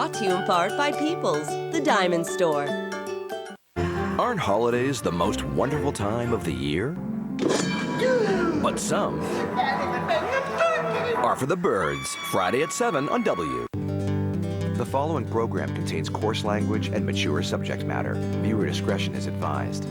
Brought to you in part by Peoples, the Diamond Store. Aren't holidays the most wonderful time of the year? But some are for the birds. Friday at 7 on W. The following program contains coarse language and mature subject matter. Viewer discretion is advised.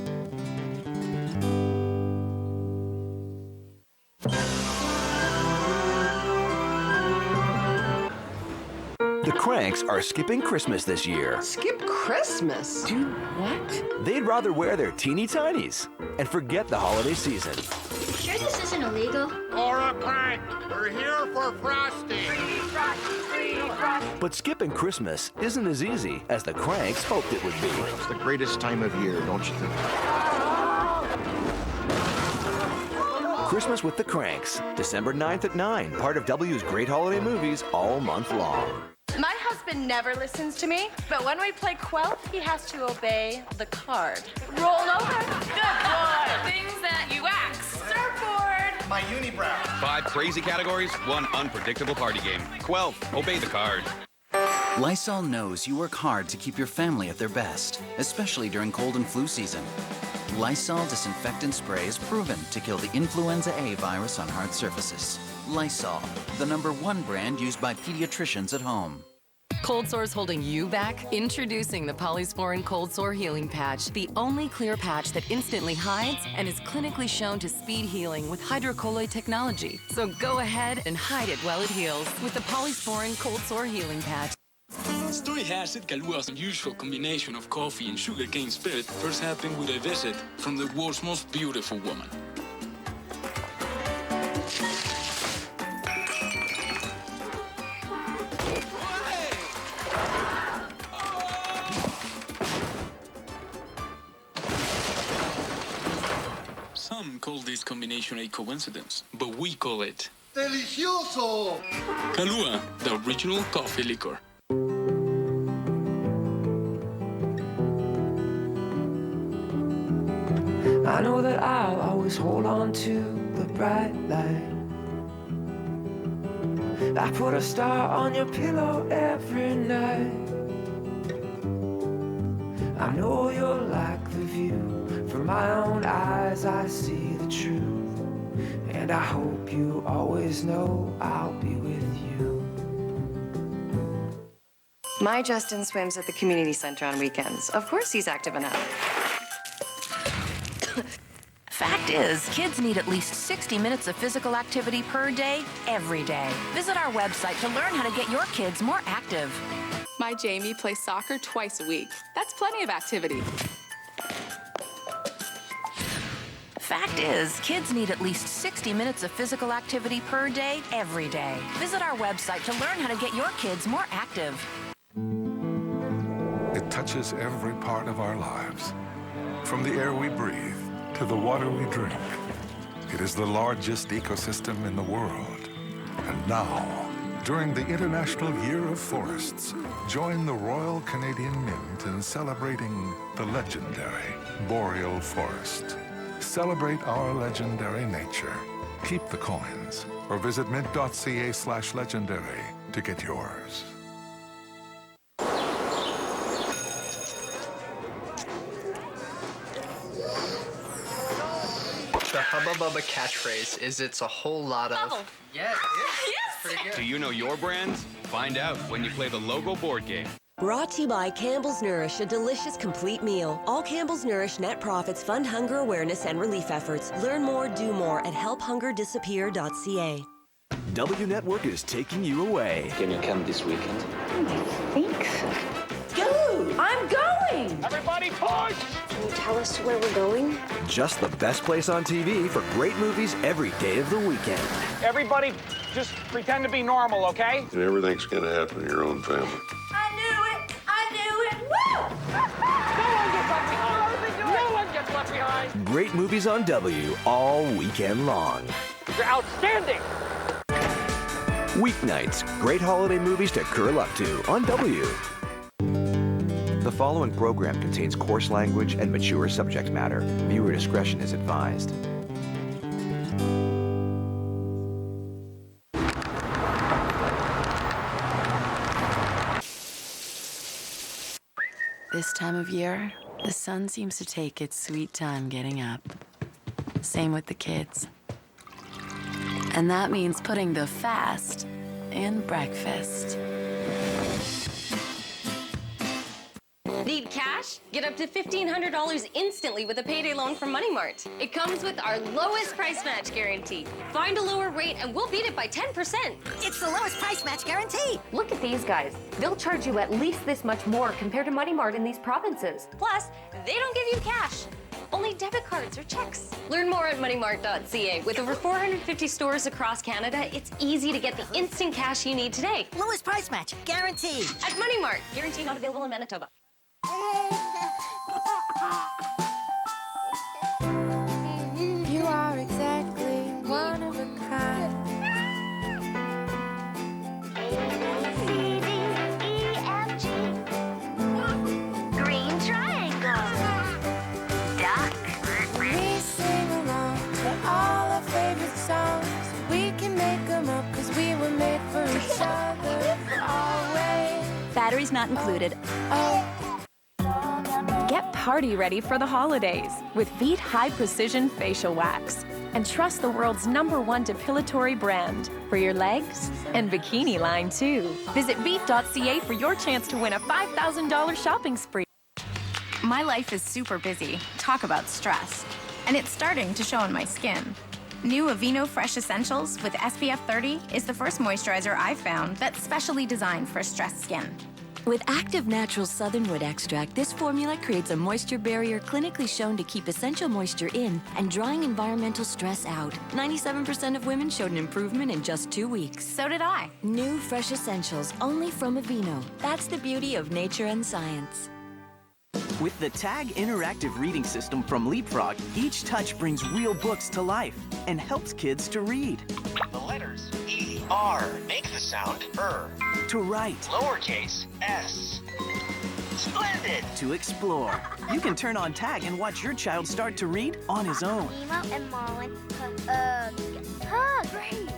The Cranks are skipping Christmas this year. Skip Christmas? Do what? They'd rather wear their teeny tinies and forget the holiday season. Sure this isn't illegal? Laura Crank, we're here for Frosty. But skipping Christmas isn't as easy as the Cranks hoped it would be. It's the greatest time of year, don't you think? Christmas with the Cranks, December 9th at 9, part of W's great holiday movies all month long. My husband never listens to me, but when we play Quelp, he has to obey the card. Roll over. Good boy. Things that you axe. Surfboard. My unibrow. 5 crazy categories, 1 unpredictable party game. Quelp, obey the card. Lysol knows you work hard to keep your family at their best, especially during cold and flu season. Lysol disinfectant spray is proven to kill the influenza A virus on hard surfaces. Lysol, the #1 brand used by pediatricians at home. Cold sores holding you back? Introducing the Polysporin Cold Sore Healing Patch, the only clear patch that instantly hides and is clinically shown to speed healing with hydrocolloid technology. So go ahead and hide it while it heals with the Polysporin Cold Sore Healing Patch. Story has that Kalua's unusual combination of coffee and sugarcane spirit first happened with a visit from the world's most beautiful woman. Some call this combination a coincidence, but we call it Delicioso! Kalua, the original coffee liquor. I know that I'll always hold on to the bright light. I put a star on your pillow every night. I know you'll like the view. From my own eyes I see the truth. And I hope you always know I'll be with you. My Justin swims at the community center on weekends. Of course he's active enough. Fact is, kids need at least 60 minutes of physical activity per day, every day. Visit our website to learn how to get your kids more active. My Jamie plays soccer twice a week. That's plenty of activity. Fact is, kids need at least 60 minutes of physical activity per day, every day. Visit our website to learn how to get your kids more active. It touches every part of our lives, from the air we breathe to the water we drink. It is the largest ecosystem in the world. And now, during the International Year of Forests, join the Royal Canadian Mint in celebrating the legendary boreal forest. Celebrate our legendary nature. Keep the coins or visit mint.ca/legendary to get yours. The Hubba Bubba catchphrase is it's a whole lot of... Oh. Yeah, it is. Yes! Pretty good. Do you know your brands? Find out when you play the Logo board game. Brought to you by Campbell's Nourish, a delicious complete meal. All Campbell's Nourish net profits fund hunger awareness and relief efforts. Learn more, do more at helphungerdisappear.ca. W Network is taking you away. Can you come this weekend? Thanks. Go! I'm going! Everybody push! Can you tell us where we're going? Just the best place on TV for great movies every day of the weekend. Everybody just pretend to be normal, okay? And everything's gonna happen in your own family. I knew it! Woo! No one gets left behind! Great movies on W all weekend long. You're outstanding! Weeknights, great holiday movies to curl up to on W. The following program contains coarse language and mature subject matter. Viewer discretion is advised. This time of year, the sun seems to take its sweet time getting up. Same with the kids. And that means putting the fast in breakfast. Need cash? Get up to $1,500 instantly with a payday loan from Money Mart. It comes with our lowest price match guarantee. Find a lower rate and we'll beat it by 10%. It's the lowest price match guarantee. Look at these guys. They'll charge you at least this much more compared to Money Mart in these provinces. Plus, they don't give you cash. Only debit cards or checks. Learn more at moneymart.ca. With over 450 stores across Canada, it's easy to get the instant cash you need today. Lowest price match guaranteed. At Money Mart. Guarantee not available in Manitoba. You are exactly one of a kind. A-B-C-D-E-F-G. Green triangle. Duck. We sing along to all our favorite songs. We can make them up 'cause we were made for each other always. Batteries not included. Get party ready for the holidays with Veet High Precision Facial Wax. And trust the world's #1 depilatory brand for your legs and bikini line too. Visit Veet.ca for your chance to win a $5,000 shopping spree. My life is super busy. Talk about stress. And it's starting to show on my skin. New Aveeno Fresh Essentials with SPF 30 is the first moisturizer I've found that's specially designed for stressed skin. With active natural southernwood extract, this formula creates a moisture barrier clinically shown to keep essential moisture in and drawing environmental stress out. 97% of women showed an improvement in just 2 weeks. So did I. New Fresh Essentials, only from Aveeno. That's the beauty of nature and science. With the TAG interactive reading system from Leapfrog, each touch brings real books to life and helps kids to read. The letters E-R make the sound er. To write. Lowercase s. Splendid! To explore. You can turn on TAG and watch your child start to read on his own. Nemo and Marlin. Great.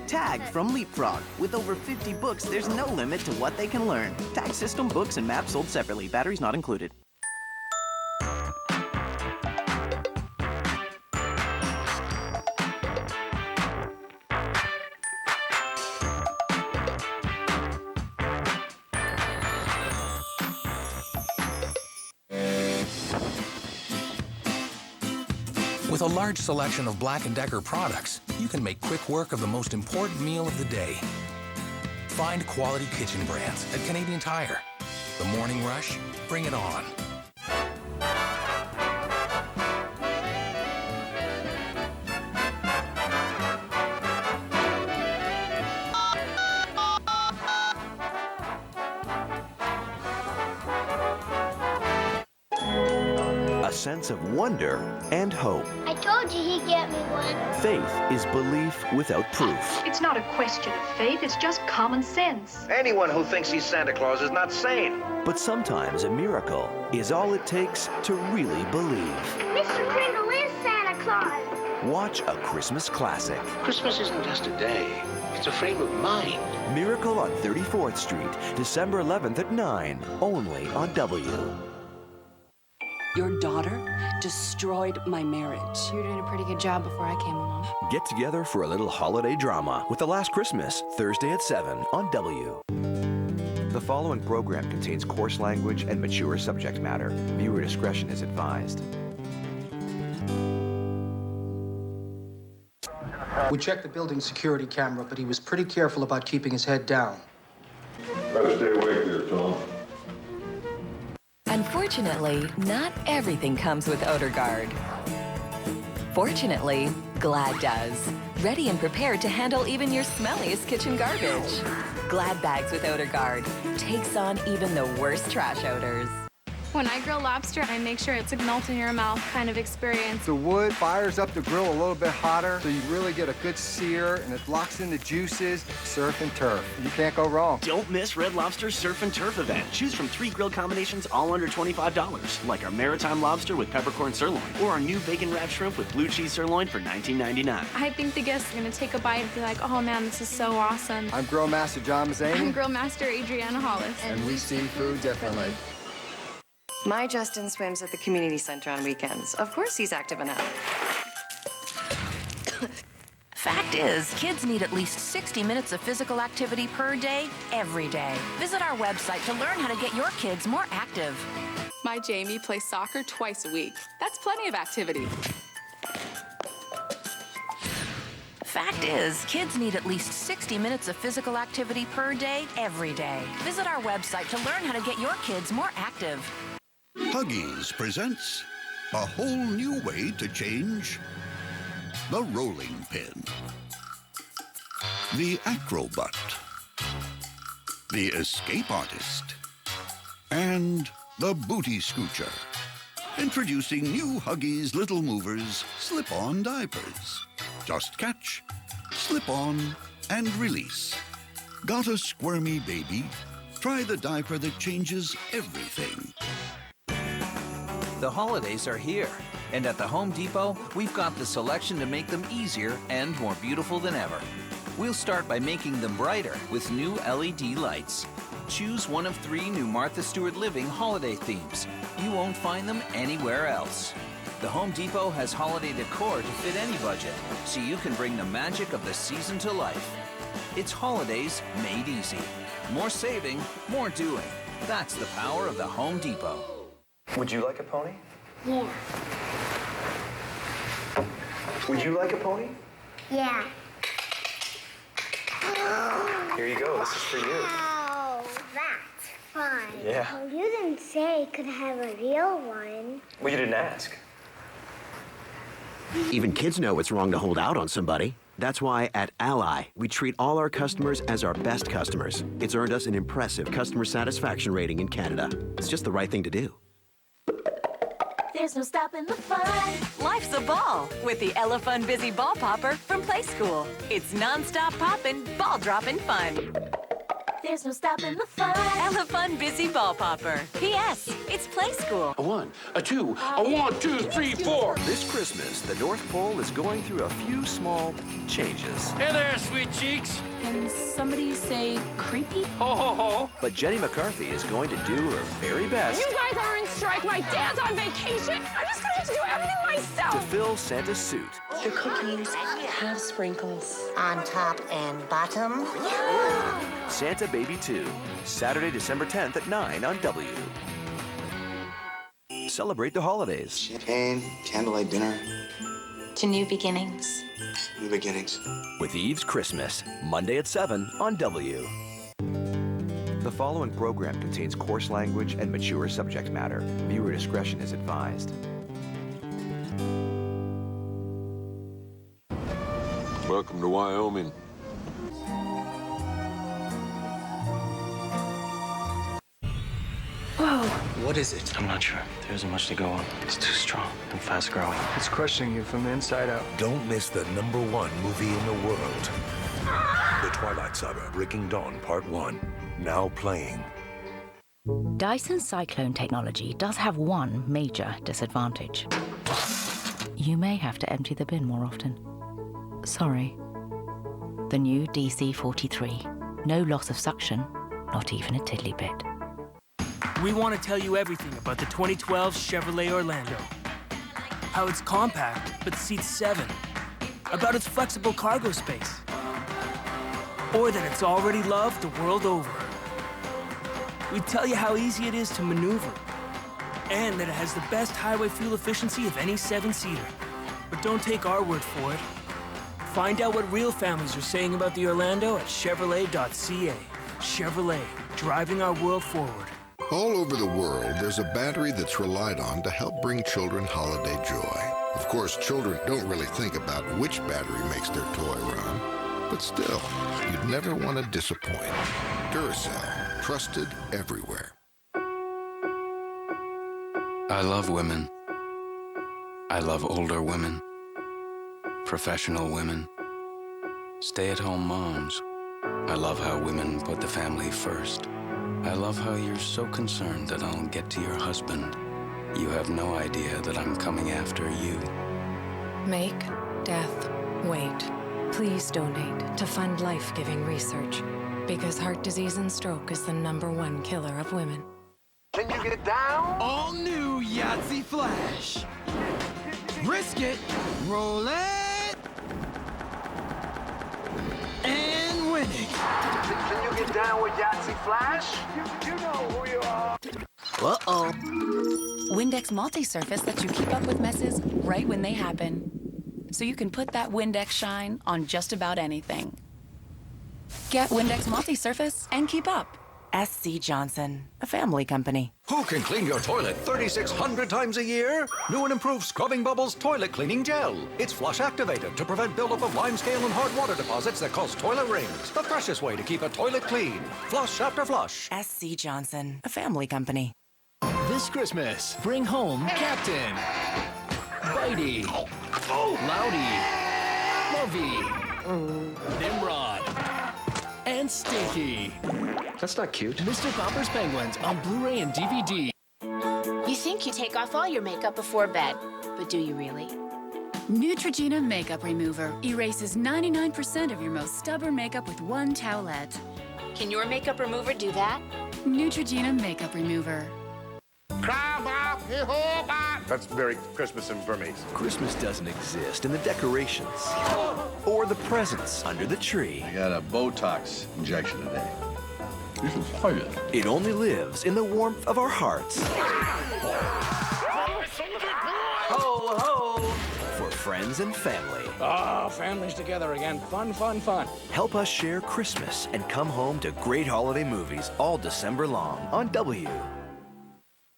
TAG from Leapfrog. With over 50 books, there's no limit to what they can learn. TAG system, books, and maps sold separately. Batteries not included. With a large selection of Black & Decker products, you can make quick work of the most important meal of the day. Find quality kitchen brands at Canadian Tire. The morning rush, bring it on. A sense of wonder and hope. I told you he'd get me one. Faith is belief without proof. It's not a question of faith, it's just common sense. Anyone who thinks he's Santa Claus is not sane. But sometimes a miracle is all it takes to really believe. Mr. Kringle is Santa Claus. Watch a Christmas classic. Christmas isn't just a day, it's a frame of mind. Miracle on 34th Street, December 11th at 9, only on W. Your daughter destroyed my marriage. You were doing a pretty good job before I came along. Get together for a little holiday drama with The Last Christmas, Thursday at 7 on W. The following program contains coarse language and mature subject matter. Viewer discretion is advised. We checked the building security camera, but he was pretty careful about keeping his head down. Better stay awake there, Tom. Unfortunately, not everything comes with Odor Guard. Fortunately, Glad does. Ready and prepared to handle even your smelliest kitchen garbage. Glad bags with Odor Guard takes on even the worst trash odors. When I grill lobster, I make sure it's a melt-in-your-mouth kind of experience. The wood fires up the grill a little bit hotter, so you really get a good sear, and it locks in the juices. Surf and turf. You can't go wrong. Don't miss Red Lobster's Surf and Turf event. Choose from 3 grill combinations, all under $25, like our Maritime Lobster with peppercorn sirloin, or our new bacon wrapped shrimp with blue cheese sirloin for $19.99. I think the guests are going to take a bite and be like, oh man, this is so awesome. I'm Grill Master John Mazzani. I'm Grill Master Adriana Hollis. And we see food differently. My Justin swims at the community center on weekends. Of course he's active enough. Fact is, kids need at least 60 minutes of physical activity per day, every day. Visit our website to learn how to get your kids more active. My Jamie plays soccer twice a week. That's plenty of activity. Fact is, kids need at least 60 minutes of physical activity per day, every day. Visit our website to learn how to get your kids more active. Huggies presents a whole new way to change the rolling pin, the acrobat, the escape artist, and the booty scoocher. Introducing new Huggies Little Movers slip-on diapers. Just catch, slip on, and release. Got a squirmy baby? Try the diaper that changes everything. The holidays are here, and at the Home Depot, we've got the selection to make them easier and more beautiful than ever. We'll start by making them brighter with new LED lights. Choose one of 3 new Martha Stewart Living holiday themes. You won't find them anywhere else. The Home Depot has holiday decor to fit any budget, so you can bring the magic of the season to life. It's holidays made easy. More saving, more doing. That's the power of the Home Depot. Would you like a pony? Yeah. Would you like a pony? Yeah. Here you go. This is for you. Oh, that's fun. Yeah. Well, you didn't say you could have a real one. Well, you didn't ask. Even kids know it's wrong to hold out on somebody. That's why at Ally, we treat all our customers as our best customers. It's earned us an impressive customer satisfaction rating in Canada. It's just the right thing to do. There's no stopping the fun. Life's a ball with the Elefun Busy Ball Popper from Play School. It's non-stop poppin', ball dropping fun. There's no stopping the fun. Elefun Busy Ball Popper. P.S. It's Play School. A 1, a 2, a 1, 2, 3, 4. This Christmas, the North Pole is going through a few small changes. Hey there, sweet cheeks. Can somebody say creepy? Ho, ho, ho. But Jenny McCarthy is going to do her very best You guys are on strike. My dad's on vacation. I'm just gonna have to do everything myself. to fill Santa's suit. The cookies have sprinkles. On top and bottom. Santa Baby 2, Saturday, December 10th at 9 on W. Celebrate the holidays. Champagne, candlelight dinner. To new beginnings. New beginnings. With Eve's Christmas, Monday at 7 on W. The following program contains coarse language and mature subject matter. Viewer discretion is advised. Welcome to Wyoming. Whoa. What is it? I'm not sure. There isn't much to go on. It's too strong and fast growing. It's crushing you from the inside out. Don't miss the #1 movie in the world. The Twilight Saga, Breaking Dawn Part 1. Now playing. Dyson's Cyclone technology does have one major disadvantage. You may have to empty the bin more often. Sorry. The new DC-43. No loss of suction, not even a tiddly bit. We want to tell you everything about the 2012 Chevrolet Orlando. How it's compact, but seats 7. About its flexible cargo space. Or that it's already loved the world over. We tell you how easy it is to maneuver. And that it has the best highway fuel efficiency of any 7-seater. But don't take our word for it. Find out what real families are saying about the Orlando at Chevrolet.ca. Chevrolet, driving our world forward. All over the world, there's a battery that's relied on to help bring children holiday joy. Of course, children don't really think about which battery makes their toy run. But still, you'd never want to disappoint. Duracell, trusted everywhere. I love women. I love older women. Professional women. Stay-at-home moms. I love how women put the family first. I love how you're so concerned that I'll get to your husband. You have no idea that I'm coming after you. Make death wait. Please donate to fund life-giving research, because heart disease and stroke is the #1 killer of women. Can you get down? All new Yahtzee Flash. Risk it, roll it, and win it. Can you get down with Yahtzee Flash? You know who you are. Uh-oh. Windex Multi-Surface lets you keep up with messes right when they happen. So you can put that Windex shine on just about anything. Get Windex Multi-Surface and keep up. SC Johnson, a family company. Who can clean your toilet 3,600 times a year? New and improved Scrubbing Bubbles Toilet Cleaning Gel. It's flush activated to prevent buildup of limescale and hard water deposits that cause toilet rings. The freshest way to keep a toilet clean. Flush after flush. SC Johnson, a family company. This Christmas, bring home Captain, Bitey, Loudy, Lovey, Nimrod, and Stinky. That's not cute. Mr. Popper's Penguins on Blu-ray and DVD. You think you take off all your makeup before bed, but do you really? Neutrogena Makeup Remover erases 99% of your most stubborn makeup with one towelette. Can your makeup remover do that? Neutrogena Makeup Remover. That's very Christmas in Burmese. Christmas doesn't exist in the decorations or the presents under the tree. I got a Botox injection today. You should try it. It only lives in the warmth of our hearts. Ho, ho! For friends and family. Oh, families together again. Fun, fun, fun. Help us share Christmas and come home to great holiday movies all December long on W.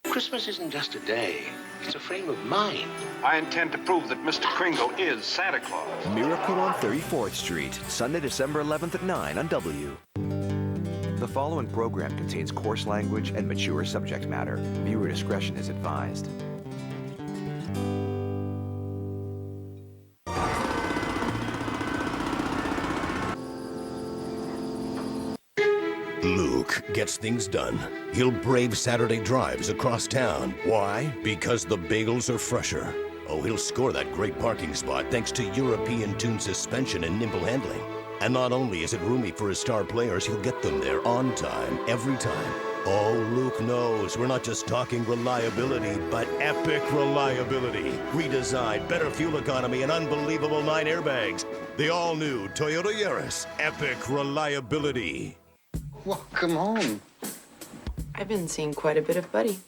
Christmas isn't just a day. It's a frame of mind. I intend to prove that Mr. Kringle is Santa Claus. Miracle on 34th Street, Sunday, December 11th at 9 on W. The following program contains coarse language and mature subject matter. Viewer discretion is advised. Luke gets things done. He'll brave Saturday drives across town. Why? Because the bagels are fresher. Oh, he'll score that great parking spot thanks to European-tuned suspension and nimble handling. And not only is it roomy for his star players, he'll get them there on time, every time. Oh, Luke knows we're not just talking reliability, but epic reliability. Redesigned, better fuel economy, and unbelievable 9 airbags. The all-new Toyota Yaris. Epic reliability. Welcome home. I've been seeing quite a bit of Buddy.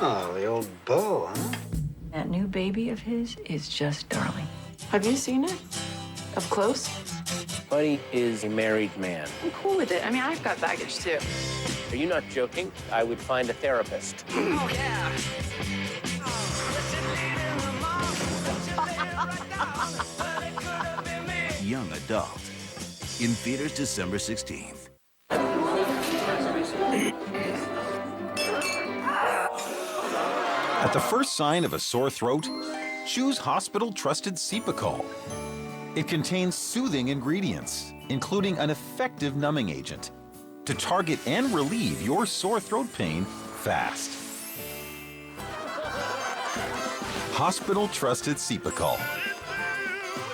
Oh, the old beau, huh? That new baby of his is just darling. Have you seen it? Up close? Buddy is a married man. I'm cool with it. I mean, I've got baggage, too. Are you not joking? I would find a therapist. Oh, yeah. Young Adult. In theaters December 16th. At the first sign of a sore throat, choose hospital-trusted Cepacol. It contains soothing ingredients, including an effective numbing agent, to target and relieve your sore throat pain fast. Hospital-trusted Cepacol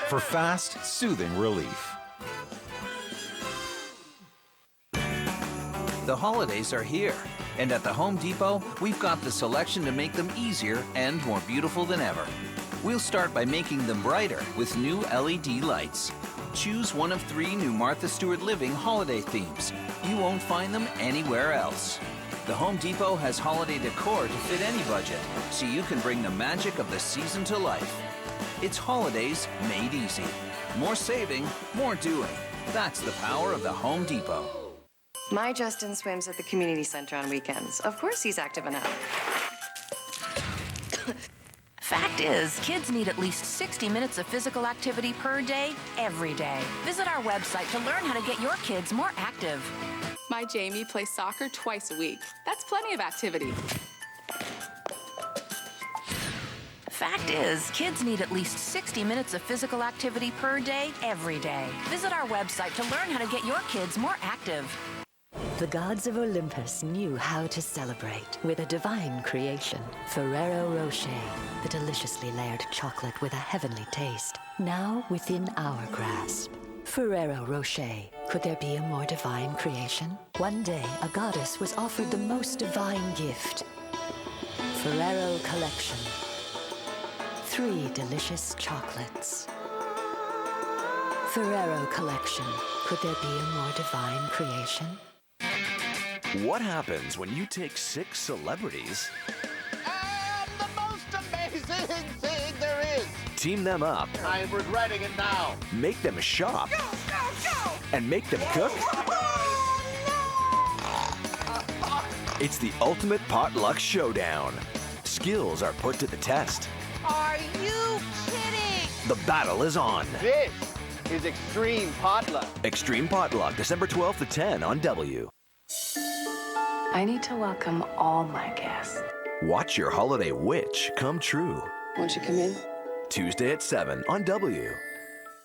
for fast, soothing relief. The holidays are here, and at the Home Depot, we've got the selection to make them easier and more beautiful than ever. We'll start by making them brighter with new LED lights. Choose one of 3 new Martha Stewart Living holiday themes. You won't find them anywhere else. The Home Depot has holiday decor to fit any budget, so you can bring the magic of the season to life. It's holidays made easy. More saving, more doing. That's the power of the Home Depot. My Justin swims at the community center on weekends. Of course he's active enough. Fact is, kids need at least 60 minutes of physical activity per day, every day. Visit our website to learn how to get your kids more active. My Jamie plays soccer twice a week. That's plenty of activity. Fact is, kids need at least 60 minutes of physical activity per day, every day. Visit our website to learn how to get your kids more active. The gods of Olympus knew how to celebrate with a divine creation, Ferrero Rocher, the deliciously layered chocolate with a heavenly taste, now within our grasp. Ferrero Rocher. Could there be a more divine creation? One day, a goddess was offered the most divine gift. Ferrero Collection. 3 delicious chocolates. Ferrero Collection. Could there be a more divine creation? What happens when you take 6 celebrities, The most amazing thing there is. team them up, I am regretting it now. make them shop, and make them cook? It's the ultimate potluck showdown. Skills are put to the test. Are you kidding? The battle is on. This is Extreme Potluck. Extreme Potluck, December 12th to 10 on W. I need to welcome all my guests. Watch your holiday wish come true. Won't you come in? Tuesday at 7 on W.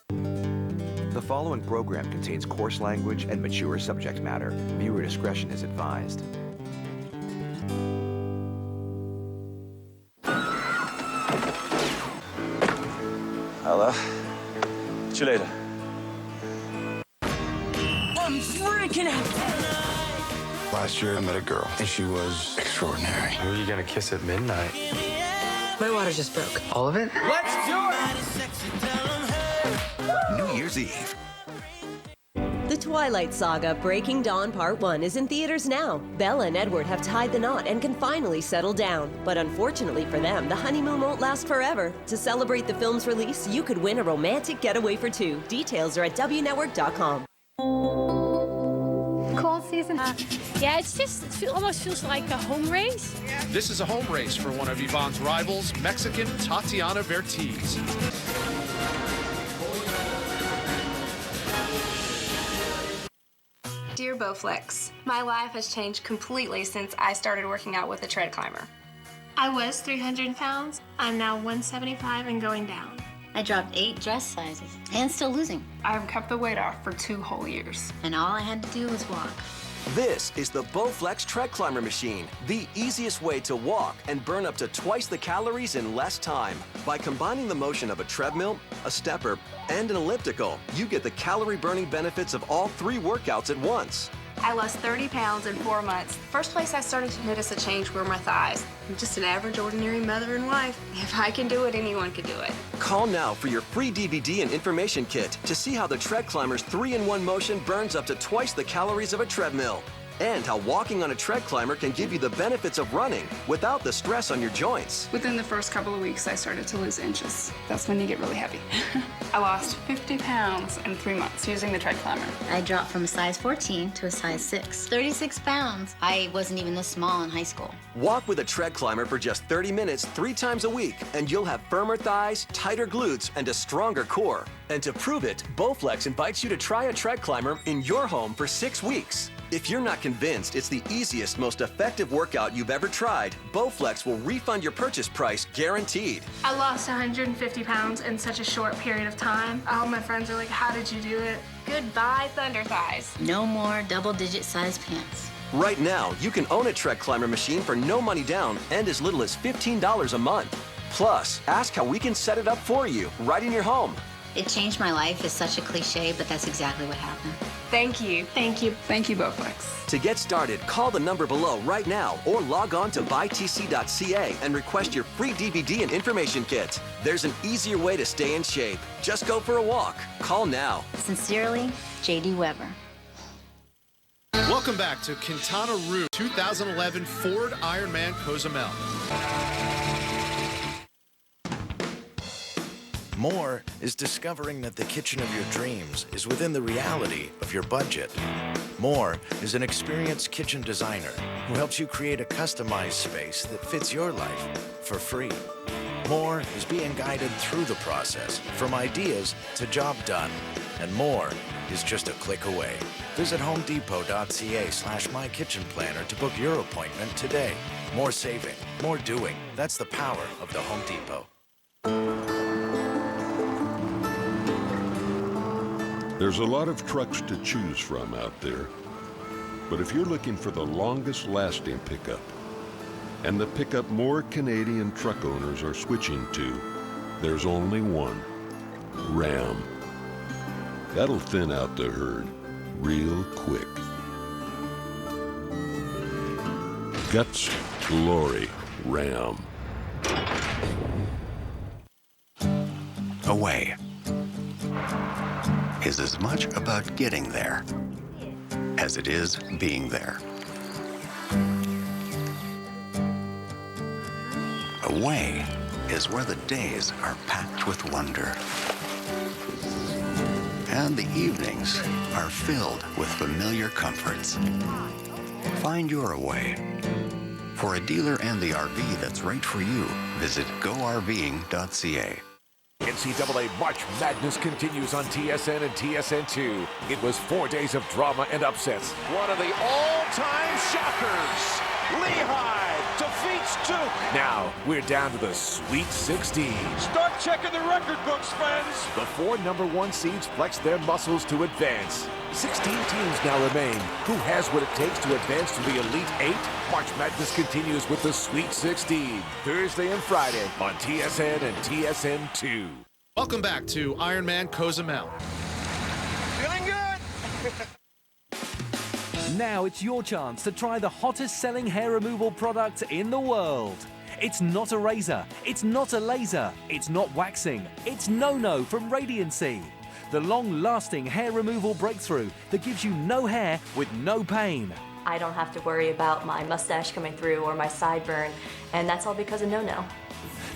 The following program contains coarse language and mature subject matter. Viewer discretion is advised. Hello. See you later. I'm freaking out. Last year I met a girl, and she was extraordinary. Who are you gonna kiss at midnight? My water just broke. All of it? Let's do it! New Year's Eve. The Twilight Saga Breaking Dawn Part 1 is in theaters now. Bella and Edward have tied the knot and can finally settle down. But unfortunately for them, the honeymoon won't last forever. To celebrate the film's release, you could win a romantic getaway for 2. Details are at WNetwork.com. Cold season. Yeah, almost feels like a home race. This is a home race for one of Yvonne's rivals, Mexican Tatiana Vertiz. Dear Bowflex, my life has changed completely since I started working out with a tread climber. I was 300 pounds. I'm now 175 and going down. I dropped 8 dress sizes and still losing. I've kept the weight off for 2 whole years. And all I had to do was walk. This is the Bowflex Tread Climber machine, the easiest way to walk and burn up to twice the calories in less time. By combining the motion of a treadmill, a stepper, and an elliptical, you get the calorie-burning benefits of all 3 workouts at once. I lost 30 pounds in 4 months. First place I started to notice a change were my thighs. I'm just an average, ordinary mother and wife. If I can do it, anyone can do it. Call now for your free DVD and information kit to see how the Tread Climber's 3-in-1 motion burns up to twice the calories of a treadmill. And how walking on a tread climber can give you the benefits of running without the stress on your joints. Within the first couple of weeks, I started to lose inches. That's when you get really heavy. I lost 50 pounds in 3 months using the tread climber. I dropped from a size 14 to a size 6. 36 pounds. I wasn't even this small in high school. Walk with a tread climber for just 30 minutes 3 times a week, and you'll have firmer thighs, tighter glutes, and a stronger core. And to prove it, Bowflex invites you to try a tread climber in your home for 6 weeks. If you're not convinced it's the easiest, most effective workout you've ever tried, Bowflex will refund your purchase price guaranteed. I lost 150 pounds in such a short period of time. All my friends are like, how did you do it? Goodbye, Thunder Thighs. No more double-digit size pants. Right now, you can own a tread climber machine for no money down and as little as $15 a month. Plus, ask how we can set it up for you right in your home. It changed my life is such a cliche, but that's exactly what happened. Thank you. Thank you. Thank you, Bowflex. To get started, call the number below right now or log on to buytc.ca and request your free DVD and information kit. There's an easier way to stay in shape. Just go for a walk. Call now. Sincerely, J.D. Weber. Welcome back to Quintana Roo 2011 Ford Ironman Cozumel. More is discovering that the kitchen of your dreams is within the reality of your budget. More is an experienced kitchen designer who helps you create a customized space that fits your life for free. More is being guided through the process, from ideas to job done. And more is just a click away. Visit homedepot.ca/mykitchenplanner to book your appointment today. More saving, more doing. That's the power of the Home Depot. There's a lot of trucks to choose from out there. But if you're looking for the longest lasting pickup, and the pickup more Canadian truck owners are switching to, there's only one: Ram. That'll thin out the herd real quick. Guts, glory, Ram. Away is as much about getting there as it is being there. Away is where the days are packed with wonder. And the evenings are filled with familiar comforts. Find your Away. For a dealer and the RV that's right for you, visit GoRVing.ca. NCAA March Madness continues on TSN and TSN2. It was 4 days of drama and upsets. One of the all-time shockers, Lehigh defeats Duke. Now, we're down to the Sweet 16. Start checking the record books, friends. The 4 #1 seeds flex their muscles to advance. 16 teams now remain. Who has what it takes to advance to the Elite 8? March Madness continues with the Sweet 16, Thursday and Friday on TSN and TSN2. Welcome back to Ironman Cozumel. Feeling good! Now it's your chance to try the hottest selling hair removal product in the world. It's not a razor, it's not a laser, it's not waxing, it's No-No from Radiancy. The long-lasting hair removal breakthrough that gives you no hair with no pain. I don't have to worry about my mustache coming through or my sideburn, and that's all because of No-No.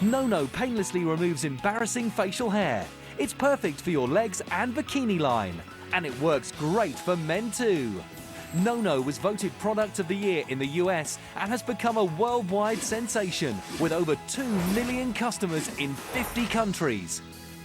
No-No painlessly removes embarrassing facial hair. It's perfect for your legs and bikini line. And it works great for men too. No-No was voted Product of the Year in the US and has become a worldwide sensation with over 2 million customers in 50 countries.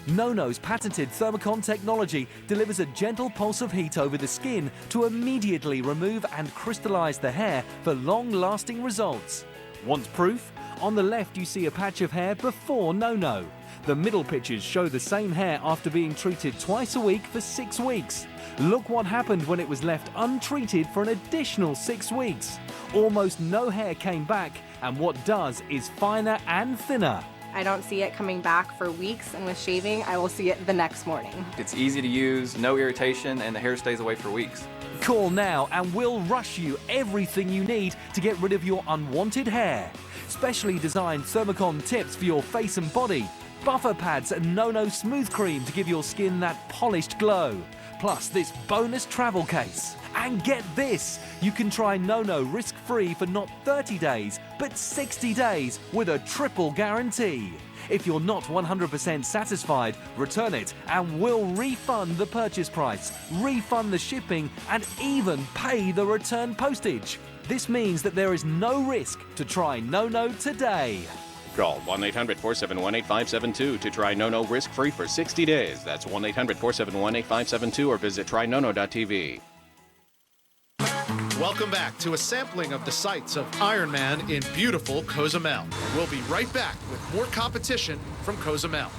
No-No's patented Thermocon technology delivers a gentle pulse of heat over the skin to immediately remove and crystallize the hair for long-lasting results. Want proof? On the left you see a patch of hair before No-No. The middle pictures show the same hair after being treated twice a week for 6 weeks. Look what happened when it was left untreated for an additional 6 weeks. Almost no hair came back, and what does is finer and thinner. I don't see it coming back for weeks, and with shaving, I will see it the next morning. It's easy to use, no irritation, and the hair stays away for weeks. Call now and we'll rush you everything you need to get rid of your unwanted hair. Specially designed Thermocon tips for your face and body, buffer pads and No-No smooth cream to give your skin that polished glow. Plus this bonus travel case. And get this, you can try No-No risk-free for not 30 days, but 60 days with a triple guarantee. If you're not 100% satisfied, return it and we'll refund the purchase price, refund the shipping, and even pay the return postage. This means that there is no risk to try No-No today. Call 1-800-471-8572 to try No-No risk-free for 60 days. That's 1-800-471-8572 or visit trynono.tv. Welcome back to a sampling of the sights of Ironman in beautiful Cozumel. We'll be right back with more competition from Cozumel.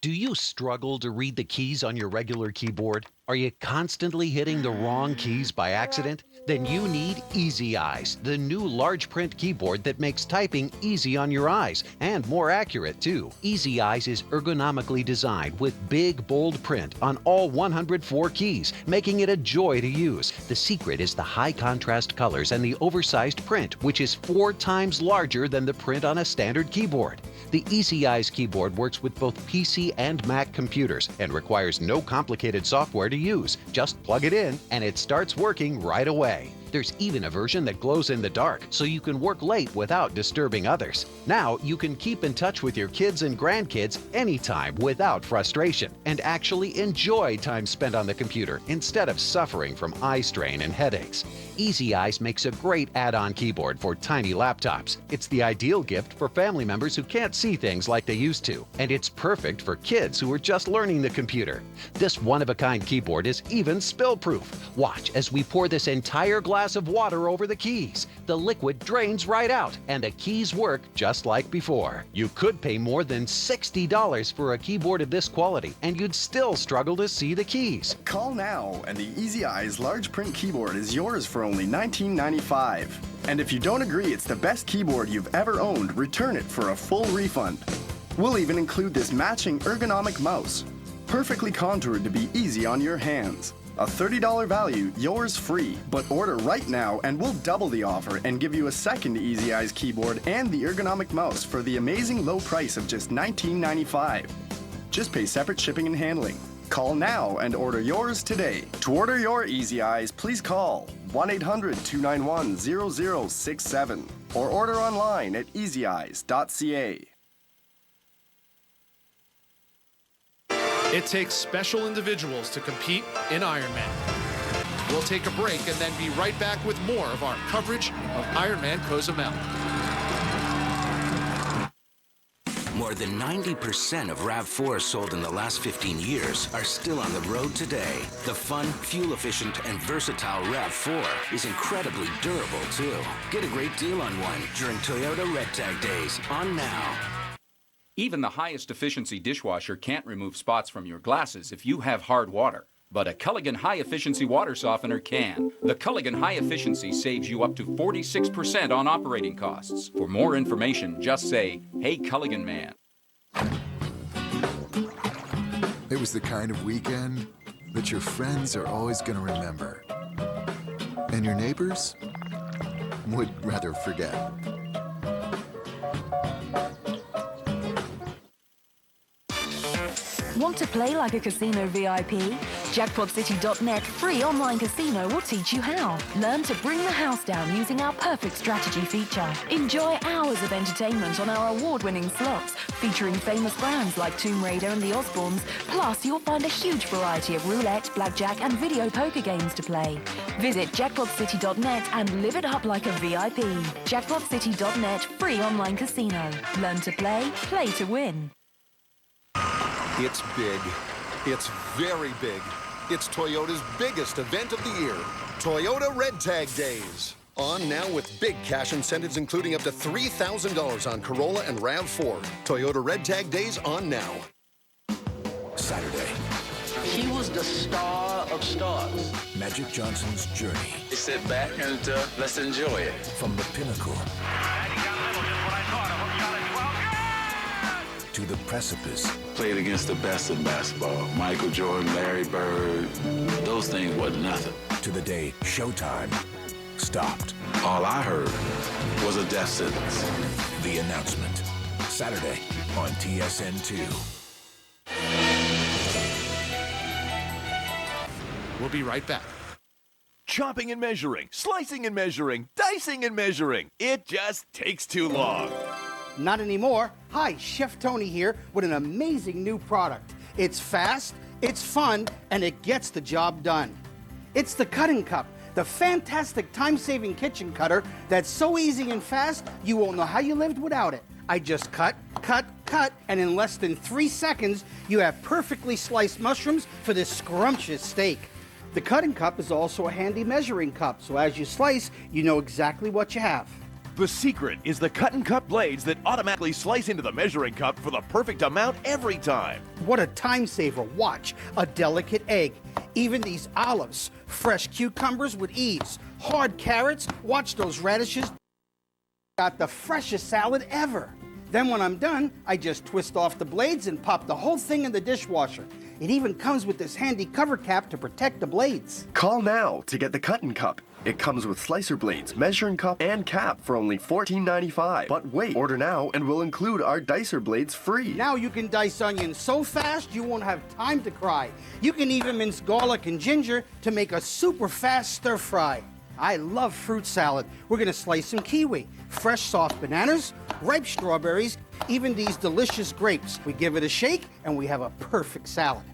Do you struggle to read the keys on your regular keyboard? Are you constantly hitting the wrong keys by accident? Then you need Easy Eyes, the new large print keyboard that makes typing easy on your eyes and more accurate too. Easy Eyes is ergonomically designed with big, bold print on all 104 keys, making it a joy to use. The secret is the high contrast colors and the oversized print, which is 4 times larger than the print on a standard keyboard. The Easy Eyes keyboard works with both PC and Mac computers and requires no complicated software to use. Just plug it in and it starts working right away. There's even a version that glows in the dark, so you can work late without disturbing others. Now you can keep in touch with your kids and grandkids anytime without frustration, and actually enjoy time spent on the computer instead of suffering from eye strain and headaches. Easy Eyes makes a great add-on keyboard for tiny laptops. It's the ideal gift for family members who can't see things like they used to, and it's perfect for kids who are just learning the computer. This one-of-a-kind keyboard is even spill-proof. Watch as we pour this entire glass of water over the keys. The liquid drains right out, and the keys work just like before. You could pay more than $60 for a keyboard of this quality, and you'd still struggle to see the keys. Call now, and the Easy Eyes large print keyboard is yours for only $19.95. And if you don't agree it's the best keyboard you've ever owned, return it for a full refund. We'll even include this matching ergonomic mouse. perfectly contoured to be easy on your hands. A $30 value, yours free. But order right now and we'll double the offer and give you a second Easy Eyes keyboard and the ergonomic mouse for the amazing low price of just $19.95. Just pay separate shipping and handling. Call now and order yours today. To order your Easy Eyes, please call 1-800-291-0067 or order online at easyeyes.ca. It takes special individuals to compete in Ironman. We'll take a break and then be right back with more of our coverage of Ironman Cozumel. More than 90% of RAV4s sold in the last 15 years are still on the road today. The fun, fuel-efficient, and versatile RAV4 is incredibly durable, too. Get a great deal on one during Toyota Red Tag Days, on now. Even the highest efficiency dishwasher can't remove spots from your glasses if you have hard water. But a Culligan High Efficiency Water Softener can. The Culligan High Efficiency saves you up to 46% on operating costs. For more information, just say, "Hey, Culligan Man." It was the kind of weekend that your friends are always going to remember. And your neighbors would rather forget. Want to play like a casino VIP? JackpotCity.net free online casino will teach you how. Learn to bring the house down using our perfect strategy feature. Enjoy hours of entertainment on our award-winning slots, featuring famous brands like Tomb Raider and the Osbournes. Plus, you'll find a huge variety of roulette, blackjack, and video poker games to play. Visit JackpotCity.net and live it up like a VIP. JackpotCity.net free online casino. Learn to play, play to win. It's big. It's very big. It's Toyota's biggest event of the year. Toyota Red Tag Days. On now with big cash incentives including up to $3,000 on Corolla and RAV4. Toyota Red Tag Days on now. Saturday. He was the star of stars. Magic Johnson's journey. Sit back and let's enjoy it. From the pinnacle to the precipice. Played against the best in basketball. Michael Jordan, Larry Bird. Those things wasn't nothing. To the day Showtime stopped. All I heard was a death sentence. The announcement. Saturday on TSN 2. We'll be right back. Chopping and measuring, slicing and measuring, dicing and measuring. It just takes too long. Not anymore. Hi, Chef Tony here with an amazing new product. It's fast, it's fun, and it gets the job done. It's the Cutting Cup, the fantastic time-saving kitchen cutter that's so easy and fast, you won't know how you lived without it. I just cut, cut, cut, and in less than 3 seconds, you have perfectly sliced mushrooms for this scrumptious steak. The Cutting Cup is also a handy measuring cup, so as you slice, you know exactly what you have. The secret is the cut and cut blades that automatically slice into the measuring cup for the perfect amount every time. What a time saver. Watch, a delicate egg. Even these olives, fresh cucumbers with ease. Hard carrots, watch those radishes. Got the freshest salad ever. Then when I'm done, I just twist off the blades and pop the whole thing in the dishwasher. It even comes with this handy cover cap to protect the blades. Call now to get the Cutting Cup. It comes with slicer blades, measuring cup, and cap for only $14.95. But wait, order now and we'll include our dicer blades free. Now you can dice onions so fast you won't have time to cry. You can even mince garlic and ginger to make a super fast stir fry. I love fruit salad. We're gonna slice some kiwi, fresh soft bananas, ripe strawberries, even these delicious grapes. We give it a shake and we have a perfect salad.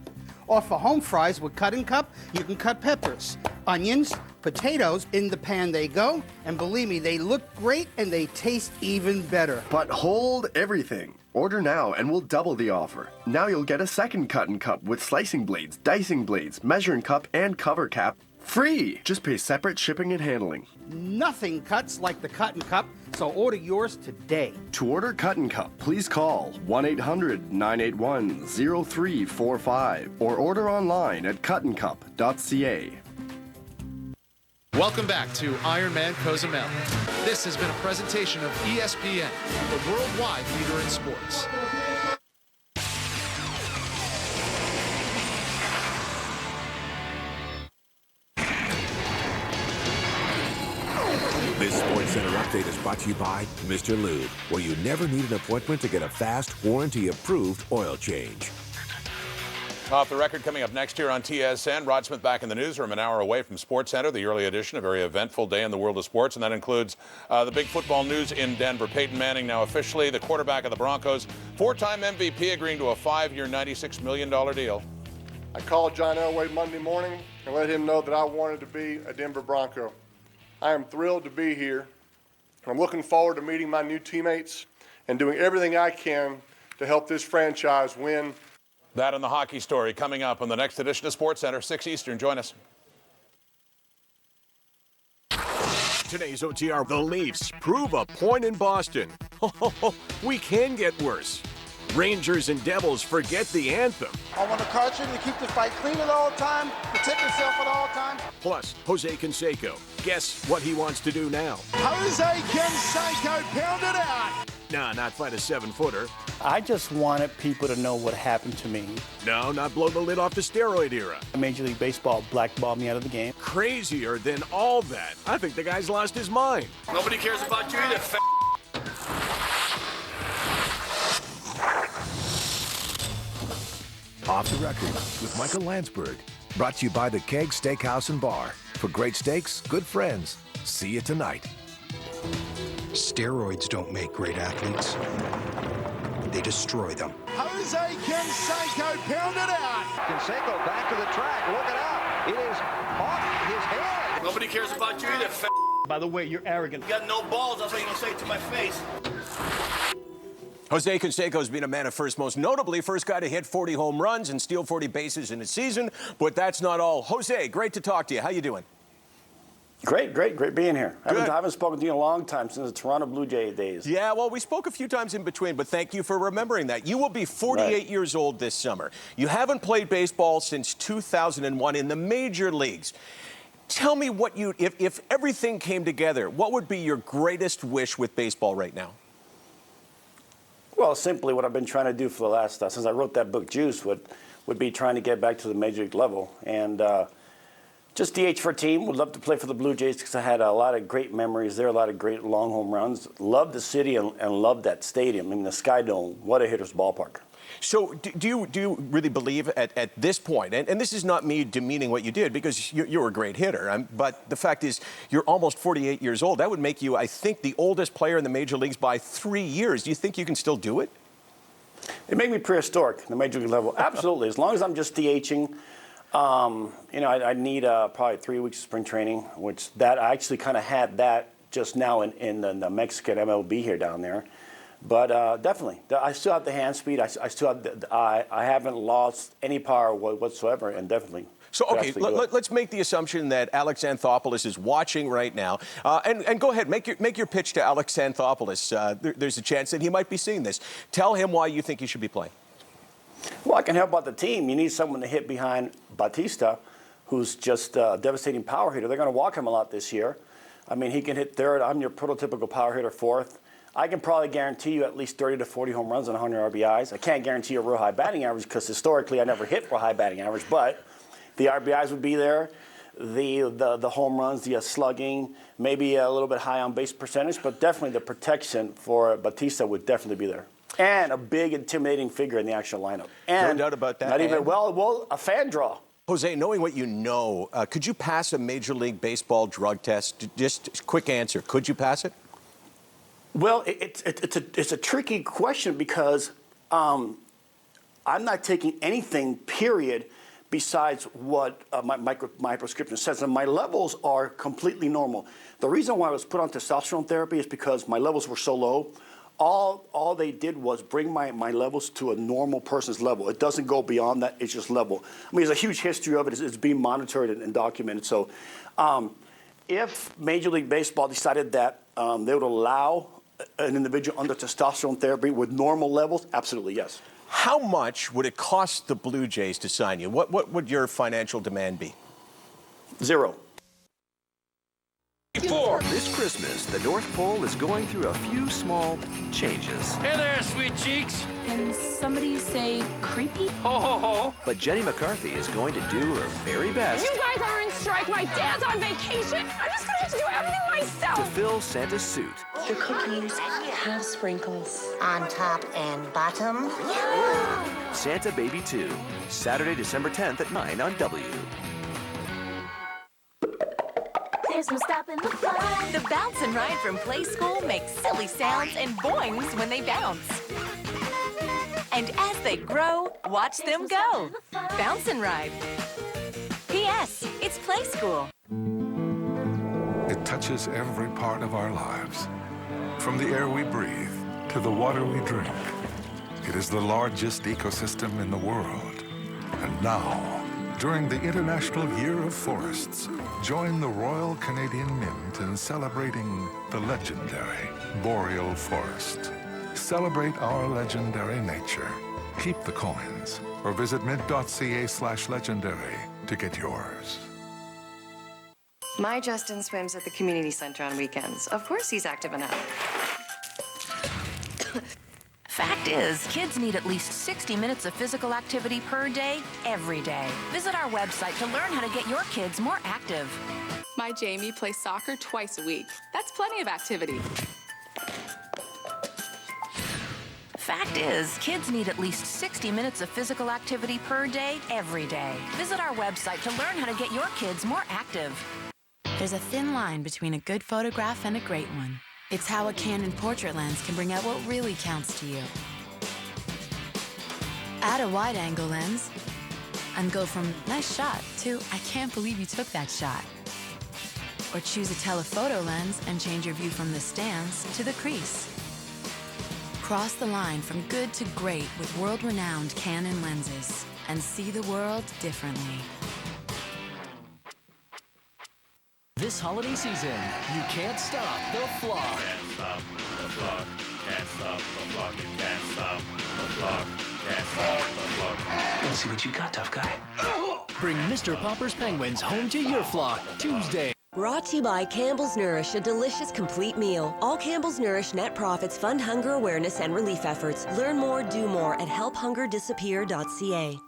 Or for home fries with Cutting Cup, you can cut peppers, onions, potatoes, in the pan they go, and believe me, they look great and they taste even better. But hold everything. Order now and we'll double the offer. Now you'll get a second Cutting Cup with slicing blades, dicing blades, measuring cup, and cover cap free. Just pay separate shipping and handling. Nothing cuts like the Cutting Cup, so order yours today. To order Cutting Cup, please call 1-800-981-0345 or order online at cuttingcup.ca. Welcome back to Ironman Cozumel. This has been a presentation of ESPN, the worldwide leader in sports. Center update is brought to you by Mr. Lube, where you never need an appointment to get a fast, warranty-approved oil change. Off the record coming up next here on TSN. Rod Smith back in the newsroom an hour away from Sports Center, the early edition, a very eventful day in the world of sports, and that includes the big football news in Denver. Peyton Manning now officially the quarterback of the Broncos, four-time MVP, agreeing to a 5-year, $96 million deal. I called John Elway Monday morning and let him know that I wanted to be a Denver Bronco. I am thrilled to be here. I'm looking forward to meeting my new teammates and doing everything I can to help this franchise win. That and the hockey story coming up on the next edition of Sports Center, 6 Eastern. Join us. Today's OTR, the Leafs prove a point in Boston. We can get worse. Rangers and Devils forget the anthem. I want to caution you to keep the fight clean at all times, protect yourself at all times. Plus, Jose Canseco. Guess what he wants to do now? Jose Canseco pounded out. Nah, not fight a 7-footer. I just wanted people to know what happened to me. No, not blow the lid off the steroid era. Major League Baseball blackballed me out of the game. Crazier than all that. I think the guy's lost his mind. Nobody cares about you either, Off the Record with Michael Landsberg. Brought to you by the Keg Steakhouse and Bar. For great steaks, good friends. See you tonight. Steroids don't make great athletes. They destroy them. Jose Canseco pounded out. Canseco back to the track. Look it out. It is off his head. Nobody cares about you either, By the way, you're arrogant. You got no balls, that's what you're going to say to my face. Jose Canseco's been a man of first, most notably first guy to hit 40 home runs and steal 40 bases in a season. But that's not all. Jose, great to talk to you. How you doing? Great being here. I haven't spoken to you in a long time, since the Toronto Blue Jay days. Yeah, well, we spoke a few times in between, but thank you for remembering that. You will be 48 years old this summer. You haven't played baseball since 2001 in the major leagues. Tell me what if everything came together, what would be your greatest wish with baseball right now? Well, simply what I've been trying to do for the last, since I wrote that book, Juice, would be trying to get back to the major league level. And just DH for a team. Would love to play for the Blue Jays because I had a lot of great memories there, a lot of great long home runs. Loved the city and loved that stadium. I mean, the Sky Dome, what a hitter's ballpark. So do you really believe at this point, and this is not me demeaning what you did because you're a great hitter, but the fact is you're almost 48 years old. That would make you, I think, the oldest player in the major leagues by 3 years. Do you think you can still do it? It made me prehistoric, the major league level. Absolutely. As long as I'm just DHing, I need probably 3 weeks of spring training, which that I actually kind of had that just now in the Mexican MLB here down there. But definitely, I still have the hand speed. I still have I haven't lost any power whatsoever, and definitely. So, okay, let's make the assumption that Alex Anthopoulos is watching right now. And go ahead, make your pitch to Alex Anthopoulos. There's a chance that he might be seeing this. Tell him why you think he should be playing. Well, I can help out the team. You need someone to hit behind Bautista, who's just a devastating power hitter. They're going to walk him a lot this year. I mean, he can hit third. I'm your prototypical power hitter, fourth. I can probably guarantee you at least 30 to 40 home runs and 100 RBIs. I can't guarantee you a real high batting average because historically I never hit for a high batting average, but the RBIs would be there, the home runs, the slugging, maybe a little bit high on base percentage, but definitely the protection for Bautista would definitely be there. And a big, intimidating figure in the actual lineup. And no doubt about that. Not even, well, a fan draw. Jose, knowing what you know, could you pass a Major League Baseball drug test? Just a quick answer. Could you pass it? Well, it's a tricky question because I'm not taking anything, period, besides what my prescription says. And my levels are completely normal. The reason why I was put on testosterone therapy is because my levels were so low. All they did was bring my levels to a normal person's level. It doesn't go beyond that. It's just level. I mean, there's a huge history of it. It's being monitored and documented. So if Major League Baseball decided that they would allow an individual under testosterone therapy with normal levels, absolutely, yes. How much would it cost the Blue Jays to sign you? What would your financial demand be? Zero. This Christmas, the North Pole is going through a few small changes. Hey there, sweet cheeks. Can somebody say creepy? Ho, ho, ho. But Jenny McCarthy is going to do her very best You guys are on strike. My dad's on vacation. I'm just going to have to do everything myself. to fill Santa's suit. The cookies have sprinkles on top and bottom. Santa Baby 2, Saturday, December 10th at 9 on W. There's no stopping the fun. The bounce and ride from Play School makes silly sounds and boings when they bounce. And as they grow, watch them go. Bounce and ride. P.S. It's Play School. It touches every part of our lives. From the air we breathe to the water we drink. It is the largest ecosystem in the world. And now, during the International Year of Forests, join the Royal Canadian Mint in celebrating the legendary boreal forest. Celebrate our legendary nature. Keep the coins or visit mint.ca/legendary to get yours. My Justin swims at the community center on weekends. Of course he's active enough. Fact is, kids need at least 60 minutes of physical activity per day, every day. Visit our website to learn how to get your kids more active. My Jamie plays soccer twice a week. That's plenty of activity. Fact is, kids need at least 60 minutes of physical activity per day, every day. Visit our website to learn how to get your kids more active. There's a thin line between a good photograph and a great one. It's how a Canon portrait lens can bring out what really counts to you. Add a wide-angle lens and go from nice shot to I can't believe you took that shot. Or choose a telephoto lens and change your view from the stands to the crease. Cross the line from good to great with world-renowned Canon lenses and see the world differently. This holiday season, you can't stop the flock. Can't stop the flock. Can't stop the flock. You can't stop the flock. Can't stop the flock. Let's see what you got, tough guy. Bring Mr. Popper's Penguins home to your flock Tuesday. Brought to you by Campbell's Nourish, a delicious complete meal. All Campbell's Nourish net profits fund hunger awareness and relief efforts. Learn more, do more at helphungerdisappear.ca.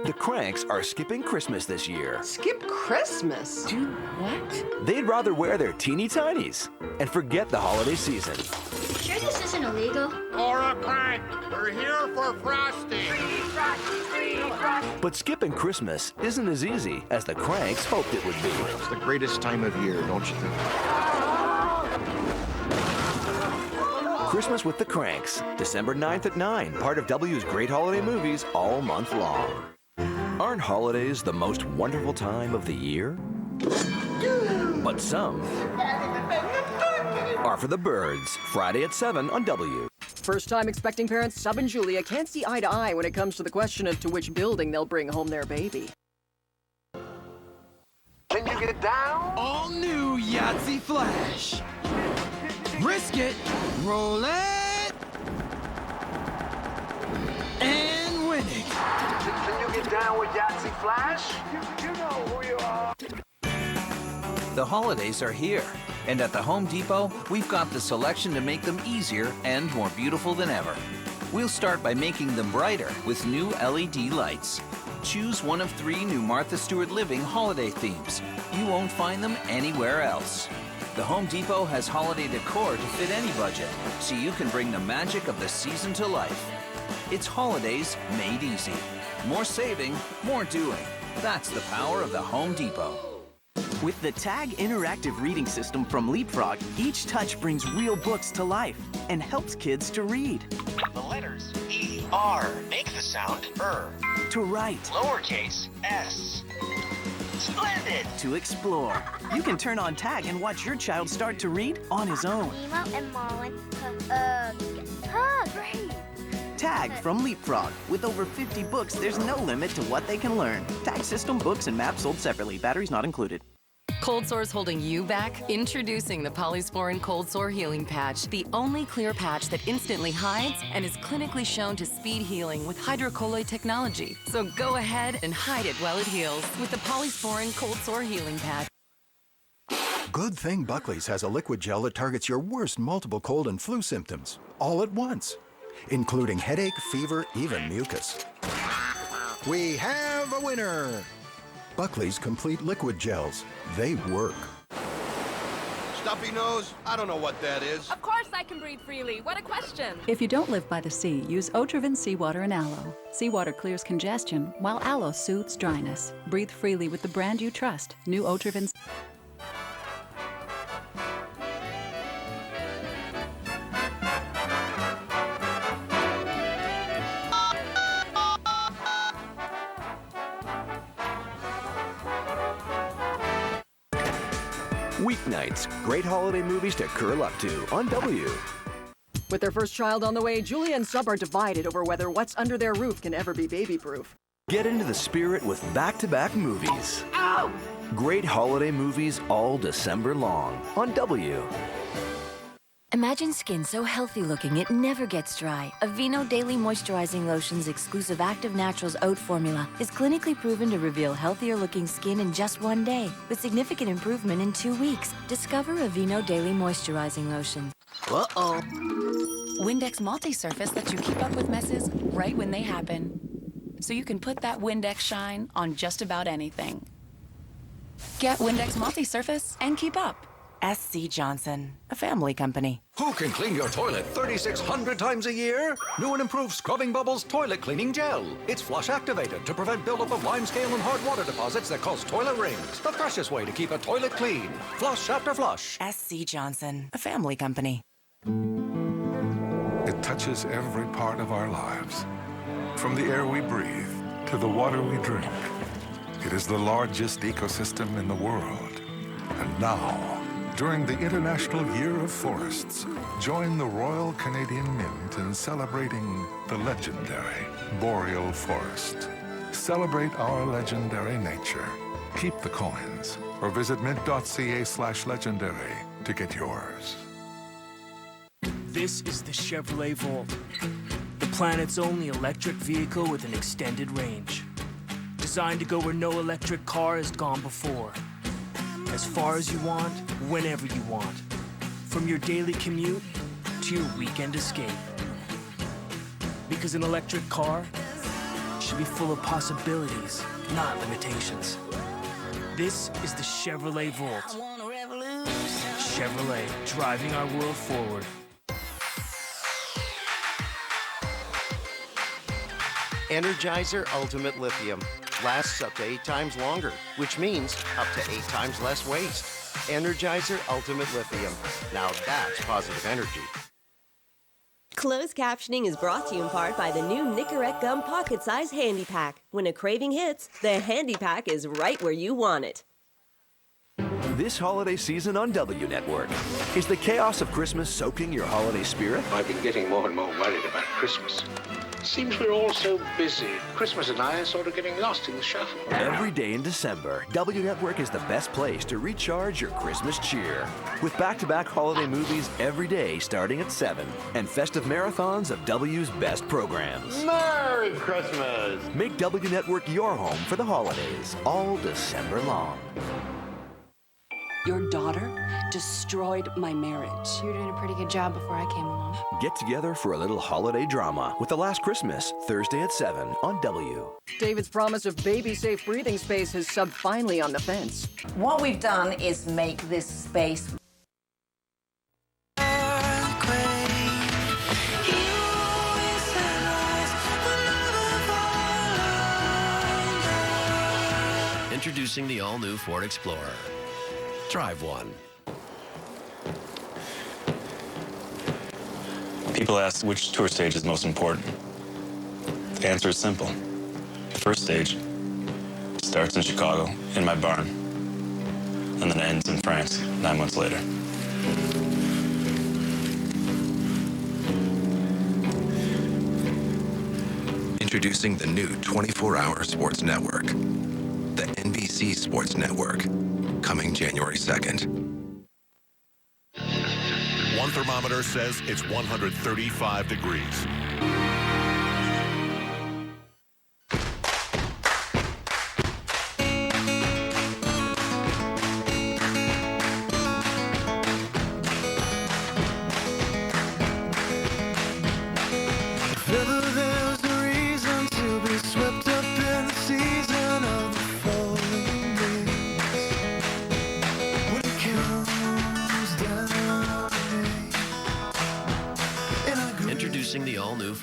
The Cranks are skipping Christmas this year. Skip Christmas? Do what? They'd rather wear their teeny tinies and forget the holiday season. Sure this isn't illegal? Laura Crank, we're here for Frosty. Free Frosty, free Frosty. But skipping Christmas isn't as easy as the Cranks hoped it would be. It's the greatest time of year, don't you think? Christmas with the Cranks, December 9th at 9, part of W's great holiday movies all month long. Aren't holidays the most wonderful time of the year? But some are for the birds, Friday at 7 on W. First-time expecting parents Sub and Julia can't see eye to eye when it comes to the question of to which building they'll bring home their baby. Can you get down? All new Yahtzee Flash. Risk it, roll it, and win it. Can you get down with Yahtzee Flash? You know who you are. The holidays are here, and at the Home Depot, we've got the selection to make them easier and more beautiful than ever. We'll start by making them brighter with new LED lights. Choose one of 3 new Martha Stewart Living holiday themes. You won't find them anywhere else. The Home Depot has holiday decor to fit any budget, so you can bring the magic of the season to life. It's holidays made easy. More saving, more doing. That's the power of the Home Depot. With the Tag interactive reading system from Leapfrog, each touch brings real books to life and helps kids to read. The letters E-R make the sound er. To write. Lowercase s. Splendid! To explore. You can turn on Tag and watch your child start to read on his own. Nemo and Marlin. Great. Tag from Leapfrog. With over 50 books, there's no limit to what they can learn. Tag system, books, and maps sold separately. Batteries not included. Cold sores holding you back? Introducing the Polysporin Cold Sore Healing Patch, the only clear patch that instantly hides and is clinically shown to speed healing with hydrocolloid technology. So go ahead and hide it while it heals with the Polysporin Cold Sore Healing Patch. Good thing Buckley's has a liquid gel that targets your worst multiple cold and flu symptoms all at once, including headache, fever, even mucus. We have a winner! Buckley's Complete Liquid Gels. They work. Stuffy nose? I don't know what that is. Of course I can breathe freely. What a question. If you don't live by the sea, use Otrivan Seawater and Aloe. Seawater clears congestion, while Aloe soothes dryness. Breathe freely with the brand you trust. New Otrivan. Weeknights, great holiday movies to curl up to on W. With their first child on the way, Julia and Sub are divided over whether what's under their roof can ever be baby-proof. Get into the spirit with back-to-back movies. Ow! Great holiday movies all December long on W. Imagine skin so healthy looking it never gets dry. Aveeno Daily Moisturizing Lotion's exclusive Active Naturals oat formula is clinically proven to reveal healthier looking skin in just 1 day, with significant improvement in 2 weeks. Discover Aveeno Daily Moisturizing Lotion. Uh-oh. Windex Multi-Surface lets you keep up with messes right when they happen. So you can put that Windex shine on just about anything. Get Windex Multi-Surface and keep up. SC Johnson, a family company. Who can clean your toilet 3,600 times a year? New and improved Scrubbing Bubbles Toilet Cleaning Gel. It's flush activated to prevent buildup of limescale and hard water deposits that cause toilet rings. The freshest way to keep a toilet clean. Flush after flush. SC Johnson, a family company. It touches every part of our lives. From the air we breathe to the water we drink. It is the largest ecosystem in the world. And now, during the International Year of Forests, join the Royal Canadian Mint in celebrating the legendary boreal forest. Celebrate our legendary nature. Keep the coins or visit mint.ca/legendary to get yours. This is the Chevrolet Volt, the planet's only electric vehicle with an extended range. Designed to go where no electric car has gone before. As far as you want, whenever you want. From your daily commute to your weekend escape. Because an electric car should be full of possibilities, not limitations. This is the Chevrolet Volt. Chevrolet, driving our world forward. Energizer Ultimate Lithium lasts up to 8 times longer, which means up to 8 times less waste. Energizer Ultimate Lithium. Now that's positive energy. Closed captioning is brought to you in part by the new Nicorette Gum Pocket Size Handy Pack. When a craving hits, the Handy Pack is right where you want it. This holiday season on W Network. Is the chaos of Christmas soaking your holiday spirit? I've been getting more and more worried about Christmas. Seems we're all so busy. Christmas and I are sort of getting lost in the shuffle. Every day in December, W Network is the best place to recharge your Christmas cheer. With back-to-back holiday movies every day starting at 7 and festive marathons of W's best programs. Merry Christmas! Make W Network your home for the holidays all December long. Your daughter destroyed my marriage. You were doing a pretty good job before I came along. Get together for a little holiday drama with The Last Christmas, Thursday at 7 on W. David's promise of baby-safe breathing space has Sub finally on the fence. What we've done is make this space Introducing the all-new Ford Explorer. Drive one. People ask which tour stage is most important. The answer is simple. The first stage starts in Chicago, in my barn, and then ends in France 9 months later. Introducing the new 24-hour sports network, the NBC Sports Network, coming January 2nd. One thermometer says it's 135 degrees.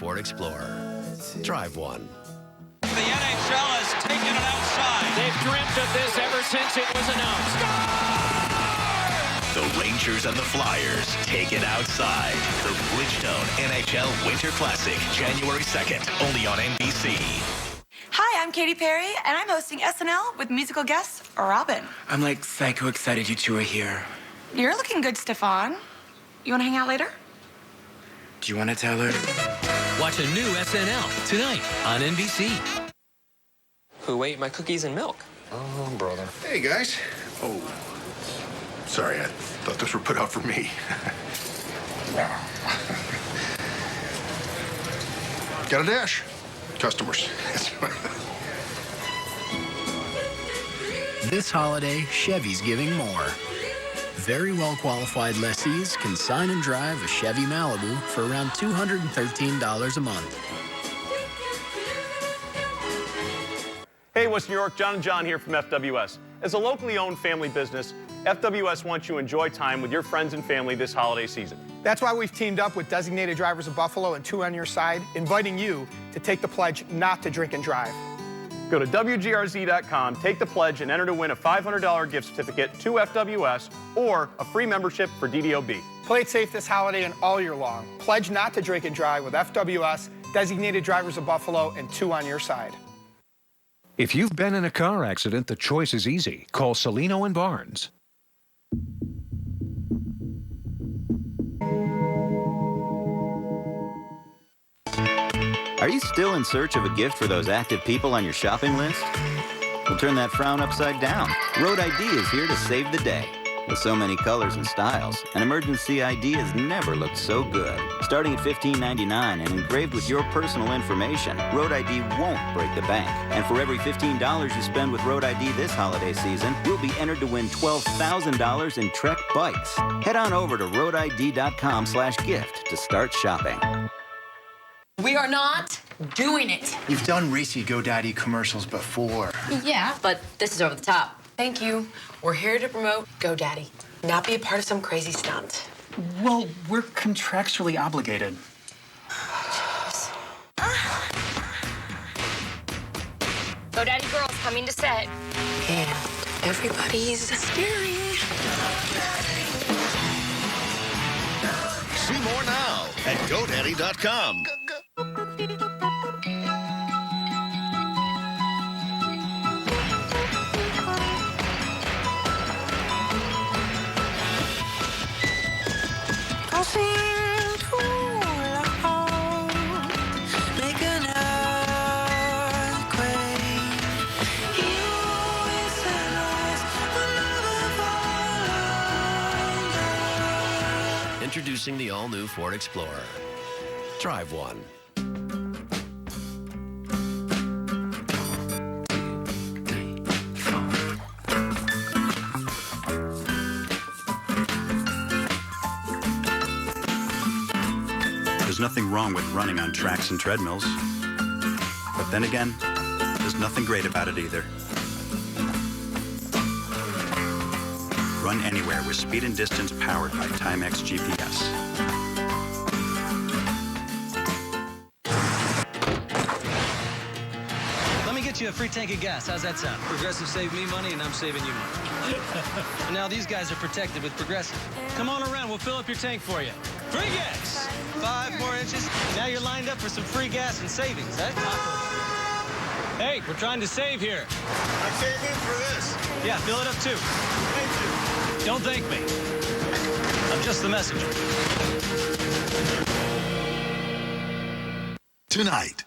Ford Explorer. Drive one. The NHL has taken it outside. They've dreamt of this ever since it was announced. The Rangers and the Flyers take it outside. The Bridgestone NHL Winter Classic, January 2nd, only on NBC. Hi, I'm Katy Perry, and I'm hosting SNL with musical guest Robin. I'm like psycho excited you two are here. You're looking good, Stefan. You want to hang out later? Do you want to tell her? Watch a new SNL tonight on NBC. Who ate my cookies and milk? Oh, brother. Hey, guys. Oh, sorry, I thought those were put out for me. Got a dash. Customers. This holiday, Chevy's giving more. Very well-qualified lessees can sign and drive a Chevy Malibu for around $213 a month. Hey, West New York, John and John here from FWS. As a locally owned family business, FWS wants you to enjoy time with your friends and family this holiday season. That's why we've teamed up with Designated Drivers of Buffalo and 2 on Your Side, inviting you to take the pledge not to drink and drive. Go to WGRZ.com, take the pledge, and enter to win a $500 gift certificate to FWS or a free membership for DDOB. Play it safe this holiday and all year long. Pledge not to drink and drive with FWS, Designated Drivers of Buffalo, and 2 on Your Side. If you've been in a car accident, the choice is easy. Call Celino and Barnes. Are you still in search of a gift for those active people on your shopping list? We'll turn that frown upside down. Road ID is here to save the day. With so many colors and styles, an emergency ID has never looked so good. Starting at $15.99 and engraved with your personal information, Road ID won't break the bank. And for every $15 you spend with Road ID this holiday season, you'll be entered to win $12,000 in Trek bikes. Head on over to roadid.com/gift to start shopping. We are not doing it. You've done racy GoDaddy commercials before. Yeah, but this is over the top. Thank you. We're here to promote GoDaddy, not be a part of some crazy stunt. Well, we're contractually obligated. GoDaddy girls coming to set. And everybody's scary. See more now at GoDaddy.com. Introducing the all-new Ford Explorer. Drive one. There's nothing wrong with running on tracks and treadmills. But then again, there's nothing great about it either. Run anywhere with speed and distance powered by Timex GPS. Let me get you a free tank of gas. How's that sound? Progressive saved me money, and I'm saving you money. And now these guys are protected with Progressive. Come on around. We'll fill up your tank for you. Free gas. 5 more inches. Now you're lined up for some free gas and savings, eh? Hey, we're trying to save here. I came in for this. Yeah, fill it up too. Thank you. Don't thank me. I'm just the messenger. Tonight,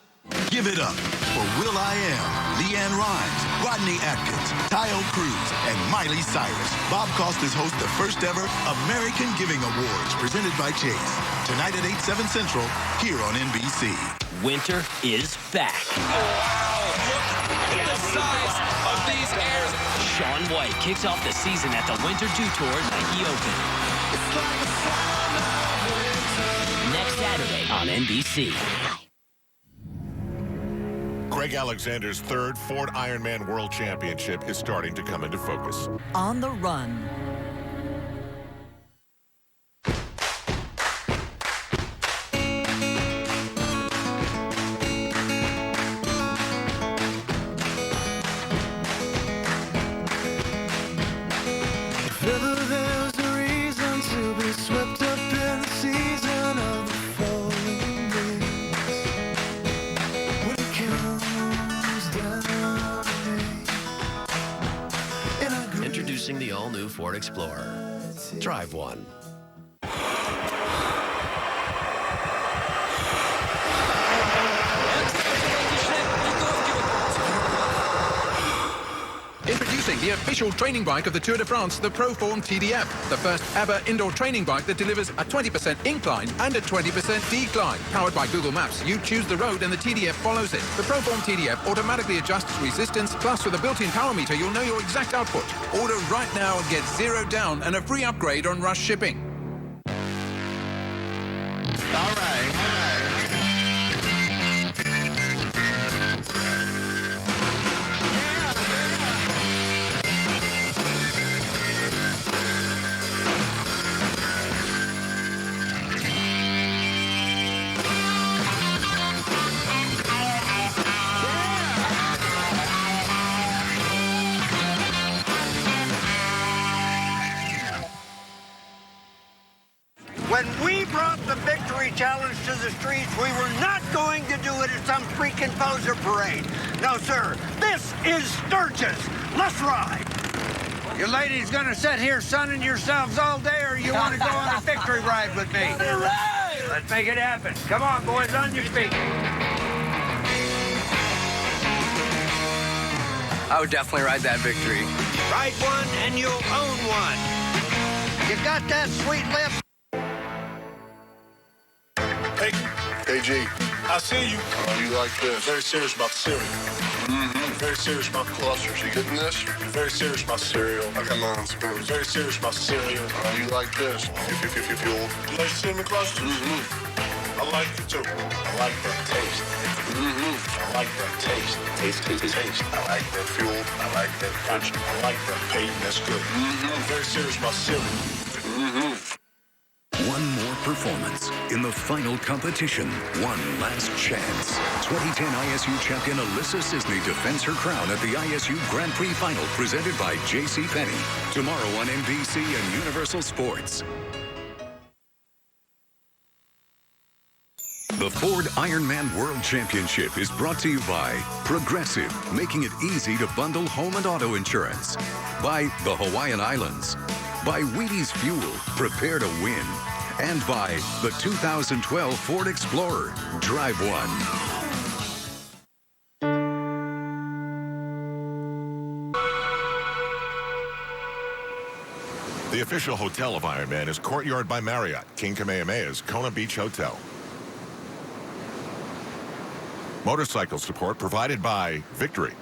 give it up for will.i.am, Leanne Rimes, Rodney Atkins, Tayo Cruz, and Miley Cyrus. Bob Costas hosts the first ever American Giving Awards presented by Chase. Tonight at 8/7 Central, here on NBC. Winter is back. Look at the size of these airs. Shaun White kicks off the season at the Winter 2 Tour Nike Open. Next Saturday on NBC. Greg Alexander's third Ford Ironman World Championship is starting to come into focus. On the run. introducing the all-new Ford Explorer. Drive one. Introducing the official training bike of the Tour de France, the ProForm TDF, the first ever indoor training bike that delivers a 20% incline and a 20% decline. Powered by Google Maps, you choose the road and the TDF follows it. The ProForm TDF automatically adjusts resistance, plus with a built-in power meter, you'll know your exact output. Order right now and get zero down and a free upgrade on rush shipping. All right. When we brought the victory challenge to the streets, we were not going to do it at some freaking poser parade. No, sir. This is Sturgis. Let's ride. You ladies gonna sit here sunning yourselves all day, or you want to go on a victory ride with me? All right. Let's make it happen. Come on, boys, on your feet. I would definitely ride that victory. Ride one and you'll own one. You got that, sweet lip? Hey, KG. I see you. Oh, you like this. Very serious about cereal. Very serious about clusters. You getting this? Very serious about cereal. I got mine on spoons. Very serious about cereal. Oh, you like this. If you like cinnamon clusters? I like it too. I like that taste. I like that taste. Taste. I like that fuel. I like that punch. I like that pain. That's good. Very serious about cereal. One more performance in the final competition. One last chance. 2010 ISU champion Alyssa Sisney defends her crown at the ISU Grand Prix Final presented by JCPenney. Tomorrow on NBC and Universal Sports. The Ford Ironman World Championship is brought to you by Progressive, making it easy to bundle home and auto insurance. By the Hawaiian Islands. By Wheaties Fuel, prepare to win. And by the 2012 Ford Explorer, Drive One. The official hotel of Ironman is Courtyard by Marriott, King Kamehameha's Kona Beach Hotel. Motorcycle support provided by Victory.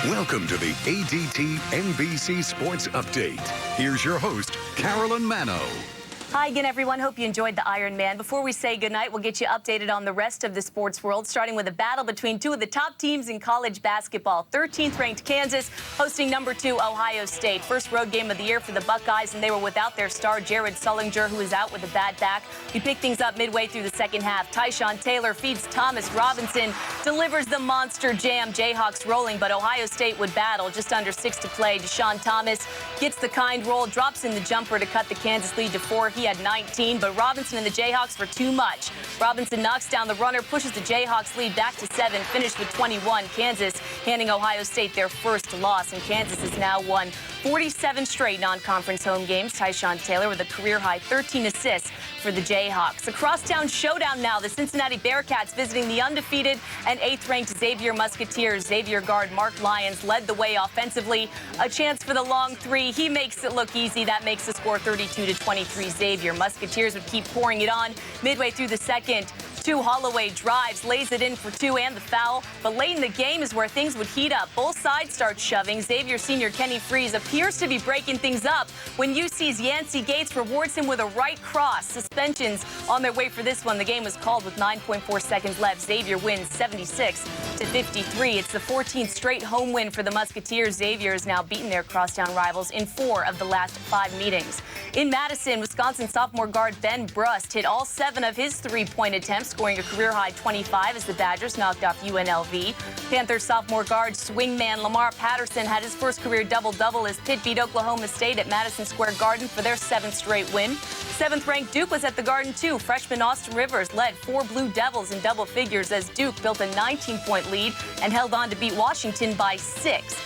Welcome to the ADT NBC Sports Update. Here's your host, Carolyn Mano. Hi again, everyone. Hope you enjoyed the Ironman. Before we say goodnight, we'll get you updated on the rest of the sports world, starting with a battle between two of the top teams in college basketball. 13th ranked Kansas hosting number 2 Ohio State. First road game of the year for the Buckeyes, and they were without their star Jared Sullinger, who is out with a bad back. We pick things up midway through the second half. Tyshawn Taylor feeds Thomas Robinson, delivers the monster jam. Jayhawks rolling, but Ohio State would battle. Just under 6 to play. Deshaun Thomas gets the kind roll, drops in the jumper to cut the Kansas lead to 4. He had 19, but Robinson and the Jayhawks were too much. Robinson knocks down the runner, pushes the Jayhawks lead back to 7, finished with 21. Kansas handing Ohio State their first loss, and Kansas has now won 47 straight non-conference home games. Tyshawn Taylor with a career-high 13 assists for the Jayhawks. A crosstown showdown now. The Cincinnati Bearcats visiting the undefeated and 8th-ranked Xavier Musketeers. Xavier guard Mark Lyons led the way offensively. A chance for the long three. He makes it look easy. That makes the score 32-23 Xavier. Musketeers would keep pouring it on. Midway through the second, 2 Holloway drives, lays it in for 2 and the foul. But late in the game is where things would heat up. Both sides start shoving. Xavier senior Kenny Freeze appears to be breaking things up when UC's Yancey Gates rewards him with a right cross. Suspensions on their way for this one. The game was called with 9.4 seconds left. Xavier wins 76-53. It's the 14th straight home win for the Musketeers. Xavier has now beaten their crosstown rivals in 4 of the last 5 meetings. In Madison, Wisconsin sophomore guard Ben Brust hit all 7 of his 3-point attempts scoring a career-high 25 as the Badgers knocked off UNLV. Panthers sophomore guard swingman Lamar Patterson had his first career double-double as Pitt beat Oklahoma State at Madison Square Garden for their 7th straight win. 7th-ranked Duke was at the Garden, too. Freshman Austin Rivers led 4 Blue Devils in double figures as Duke built a 19-point lead and held on to beat Washington by 6.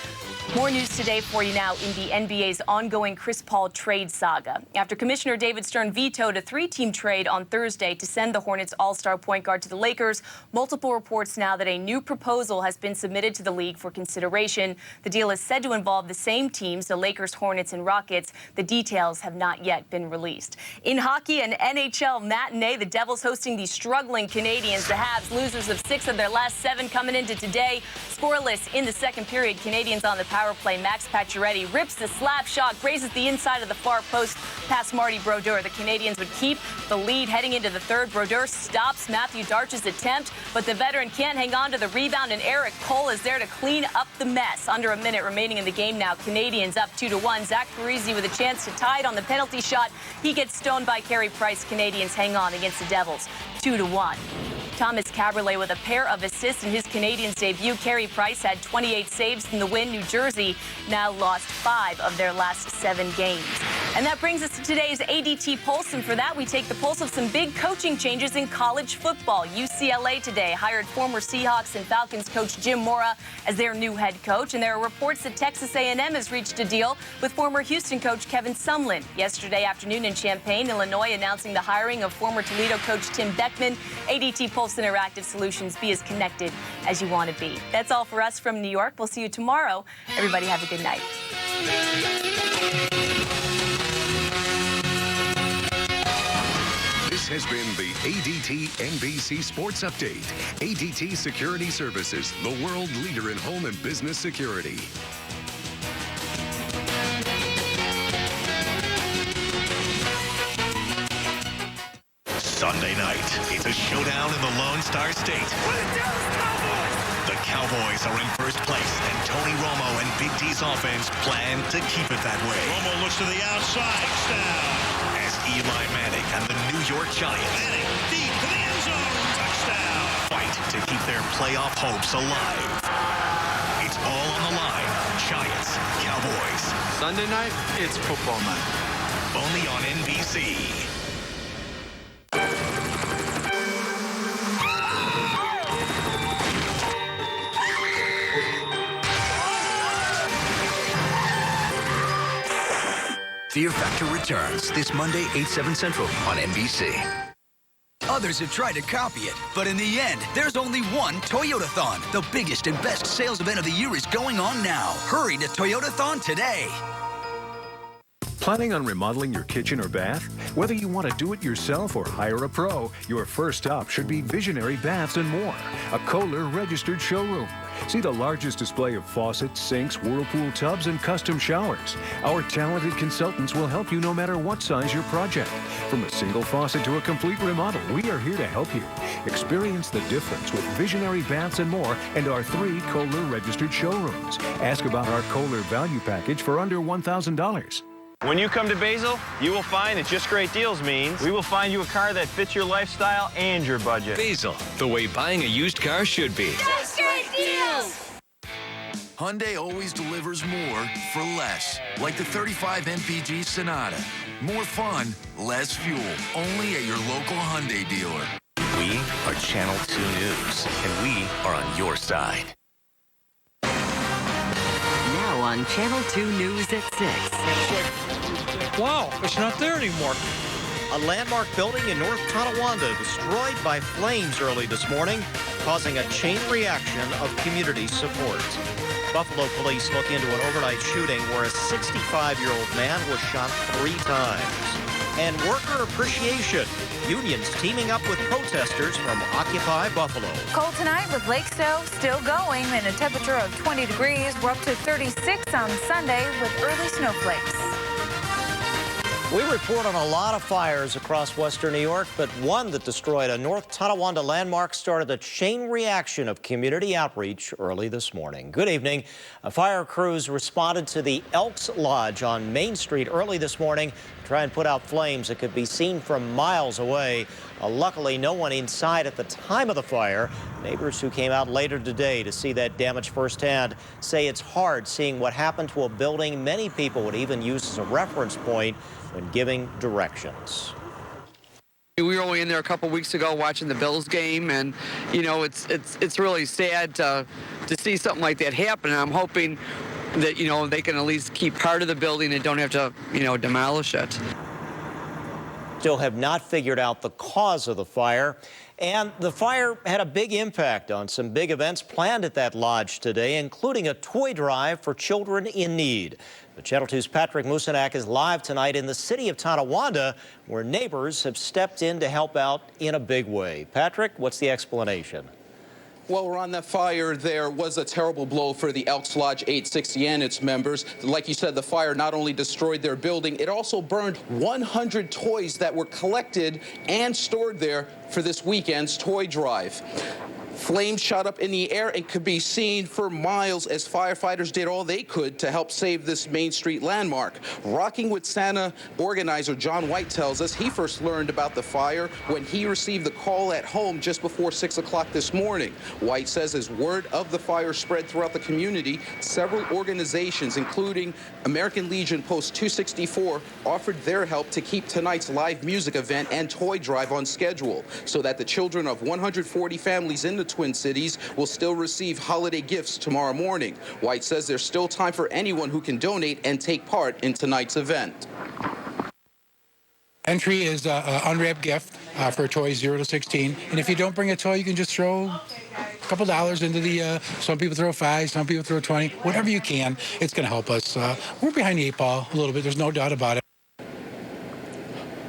More news today for you now in the NBA's ongoing Chris Paul trade saga. After Commissioner David Stern vetoed a 3-team trade on Thursday to send the Hornets all-star point guard to the Lakers, multiple reports now that a new proposal has been submitted to the league for consideration. The deal is said to involve the same teams, the Lakers, Hornets, and Rockets. The details have not yet been released. In hockey, an NHL matinee, the Devils hosting the struggling Canadiens. The Habs, losers of 6 of their last 7 coming into today. Scoreless in the second period. Canadiens on the power play. Max Pacioretty rips the slap shot, grazes the inside of the far post past Marty Brodeur. The Canadiens would keep the lead heading into the third. Brodeur stops Matthew Darch's attempt, but the veteran can't hang on to the rebound, and Eric Cole is there to clean up the mess. Under a minute remaining in the game now. Canadiens up 2-1. Zach Parise with a chance to tie it on the penalty shot. He gets stoned by Carey Price. Canadiens hang on against the Devils 2-1. Thomas Caberlet with a pair of assists in his Canadiens debut. Carey Price had 28 saves in the win. New Jersey now lost 5 of their last 7 games. And that brings us to today's ADT Pulse. And for that, we take the pulse of some big coaching changes in college football. UCLA today hired former Seahawks and Falcons coach Jim Mora as their new head coach. And there are reports that Texas A&M has reached a deal with former Houston coach Kevin Sumlin. Yesterday afternoon in Champaign, Illinois, announcing the hiring of former Toledo coach Tim Beckman. ADT Pulse Interactive Solutions. Be as connected as you want to be. That's all for us from New York. We'll see you tomorrow. Everybody have a good night. This has been the ADT NBC Sports Update. ADT Security Services, the world leader in home and business security. Sunday night, it's a showdown in the Lone Star State. The Cowboys are in first place, and Tony Romo and Big D's offense plan to keep it that way. Romo looks to the outside. Touchdown. As Eli Manning and the New York Giants Manning deep to the end zone. Touchdown. fight to keep their playoff hopes alive. It's all on the line. Giants, Cowboys. Sunday night, it's football night. Only on NBC. Fear Factor returns this Monday, 8/7 Central on NBC. Others have tried to copy it, but in the end, there's only one Toyotathon. The biggest and best sales event of the year is going on now. Hurry to Toyotathon today. Planning on remodeling your kitchen or bath? Whether you want to do it yourself or hire a pro, your first stop should be Visionary Baths and More, a Kohler registered showroom. See the largest display of faucets, sinks, Whirlpool tubs, and custom showers. Our talented consultants will help you no matter what size your project. From a single faucet to a complete remodel, we are here to help you. Experience the difference with Visionary Baths and More and our 3 Kohler registered showrooms. Ask about our Kohler value package for under $1,000. When you come to Basil, you will find that Just Great Deals means we will find you a car that fits your lifestyle and your budget. Basil, the way buying a used car should be. Just Great Deals! Hyundai always delivers more for less. Like the 35 MPG Sonata. More fun, less fuel. Only at your local Hyundai dealer. We are Channel 2 News, and we are on your side. Now on Channel 2 News at 6. Wow, it's not there anymore. A landmark building in North Tonawanda destroyed by flames early this morning, causing a chain reaction of community support. Buffalo police look into an overnight shooting where a 65-year-old man was shot 3 times. And worker appreciation. Unions teaming up with protesters from Occupy Buffalo. Cold tonight with Lake Stowe still going and a temperature of 20 degrees. We're up to 36 on Sunday with early snowflakes. We report on a lot of fires across western New York, but one that destroyed a North Tonawanda landmark started a chain reaction of community outreach early this morning. Good evening. Fire crews responded to the Elks Lodge on Main Street early this morning to try and put out flames that could be seen from miles away. Luckily, no one inside at the time of the fire. Neighbors who came out later today to see that damage firsthand say it's hard seeing what happened to a building many people would even use as a reference point when giving directions. We were only in there a couple weeks ago watching the Bills game, and you know it's really sad to see something like that happen. And I'm hoping that they can at least keep part of the building and don't have to demolish it. Still have not figured out the cause of the fire. And the fire had a big impact on some big events planned at that lodge today, including a toy drive for children in need. The Channel 2's Patrick Musanak is live tonight in the city of Tonawanda, where neighbors have stepped in to help out in a big way. Patrick, what's the explanation? Well, Ron, that fire there was a terrible blow for the Elks Lodge 860 and its members. Like you said, the fire not only destroyed their building, it also burned 100 toys that were collected and stored there for this weekend's toy drive. Flames shot up in the air and could be seen for miles as firefighters did all they could to help save this Main Street landmark. Rocking with Santa organizer John White tells us he first learned about the fire when he received the call at home just before 6 o'clock this morning. White says as word of the fire spread throughout the community, several organizations, including American Legion Post 264, offered their help to keep tonight's live music event and toy drive on schedule so that the children of 140 families in the Twin Cities will still receive holiday gifts tomorrow morning. White says there's still time for anyone who can donate and take part in tonight's event. Entry is an unwrapped gift for toys 0 to 16. And if you don't bring a toy, you can just throw a couple dollars into the, some people throw 5, some people throw 20, whatever you can. It's going to help us. We're behind the 8 ball a little bit. There's no doubt about it.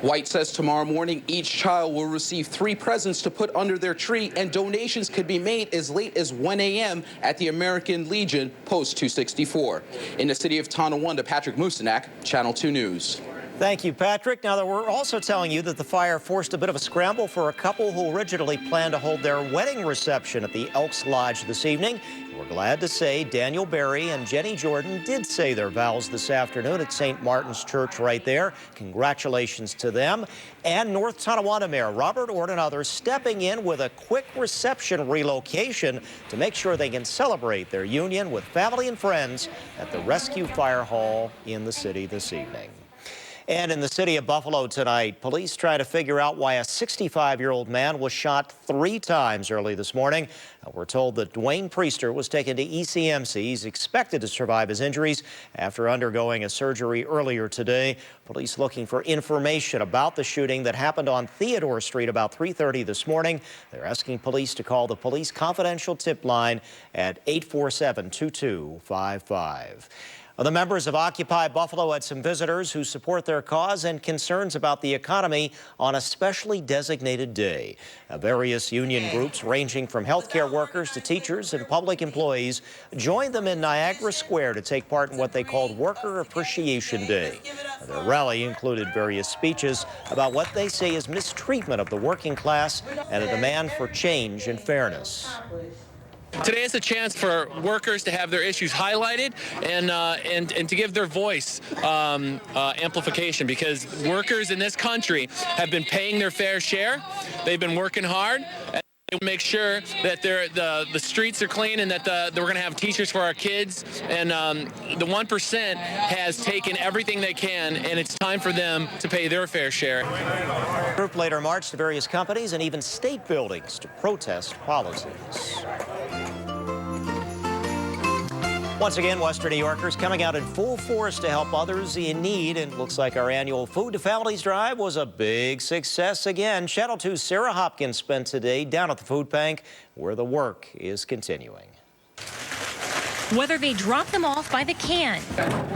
White says tomorrow morning each child will receive 3 presents to put under their tree, and donations could be made as late as 1 a.m. at the American Legion Post 264. In the city of Tonawanda, Patrick Musanak, Channel 2 News. Thank you, Patrick. Now, we're also telling you that the fire forced a bit of a scramble for a couple who originally planned to hold their wedding reception at the Elks Lodge this evening. We're glad to say Daniel Berry and Jenny Jordan did say their vows this afternoon at St. Martin's Church right there. Congratulations to them. And North Tonawanda Mayor Robert Ord and others stepping in with a quick reception relocation to make sure they can celebrate their union with family and friends at the Rescue Fire Hall in the city this evening. And in the city of Buffalo tonight, police try to figure out why a 65-year-old man was shot 3 times early this morning. We're told that Dwayne Priester was taken to ECMC. He's expected to survive his injuries after undergoing a surgery earlier today. Police looking for information about the shooting that happened on Theodore Street about 3:30 this morning. They're asking police to call the police confidential tip line at 847-2255. The members of Occupy Buffalo had some visitors who support their cause and concerns about the economy on a specially designated day. Various union groups ranging from healthcare workers to teachers and public employees joined them in Niagara Square to take part in what they called Worker Appreciation Day. Their rally included various speeches about what they say is mistreatment of the working class and a demand for change and fairness. Today is a chance for workers to have their issues highlighted and to give their voice amplification, because workers in this country have been paying their fair share. They've been working hard. They make sure that the streets are clean and that we're going to have teachers for our kids. And the 1% has taken everything they can, and it's time for them to pay their fair share. The group later marched to various companies and even state buildings to protest policies. Once again, Western New Yorkers coming out in full force to help others in need. And looks like our annual Food to Families drive was a big success again. Channel 2's Sarah Hopkins spent today down at the food bank where the work is continuing. Whether they drop them off by the can,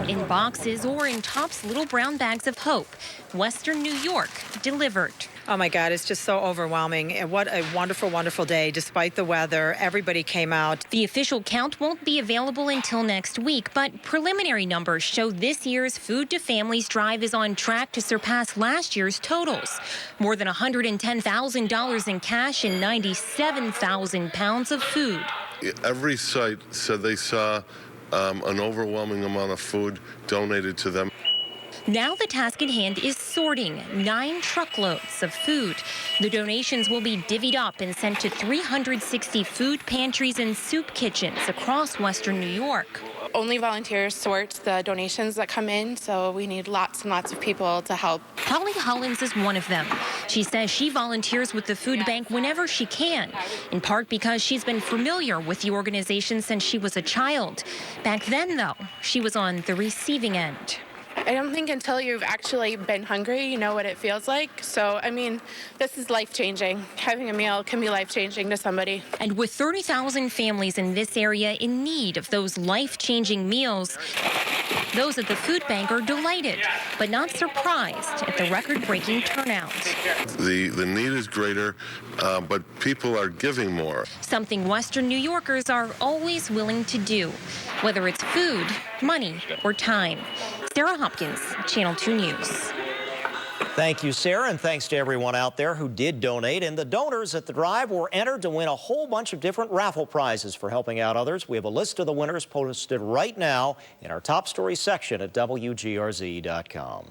in boxes, or in Top's little brown bags of hope, Western New York delivered. Oh my God, it's just so overwhelming. And what a wonderful, wonderful day. Despite the weather, everybody came out. The official count won't be available until next week, but preliminary numbers show this year's Food to Families drive is on track to surpass last year's totals. More than $110,000 in cash and 97,000 pounds of food. Every site said they saw an overwhelming amount of food donated to them. Now the task at hand is sorting 9 truckloads of food. The donations will be divvied up and sent to 360 food pantries and soup kitchens across Western New York. Only volunteers sort the donations that come in, so we need lots and lots of people to help. Holly Hollins is one of them. She says she volunteers with the food bank whenever she can, in part because she's been familiar with the organization since she was a child. Back then, though, she was on the receiving end. I don't think until you've actually been hungry, you know what it feels like. So, I mean, this is life-changing. Having a meal can be life-changing to somebody. And with 30,000 families in this area in need of those life-changing meals, those at the food bank are delighted, but not surprised at the record-breaking turnout. The need is greater, but people are giving more. Something Western New Yorkers are always willing to do, whether it's food, money, or time. Sarah Hopkins, Channel 2 News. Thank you, Sarah, and thanks to everyone out there who did donate. And the donors at the drive were entered to win a whole bunch of different raffle prizes for helping out others. We have a list of the winners posted right now in our top story section at WGRZ.com.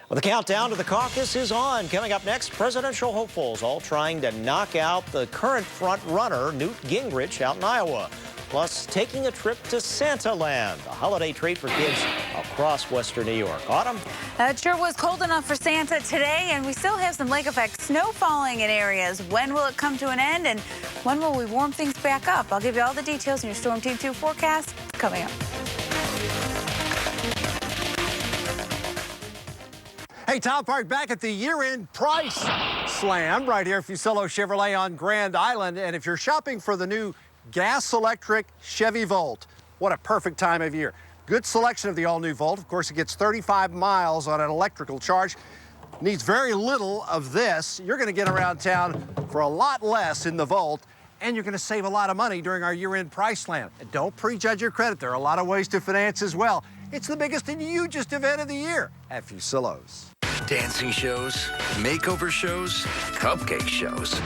Well, the countdown to the caucus is on. Coming up next, presidential hopefuls all trying to knock out the current front runner, Newt Gingrich, out in Iowa. Plus, taking a trip to Santa Land, a holiday treat for kids across Western New York. Autumn? It sure was cold enough for Santa today, and we still have some lake effect snow falling in areas. When will it come to an end, and when will we warm things back up? I'll give you all the details in your Storm Team 2 forecast coming up. Hey, Tom Park back at the year-end price slam right here at Fusillo Chevrolet on Grand Island. And if you're shopping for the new gas-electric Chevy Volt, what a perfect time of year. Good selection of the all-new Volt. Of course, it gets 35 miles on an electrical charge. Needs very little of this. You're going to get around town for a lot less in the Volt, and you're going to save a lot of money during our year-end price slam. And don't prejudge your credit. There are a lot of ways to finance as well. It's the biggest and hugest event of the year at Fusillo's. Dancing shows, makeover shows, cupcake shows.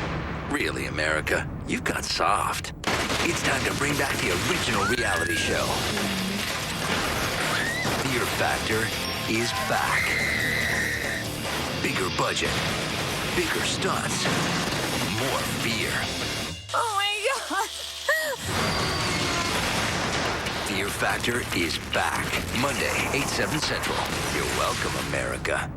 Really, America, you've got soft. It's time to bring back the original reality show. Fear Factor is back. Bigger budget, bigger stunts, more fear. Oh my God! Fear Factor is back. Monday, 8, 7 Central. You're welcome, America.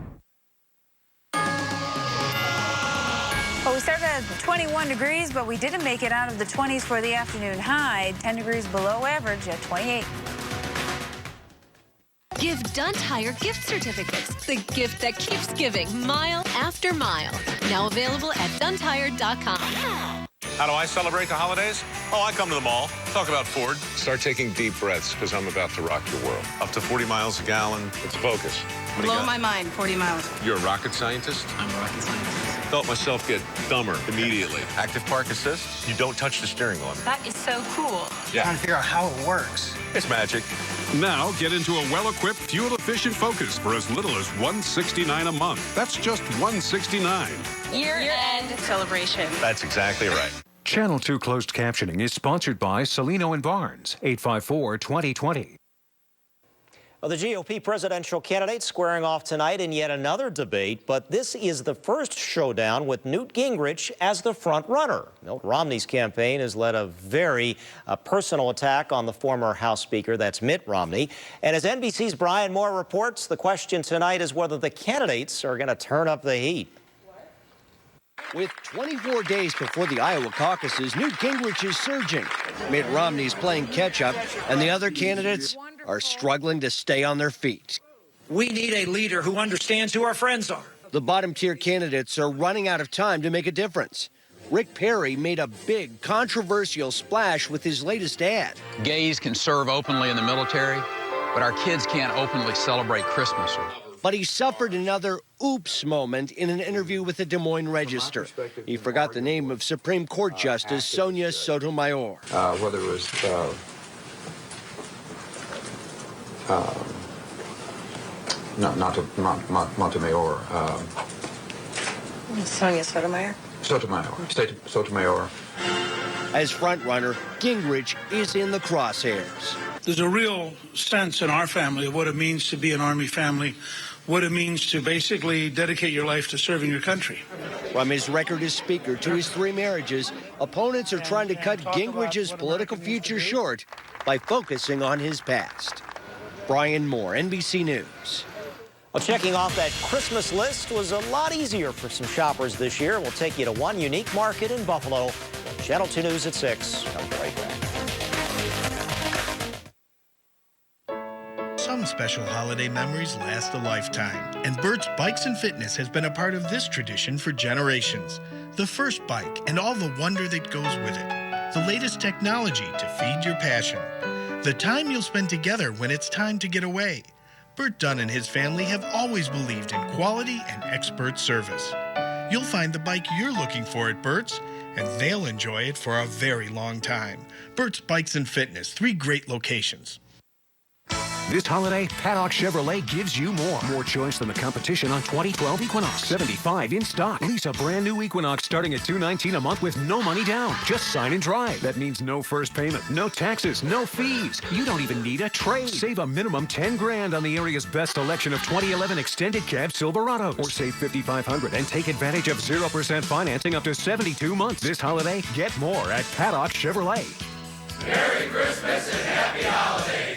Well, we started at 21 degrees, but we didn't make it out of the 20s for the afternoon high. 10 degrees below average at 28. Give Dunn Tire gift certificates. The gift that keeps giving mile after mile. Now available at duntire.com. How do I celebrate the holidays? Oh, I come to the mall, talk about Ford. Start taking deep breaths because I'm about to rock your world. Up to 40 miles a gallon. Let's focus. Blow my mind, 40 miles. You're a rocket scientist? I'm a rocket scientist. Felt myself get dumber immediately. Active Park Assist, you don't touch the steering wheel. That is so cool. Yeah. Trying to figure out how it works. It's magic. Now get into a well-equipped, fuel-efficient Focus for as little as $169 a month. That's just $169. Year-end celebration. That's exactly right. Channel 2 closed captioning is sponsored by Celino & Barnes, 854-2020. Well, the GOP presidential candidates squaring off tonight in yet another debate, but this is the first showdown with Newt Gingrich as the front runner. Mitt Romney's campaign has led a very personal attack on the former House Speaker, that's Mitt Romney. And as NBC's Brian Moore reports, the question tonight is whether the candidates are going to turn up the heat. With 24 days before the Iowa caucuses, Newt Gingrich is surging. Mitt Romney's playing catch-up, and the other candidates are struggling to stay on their feet. We need a leader who understands who our friends are. The bottom-tier candidates are running out of time to make a difference. Rick Perry made a big, controversial splash with his latest ad. Gays can serve openly in the military, but our kids can't openly celebrate Christmas. But he suffered another oops moment in an interview with the Des Moines Register. He forgot the name of Supreme Court Justice Sonia Sotomayor. Whether it was not Montemayor. Sonia Sotomayor. Sotomayor. As frontrunner, Gingrich is in the crosshairs. There's a real sense in our family of what it means to be an Army family what it means to basically dedicate your life to serving your country. From his record as speaker to his 3 marriages, opponents are trying to cut Gingrich's political future short by focusing on his past. Brian Moore, NBC News. Well, checking off that Christmas list was a lot easier for some shoppers this year. We'll take you to one unique market in Buffalo. Channel 2 News at 6. I'll be right back. Some special holiday memories last a lifetime, and Bert's Bikes and Fitness has been a part of this tradition for generations. The first bike and all the wonder that goes with it. The latest technology to feed your passion. The time you'll spend together when it's time to get away. Bert Dunn and his family have always believed in quality and expert service. You'll find the bike you're looking for at Bert's, and they'll enjoy it for a very long time. Bert's Bikes and Fitness, 3 great locations. This holiday, Paddock Chevrolet gives you more. More choice than the competition on 2012 Equinox. 75 in stock. Lease a brand new Equinox starting at $219 a month with no money down. Just sign and drive. That means no first payment, no taxes, no fees. You don't even need a trade. Save a minimum $10,000 on the area's best selection of 2011 extended cab Silverados. Or save $5,500 and take advantage of 0% financing up to 72 months. This holiday, get more at Paddock Chevrolet. Merry Christmas and Happy Holidays.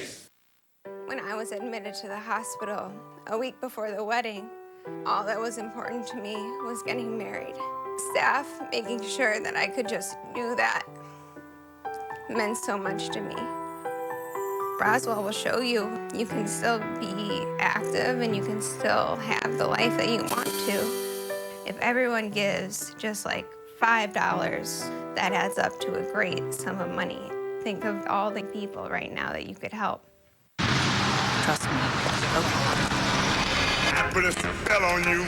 When I was admitted to the hospital a week before the wedding, all that was important to me was getting married. Staff making sure that I could just do that meant so much to me. Roswell will show you can still be active and you can still have the life that you want to. If everyone gives just like $5, that adds up to a great sum of money. Think of all the people right now that you could help. Trust me. Okay. I put a spell on you.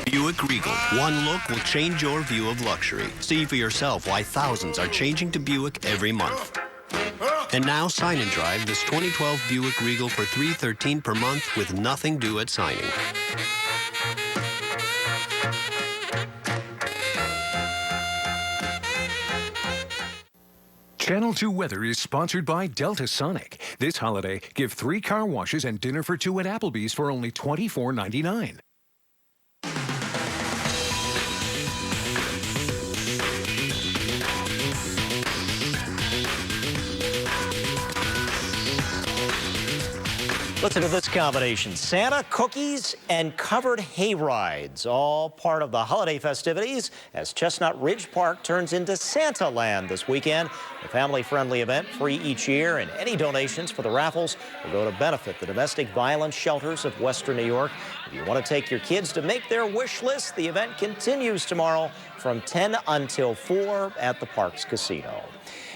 Buick Regal. One look will change your view of luxury. See for yourself why thousands are changing to Buick every month. And now sign and drive this 2012 Buick Regal for $313 per month with nothing due at signing. Channel 2 Weather is sponsored by Delta Sonic. This holiday, give 3 car washes and dinner for 2 at Applebee's for only $24.99. Listen to this combination. Santa, cookies, and covered hay rides, all part of the holiday festivities as Chestnut Ridge Park turns into Santa Land this weekend. A family-friendly event, free each year, and any donations for the raffles will go to benefit the domestic violence shelters of Western New York. If you want to take your kids to make their wish list, the event continues tomorrow from 10 until 4 at the Parks Casino.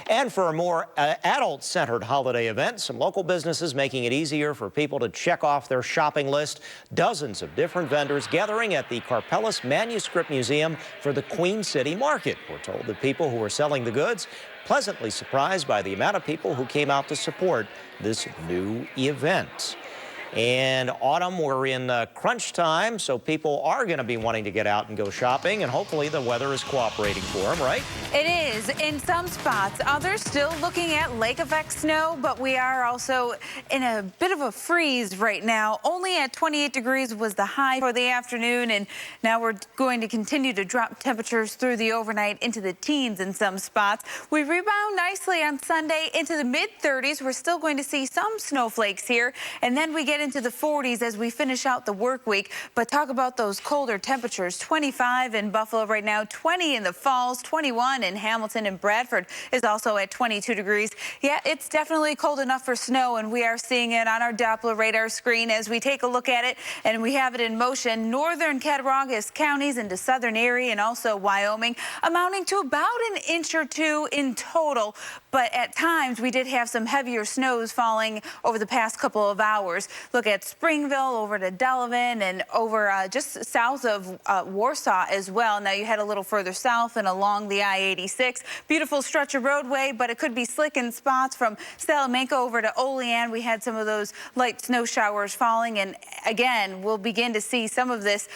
And for a more adult-centered holiday event, some local businesses making it easier for people to check off their shopping list. Dozens of different vendors gathering at the Carpellis Manuscript Museum for the Queen City Market. We're told that people who are selling the goods pleasantly surprised by the amount of people who came out to support this new event. And autumn, we're in crunch time, so people are going to be wanting to get out and go shopping, and hopefully the weather is cooperating for them, right? It is in some spots. Others still looking at lake effect snow, but we are also in a bit of a freeze right now. Only at 28 degrees was the high for the afternoon, and now we're going to continue to drop temperatures through the overnight into the teens in some spots. We rebound nicely on Sunday into the mid-30s. We're still going to see some snowflakes here, and then we get into the 40s as we finish out the work week. But talk about those colder temperatures. 25 in Buffalo right now, 20 in the Falls, 21 in Hamilton, and Bradford is also at 22 degrees. Yeah, it's definitely cold enough for snow, and we are seeing it on our Doppler radar screen as we take a look at it, and we have it in motion. Northern Cattaraugus counties into southern Erie and also Wyoming, amounting to about an inch or 2 in total. But at times, we did have some heavier snows falling over the past couple of hours. Look at Springville, over to Delavan, and over just south of Warsaw as well. Now, you head a little further south and along the I-86. Beautiful stretch of roadway, but it could be slick in spots from Salamanca over to Olean. We had some of those light snow showers falling, and again, we'll begin to see some of this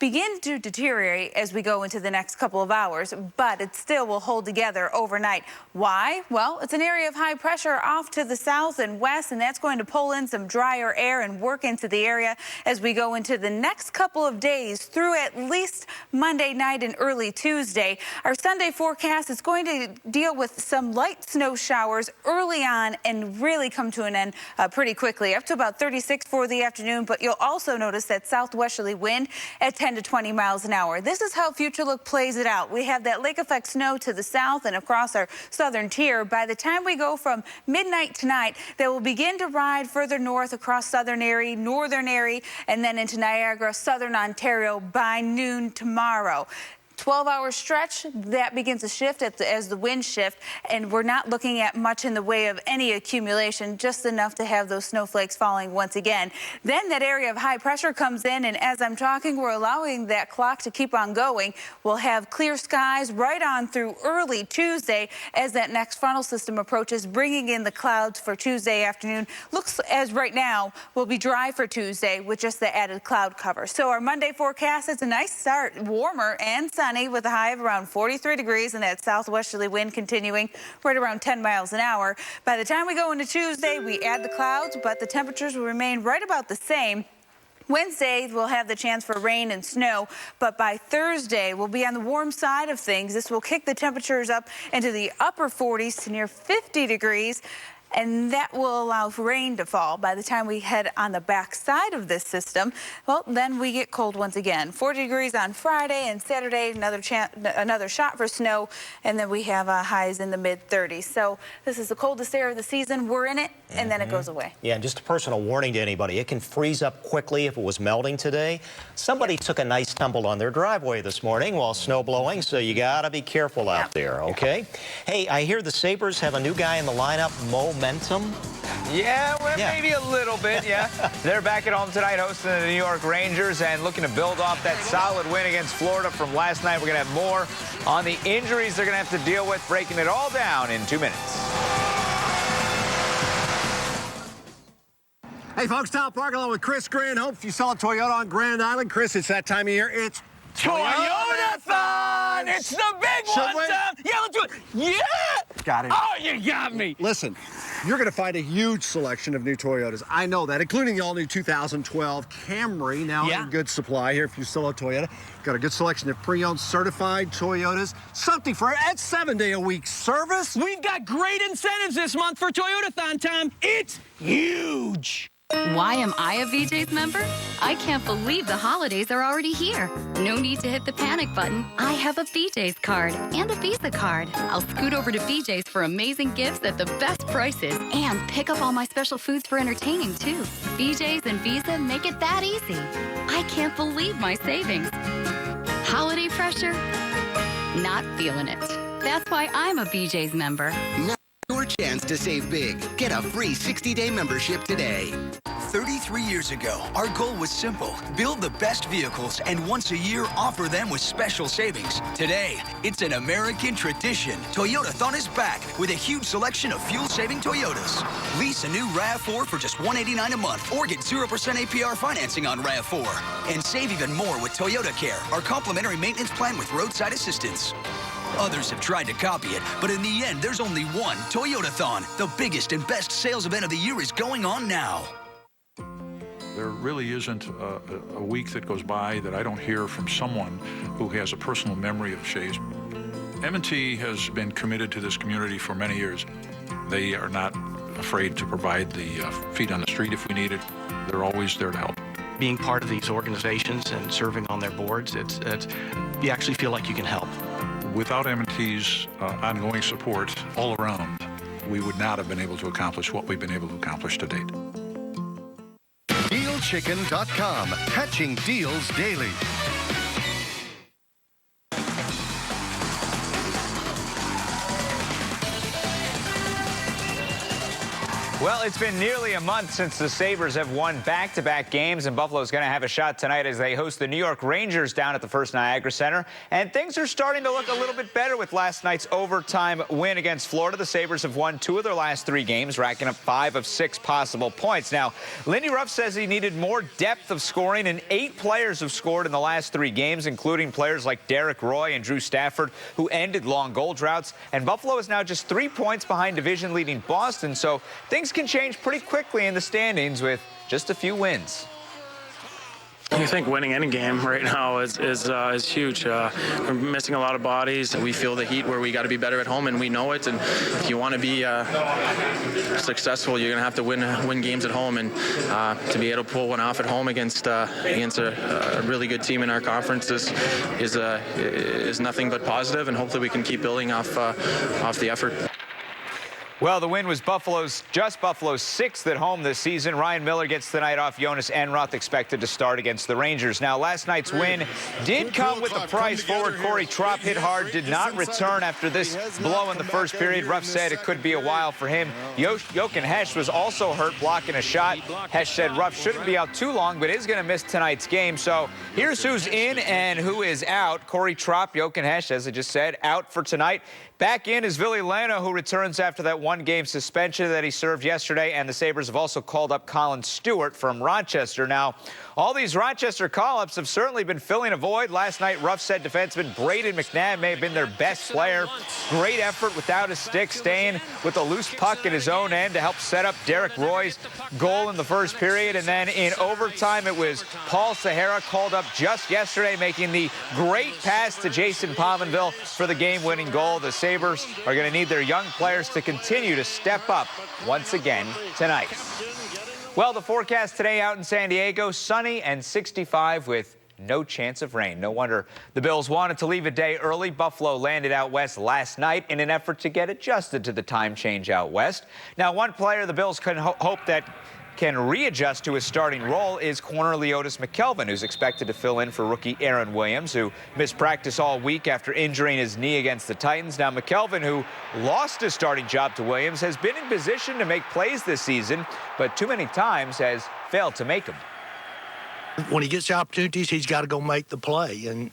begin to deteriorate as we go into the next couple of hours, but it still will hold together overnight. Why? Well, it's an area of high pressure off to the south and west, and that's going to pull in some drier air and work into the area as we go into the next couple of days through at least Monday night and early Tuesday. Our Sunday forecast is going to deal with some light snow showers early on and really come to an end pretty quickly, up to about 36 for the afternoon, but you'll also notice that southwesterly wind at 10 to 20 miles an hour. This is how Future Look plays it out. We have that lake effect snow to the south and across our southern tier. By the time we go from midnight tonight, they will begin to ride further north across southern Erie, northern Erie, and then into Niagara, southern Ontario by noon tomorrow. 12-hour stretch, that begins to shift as the winds shift, and we're not looking at much in the way of any accumulation, just enough to have those snowflakes falling once again. Then that area of high pressure comes in, and as I'm talking, we're allowing that clock to keep on going. We'll have clear skies right on through early Tuesday as that next frontal system approaches, bringing in the clouds for Tuesday afternoon. Looks as right now will be dry for Tuesday with just the added cloud cover. So our Monday forecast is a nice start, warmer and sunny, with a high of around 43 degrees and that southwesterly wind continuing right around 10 miles an hour. By the time we go into Tuesday, we add the clouds, but the temperatures will remain right about the same. Wednesday, we'll have the chance for rain and snow, but by Thursday, we'll be on the warm side of things. This will kick the temperatures up into the upper 40s to near 50 degrees. And that will allow rain to fall. By the time we head on the back side of this system, well, then we get cold once again. 40 degrees on Friday and Saturday, another shot for snow, and then we have highs in the mid-30s. So this is the coldest air of the season. We're in it, and then it goes away. Yeah, and just a personal warning to anybody, it can freeze up quickly if it was melting today. Somebody took a nice tumble on their driveway this morning while snow blowing, so you got to be careful out there, okay? Hey, I hear the Sabres have a new guy in the lineup, momentum. Yeah, well, maybe a little bit, yeah. They're back at home tonight hosting the New York Rangers and looking to build off that solid win against Florida from last night. We're going to have more on the injuries they're going to have to deal with, breaking it all down in 2 minutes. Hey, folks, Tom Park along with Chris Grand. Hope you saw Toyota on Grand Island. Chris, it's that time of year. It's Toyota-thon! It's the big one, Tom! Yeah, let's do it! Yeah! Got it. Oh, you got me! Listen, you're going to find a huge selection of new Toyotas. I know that, including the all-new 2012 Camry, now in good supply here if you still have Toyota. Got a good selection of pre-owned certified Toyotas. Something for that 7-day-a-week service. We've got great incentives this month for Toyota-thon, Tom. It's huge. Why am I a VJ's member? I can't believe the holidays are already here. No need to hit the panic button. I have a VJ's card and a Visa card. I'll scoot over to VJ's for amazing gifts at the best prices and pick up all my special foods for entertaining, too. VJ's and Visa make it that easy. I can't believe my savings. Holiday pressure? Not feeling it. That's why I'm a VJ's member. Now your chance to save big. Get a free 60-day membership today. 33 years ago, our goal was simple. Build the best vehicles and once a year offer them with special savings. Today, it's an American tradition. Toyota-thon is back with a huge selection of fuel-saving Toyotas. Lease a new RAV4 for just $189 a month or get 0% APR financing on RAV4. And save even more with Toyota Care, our complimentary maintenance plan with roadside assistance. Others have tried to copy it, but in the end, there's only one, Toyota-thon. The biggest and best sales event of the year is going on now. There really isn't a week that goes by that I don't hear from someone who has a personal memory of Shays. M&T has been committed to this community for many years. They are not afraid to provide the feet on the street if we need it. They're always there to help. Being part of these organizations and serving on their boards, you actually feel like you can help. Without M&T's ongoing support all around, we would not have been able to accomplish what we've been able to accomplish to date. DealChicken.com, hatching deals daily. Well, it's been nearly a month since the Sabres have won back-to-back games, and Buffalo's going to have a shot tonight as they host the New York Rangers down at the First Niagara Center. And things are starting to look a little bit better with last night's overtime win against Florida. The Sabres have won 2 of their last 3 games, racking up 5 of 6 possible points. Now, Lindy Ruff says he needed more depth of scoring, and 8 players have scored in the last 3 games, including players like Derek Roy and Drew Stafford, who ended long goal droughts. And Buffalo is now just 3 points behind division-leading Boston, so things can change pretty quickly in the standings with just a few wins. I think winning any game right now is huge. We're missing a lot of bodies. We feel the heat where we got to be better at home, and we know it. And if you want to be successful, you're going to have to win games at home. And to be able to pull one off at home against a really good team in our conference is nothing but positive. And hopefully we can keep building off the effort. Well, the win was Buffalo's 6th at home this season. Ryan Miller gets the night off. Jonas Enroth expected to start against the Rangers. Now, last night's win did come with a price. Forward Corey Tropp hit hard, did not return after this blow in the first period. Ruff said it could be a while for him. Jochen Hesch was also hurt blocking a shot. Hesch said Ruff shouldn't be out too long, but is going to miss tonight's game. So here's who's in and who is out. Corey Tropp, Jochen Hesch, as I just said, out for tonight. Back in is Ville Lehner, who returns after that 1-game suspension that he served yesterday, and the Sabres have also called up Colin Stewart from Rochester. Now, all these Rochester call-ups have certainly been filling a void. Last night, Ruff said defenseman Braden McNabb may have been their best player. Great effort without a stick, staying with a loose puck at his own end to help set up Derek Roy's goal in the first period. And then in overtime, it was Paul Sahara called up just yesterday, making the great pass to Jason Pominville for the game-winning goal. The Sabres are going to need their young players to continue to step up once again tonight. Well, the forecast today out in San Diego, sunny and 65 with no chance of rain. No wonder the Bills wanted to leave a day early. Buffalo landed out west last night in an effort to get adjusted to the time change out west. Now, one player the Bills can hope that can readjust to his starting role is corner Leotis McKelvin, who's expected to fill in for rookie Aaron Williams, who missed practice all week after injuring his knee against the Titans. Now, McKelvin, who lost his starting job to Williams, has been in position to make plays this season, but too many times has failed to make them. When he gets opportunities, he's got to go make the play, and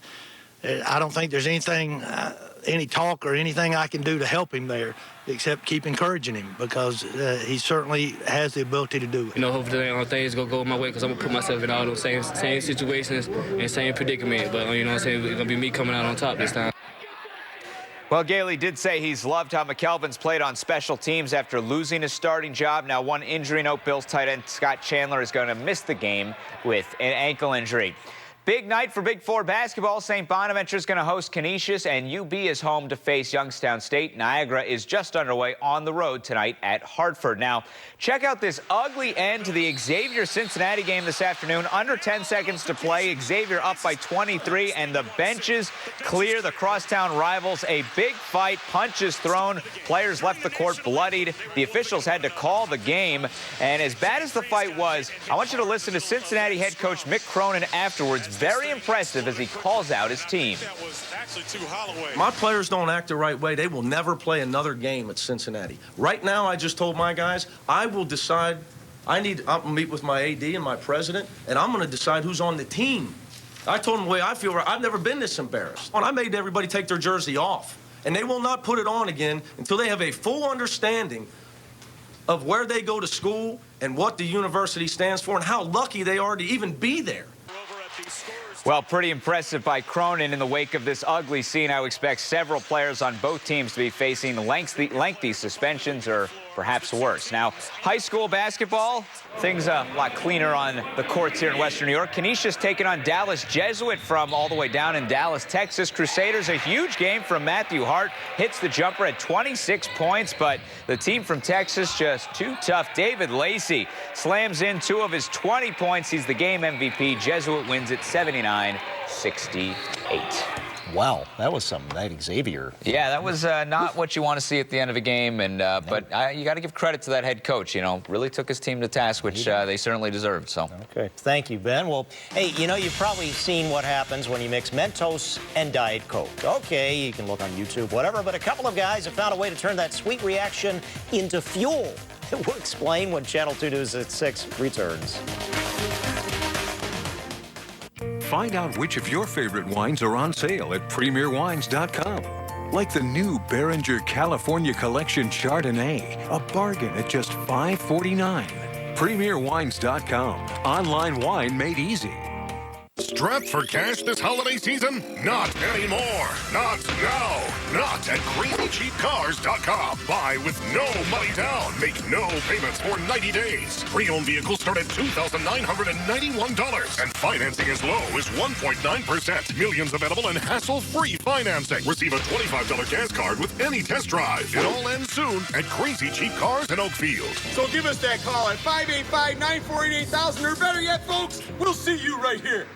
I don't think there's anything, any talk or anything I can do to help him there except keep encouraging him, because he certainly has the ability to do it. You know, hopefully things going to go my way, because I'm going to put myself in all those same situations and same predicament. But, you know what I'm saying, it's going to be me coming out on top this time. Well, Gailey did say he's loved how McKelvin's played on special teams after losing his starting job. Now, one injury note, Bills tight end Scott Chandler is going to miss the game with an ankle injury. Big night for Big Four basketball. St. Bonaventure is going to host Canisius, and UB is home to face Youngstown State. Niagara is just underway on the road tonight at Hartford. Now, check out this ugly end to the Xavier-Cincinnati game this afternoon. Under 10 seconds to play. Xavier up by 23, and the benches clear the crosstown rivals. A big fight, punches thrown. Players left the court bloodied. The officials had to call the game. And as bad as the fight was, I want you to listen to Cincinnati head coach Mick Cronin afterwards. Very impressive as he calls out his team. My players don't act the right way. They will never play another game at Cincinnati. Right now, I just told my guys, I will decide. I'm going to meet with my AD and my president, and I'm going to decide who's on the team. I told them the way I feel. I've never been this embarrassed. I made everybody take their jersey off, and they will not put it on again until they have a full understanding of where they go to school and what the university stands for and how lucky they are to even be there. Well, pretty impressive by Cronin in the wake of this ugly scene. I would expect several players on both teams to be facing lengthy suspensions or perhaps worse. Now, high school basketball, things a lot cleaner on the courts here in Western New York. Canisius taking on Dallas Jesuit from all the way down in Dallas, Texas. Crusaders, a huge game from Matthew Hart. Hits the jumper at 26 points, but the team from Texas just too tough. David Lacey slams in 2 of his 20 points. He's the game MVP. Jesuit wins it 79-68. Wow, that was something. That Xavier. Yeah, that was not what you want to see at the end of a game. And but you got to give credit to that head coach. You know, really took his team to task, which they certainly deserved. So. Okay. Thank you, Ben. Well, hey, you know, you've probably seen what happens when you mix Mentos and Diet Coke. Okay, you can look on YouTube, whatever. But a couple of guys have found a way to turn that sweet reaction into fuel. We'll explain when Channel 2 News at 6 returns. Find out which of your favorite wines are on sale at premierwines.com. Like the new Behringer California Collection Chardonnay, a bargain at just $5.49. Premierwines.com. Online wine made easy. Strapped for cash this holiday season? Not anymore. Not now. Not at crazycheapcars.com. Buy with no money down. Make no payments for 90 days. Pre-owned vehicles start at $2,991 and financing as low as 1.9%. Millions available and hassle-free financing. Receive a $25 gas card with any test drive. It all ends soon at Crazy Cheap Cars in Oakfield. So give us that call at 585-948-8000, or better yet, folks, we'll see you right here.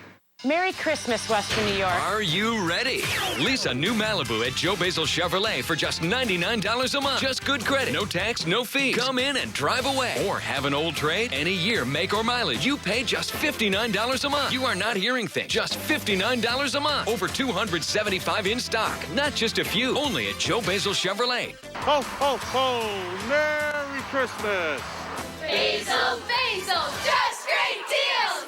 Merry Christmas, Western New York. Are you ready? Lease a new Malibu at Joe Basil Chevrolet for just $99 a month. Just good credit, no tax, no fees. Come in and drive away. Or have an old trade, any year, make or mileage. You pay just $59 a month. You are not hearing things. Just $59 a month. Over 275 in stock. Not just a few. Only at Joe Basil Chevrolet. Ho, ho, ho! Merry Christmas! Basil, just great deals!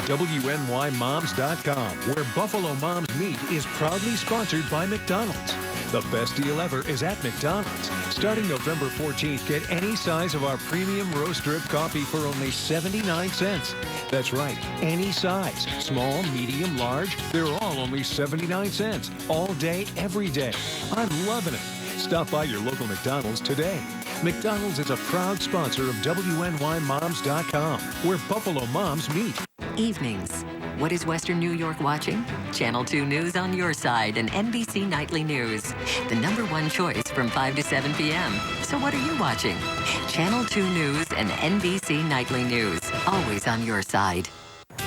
WNYMoms.com, where Buffalo Moms Meat is proudly sponsored by McDonald's. The best deal ever is at McDonald's. Starting November 14th, get any size of our premium roast drip coffee for only 79 cents. That's right, any size. Small, medium, large, they're all only 79 cents. All day, every day. I'm loving it. Stop by your local McDonald's today. McDonald's is a proud sponsor of WNYMoms.com, where Buffalo moms meet. Evenings. What is Western New York watching? Channel 2 News on your side and NBC Nightly News. The #1 choice from 5 to 7 p.m. So what are you watching? Channel 2 News and NBC Nightly News. Always on your side.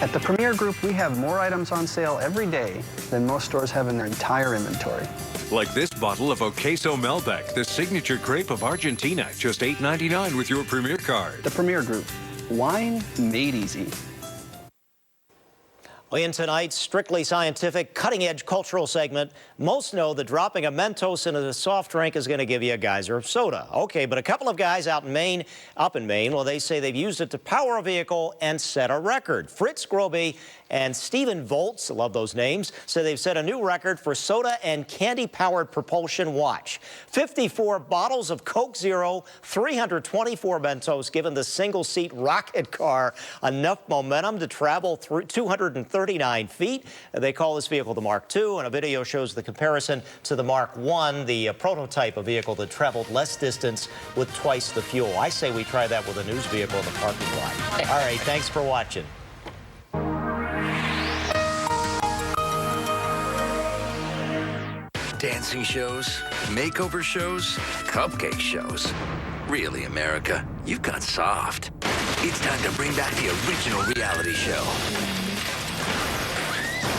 At the Premier Group, we have more items on sale every day than most stores have in their entire inventory. Like this bottle of Oqueso Malbec, the signature grape of Argentina, just $8.99 with your Premier card. The Premier Group, wine made easy. Well, in tonight's strictly scientific, cutting-edge cultural segment, most know that dropping a Mentos into a soft drink is going to give you a geyser of soda. Okay, but a couple of guys up in Maine, well, they say they've used it to power a vehicle and set a record. Fritz Grobe and Stephen Volts, I love those names, say they've set a new record for soda and candy-powered propulsion. Watch. 54 bottles of Coke Zero, 324 Mentos, given the single-seat rocket car enough momentum to travel through 239 feet. They call this vehicle the Mark II, and a video shows the comparison to the Mark I, the prototype, a vehicle that traveled less distance with twice the fuel. I say we try that with a news vehicle in the parking lot. All right, thanks for watching. Dancing shows, makeover shows, cupcake shows. Really, America, you've got soft. It's time to bring back the original reality show.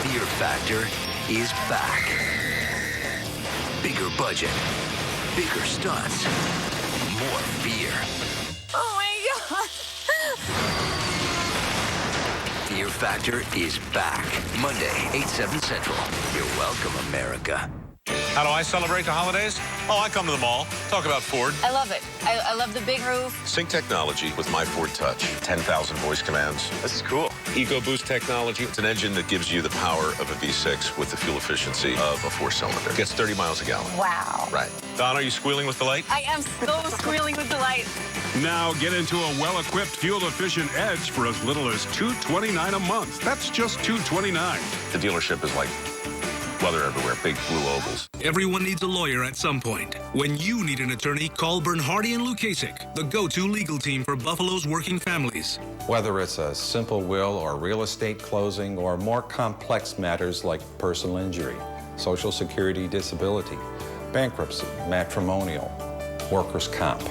Fear Factor is back. Bigger budget, bigger stunts, more fear. Oh my God! Fear Factor is back. Monday, 8/7 Central. You're welcome, America. How do I celebrate the holidays? Oh, I come to the mall, talk about Ford. I love it. I love the big roof. Sync technology with my Ford Touch. 10,000 voice commands. This is cool. EcoBoost technology. It's an engine that gives you the power of a V6 with the fuel efficiency of a 4-cylinder. Gets 30 miles a gallon. Wow. Right. Don, are you squealing with delight? I am so squealing with delight. Now get into a well-equipped, fuel-efficient Edge for as little as $229 a month. That's just $229. The dealership is like weather everywhere, big blue ovals. Everyone needs a lawyer at some point. When you need an attorney, call Bernhardi and Lukasik, the go-to legal team for Buffalo's working families. Whether it's a simple will or real estate closing or more complex matters like personal injury, Social Security disability, bankruptcy, matrimonial, workers' comp,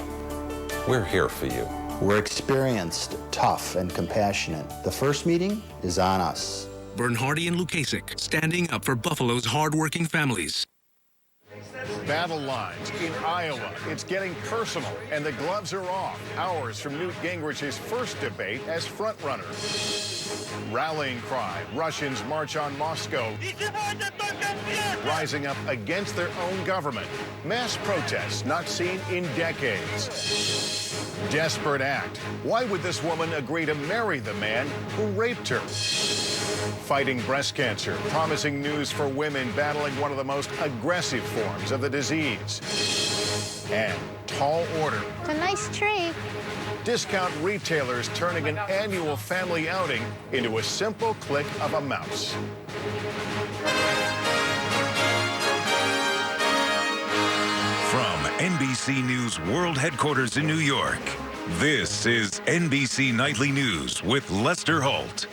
we're here for you. We're experienced, tough, and compassionate. The first meeting is on us. Bernhardi and Lukasik, standing up for Buffalo's hardworking families. battle lines. In Iowa, it's getting personal, and the gloves are off hours from Newt Gingrich's first debate as frontrunner. Rallying cry, Russians march on Moscow, rising up against their own government. Mass protests not seen in decades. Desperate act. Why would this woman agree to marry the man who raped her? Fighting breast cancer, promising news for women battling one of the most aggressive forms of the disease. And tall order. It's a nice tree. Discount retailers turning an annual family outing into a simple click of a mouse. From NBC News World Headquarters in New York, this is NBC Nightly News with Lester Holt.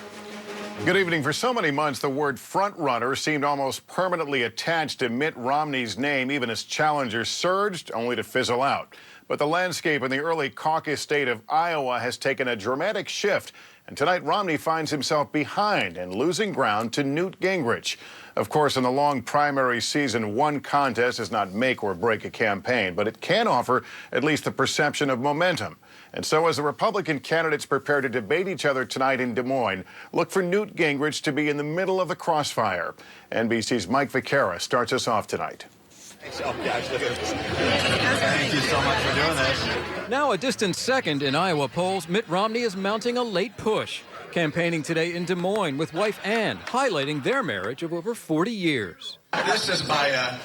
Good evening. For so many months, the word frontrunner seemed almost permanently attached to Mitt Romney's name, even as challengers surged, only to fizzle out. But the landscape in the early caucus state of Iowa has taken a dramatic shift, and tonight Romney finds himself behind and losing ground to Newt Gingrich. Of course, in the long primary season, one contest does not make or break a campaign, but it can offer at least the perception of momentum. And so as the Republican candidates prepare to debate each other tonight in Des Moines, look for Newt Gingrich to be in the middle of the crossfire. NBC's Mike Vaccaro starts us off tonight. Thank you so much for doing this. Now a distant second in Iowa polls, Mitt Romney is mounting a late push. Campaigning today in Des Moines with wife Ann, highlighting their marriage of over 40 years. This is my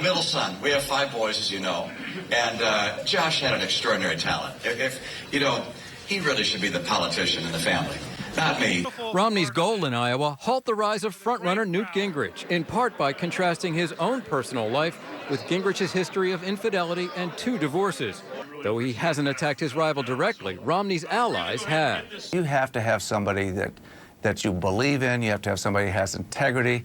middle son. We have 5 boys, as you know, and Josh had an extraordinary talent. He really should be the politician in the family, not me. Romney's goal in Iowa, halt the rise of frontrunner Newt Gingrich, in part by contrasting his own personal life with Gingrich's history of infidelity and 2 divorces. Though he hasn't attacked his rival directly, Romney's allies have. You have to have somebody that you believe in. You have to have somebody who has integrity.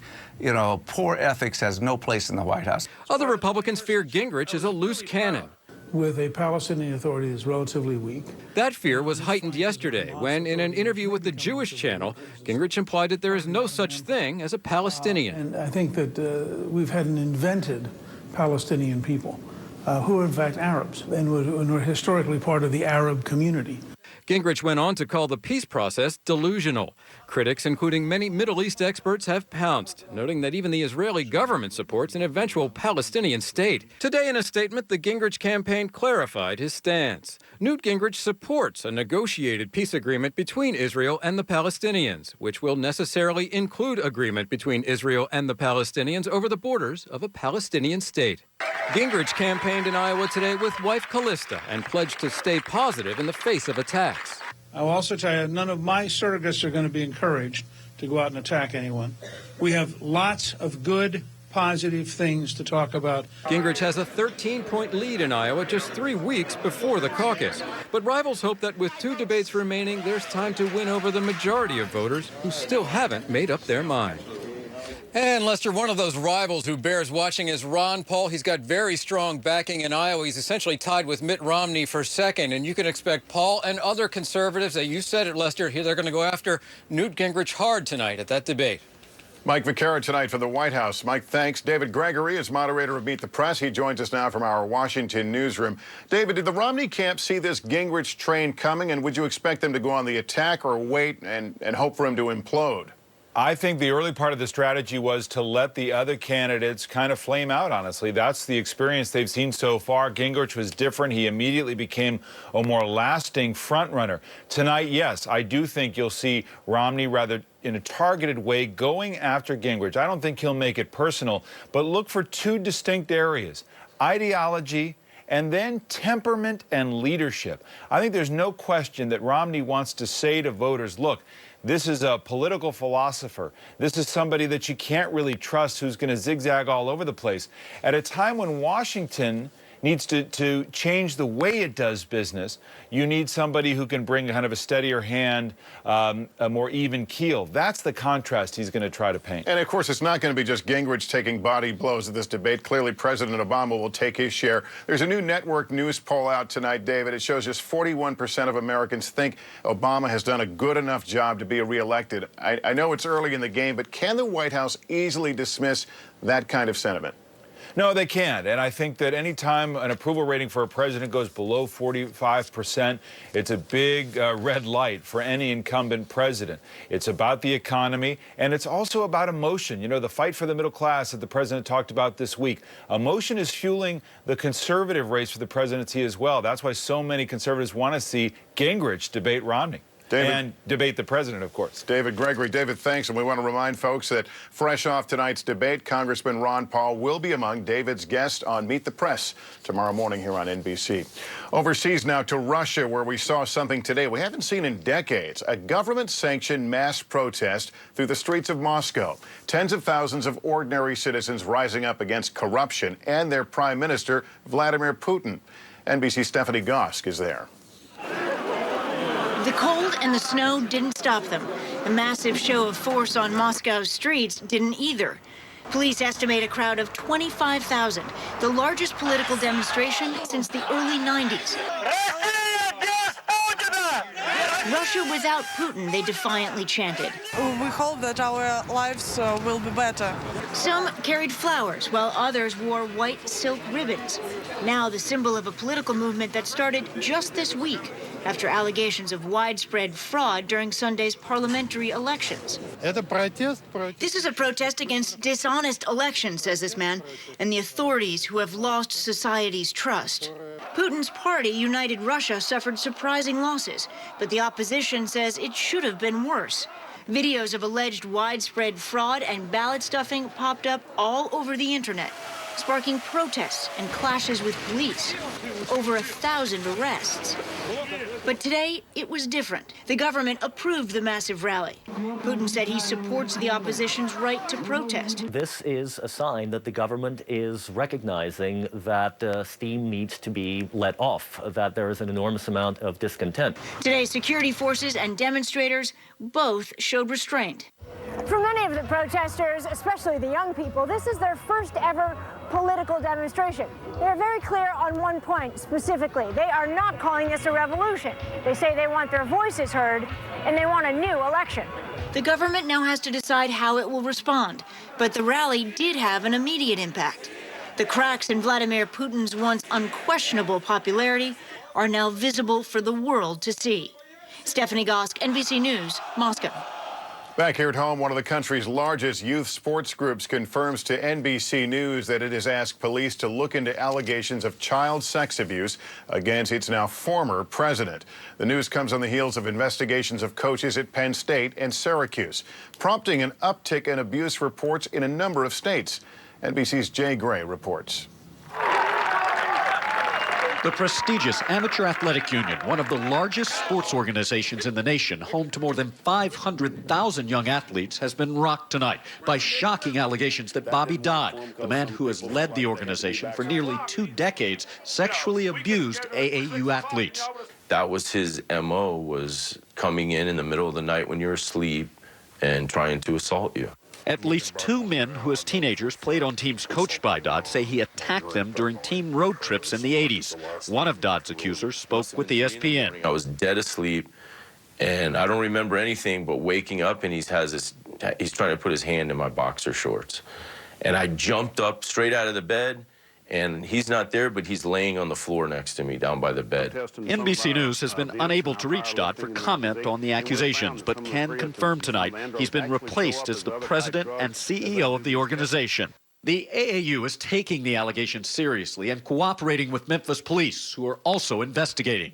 Poor ethics has no place in the White House. Other Republicans fear Gingrich is a loose cannon. With a Palestinian Authority that's relatively weak. That fear was heightened yesterday when, in an interview with the Jewish channel, Gingrich implied that there is no such thing as a Palestinian. And I think that we've had an invented Palestinian people who are in fact Arabs and were historically part of the Arab community. Gingrich went on to call the peace process delusional. Critics, including many Middle East experts, have pounced, noting that even the Israeli government supports an eventual Palestinian state. Today, in a statement, the Gingrich campaign clarified his stance. Newt Gingrich supports a negotiated peace agreement between Israel and the Palestinians, which will necessarily include agreement between Israel and the Palestinians over the borders of a Palestinian state. Gingrich campaigned in Iowa today with wife Callista and pledged to stay positive in the face of attacks. I'll also tell you, none of my surrogates are going to be encouraged to go out and attack anyone. We have lots of good, positive things to talk about. Gingrich has a 13-point lead in Iowa just 3 weeks before the caucus. But rivals hope that with 2 debates remaining, there's time to win over the majority of voters who still haven't made up their mind. And, Lester, one of those rivals who bears watching is Ron Paul. He's got very strong backing in Iowa. He's essentially tied with Mitt Romney for second. And you can expect Paul and other conservatives, you said it, Lester, here they're going to go after Newt Gingrich hard tonight at that debate. Mike Vaccaro tonight from the White House. Mike, thanks. David Gregory is moderator of Meet the Press. He joins us now from our Washington newsroom. David, did the Romney camp see this Gingrich train coming, and would you expect them to go on the attack or wait and hope for him to implode? I think the early part of the strategy was to let the other candidates kind of flame out, honestly. That's the experience they've seen so far. Gingrich was different. He immediately became a more lasting frontrunner. Tonight, yes, I do think you'll see Romney rather in a targeted way going after Gingrich. I don't think he'll make it personal, but look for 2 distinct areas: ideology and then temperament and leadership. I think there's no question that Romney wants to say to voters, look, this is a political philosopher. This is somebody that you can't really trust, who's going to zigzag all over the place. At a time when Washington needs to change the way it does business, you need somebody who can bring kind of a steadier hand, a more even keel. That's the contrast he's going to try to paint. And, of course, it's not going to be just Gingrich taking body blows at this debate. Clearly, President Obama will take his share. There's a new network news poll out tonight, David. It shows just 41% of Americans think Obama has done a good enough job to be reelected. I know it's early in the game, but can the White House easily dismiss that kind of sentiment? No, they can't. And I think that any time an approval rating for a president goes below 45%, it's a big red light for any incumbent president. It's about the economy, and it's also about emotion. You know, the fight for the middle class that the president talked about this week. Emotion is fueling the conservative race for the presidency as well. That's why so many conservatives want to see Gingrich debate Romney. And debate the president, of course. David Gregory. David, thanks. And we want to remind folks that fresh off tonight's debate, Congressman Ron Paul will be among David's guests on Meet the Press tomorrow morning here on NBC. Overseas now to Russia, where we saw something today we haven't seen in decades, a government-sanctioned mass protest through the streets of Moscow. Tens of thousands of ordinary citizens rising up against corruption and their prime minister, Vladimir Putin. NBC's Stephanie Gosk is there. The cold and the snow didn't stop them. The massive show of force on Moscow's streets didn't either. Police estimate a crowd of 25,000, the largest political demonstration since the early 90s. Russia without Putin, they defiantly chanted. We hope that our lives will be better. Some carried flowers, while others wore white silk ribbons. Now the symbol of a political movement that started just this week after allegations of widespread fraud during Sunday's parliamentary elections. This is a protest against dishonest elections, says this man, and the authorities who have lost society's trust. Putin's party, United Russia, suffered surprising losses, but the opposition says it should have been worse. Videos of alleged widespread fraud and ballot stuffing popped up all over the internet, sparking protests and clashes with police. Over 1,000 arrests. But today, it was different. The government approved the massive rally. Putin said he supports the opposition's right to protest. This is a sign that the government is recognizing that steam needs to be let off, that there is an enormous amount of discontent. Today, security forces and demonstrators both showed restraint. For many of the protesters, especially the young people, this is their first ever political demonstration. They're very clear on one point specifically. They are not calling this a revolution. They say they want their voices heard and they want a new election. The government now has to decide how it will respond, but the rally did have an immediate impact. The cracks in Vladimir Putin's once unquestionable popularity are now visible for the world to see. Stephanie Gosk, NBC News, Moscow. Back here at home, one of the country's largest youth sports groups confirms to NBC News that it has asked police to look into allegations of child sex abuse against its now former president. The news comes on the heels of investigations of coaches at Penn State and Syracuse, prompting an uptick in abuse reports in a number of states. NBC's Jay Gray reports. The prestigious Amateur Athletic Union, one of the largest sports organizations in the nation, home to more than 500,000 young athletes, has been rocked tonight by shocking allegations that Bobby Dodd, the man who has led the organization for nearly 2 decades, sexually abused AAU athletes. That was his MO, was coming in the middle of the night when you're asleep and trying to assault you. At least 2 men who as teenagers played on teams coached by Dodd say he attacked them during team road trips in the 80s. One of Dodd's accusers spoke with ESPN. I was dead asleep, and I don't remember anything but waking up, and he's trying to put his hand in my boxer shorts. And I jumped up straight out of the bed, and he's not there, but he's laying on the floor next to me down by the bed. NBC News has been unable to reach Dodd for comment on the accusations, but can confirm tonight he's been replaced as the president and CEO of the organization. The AAU is taking the allegations seriously and cooperating with Memphis police, who are also investigating.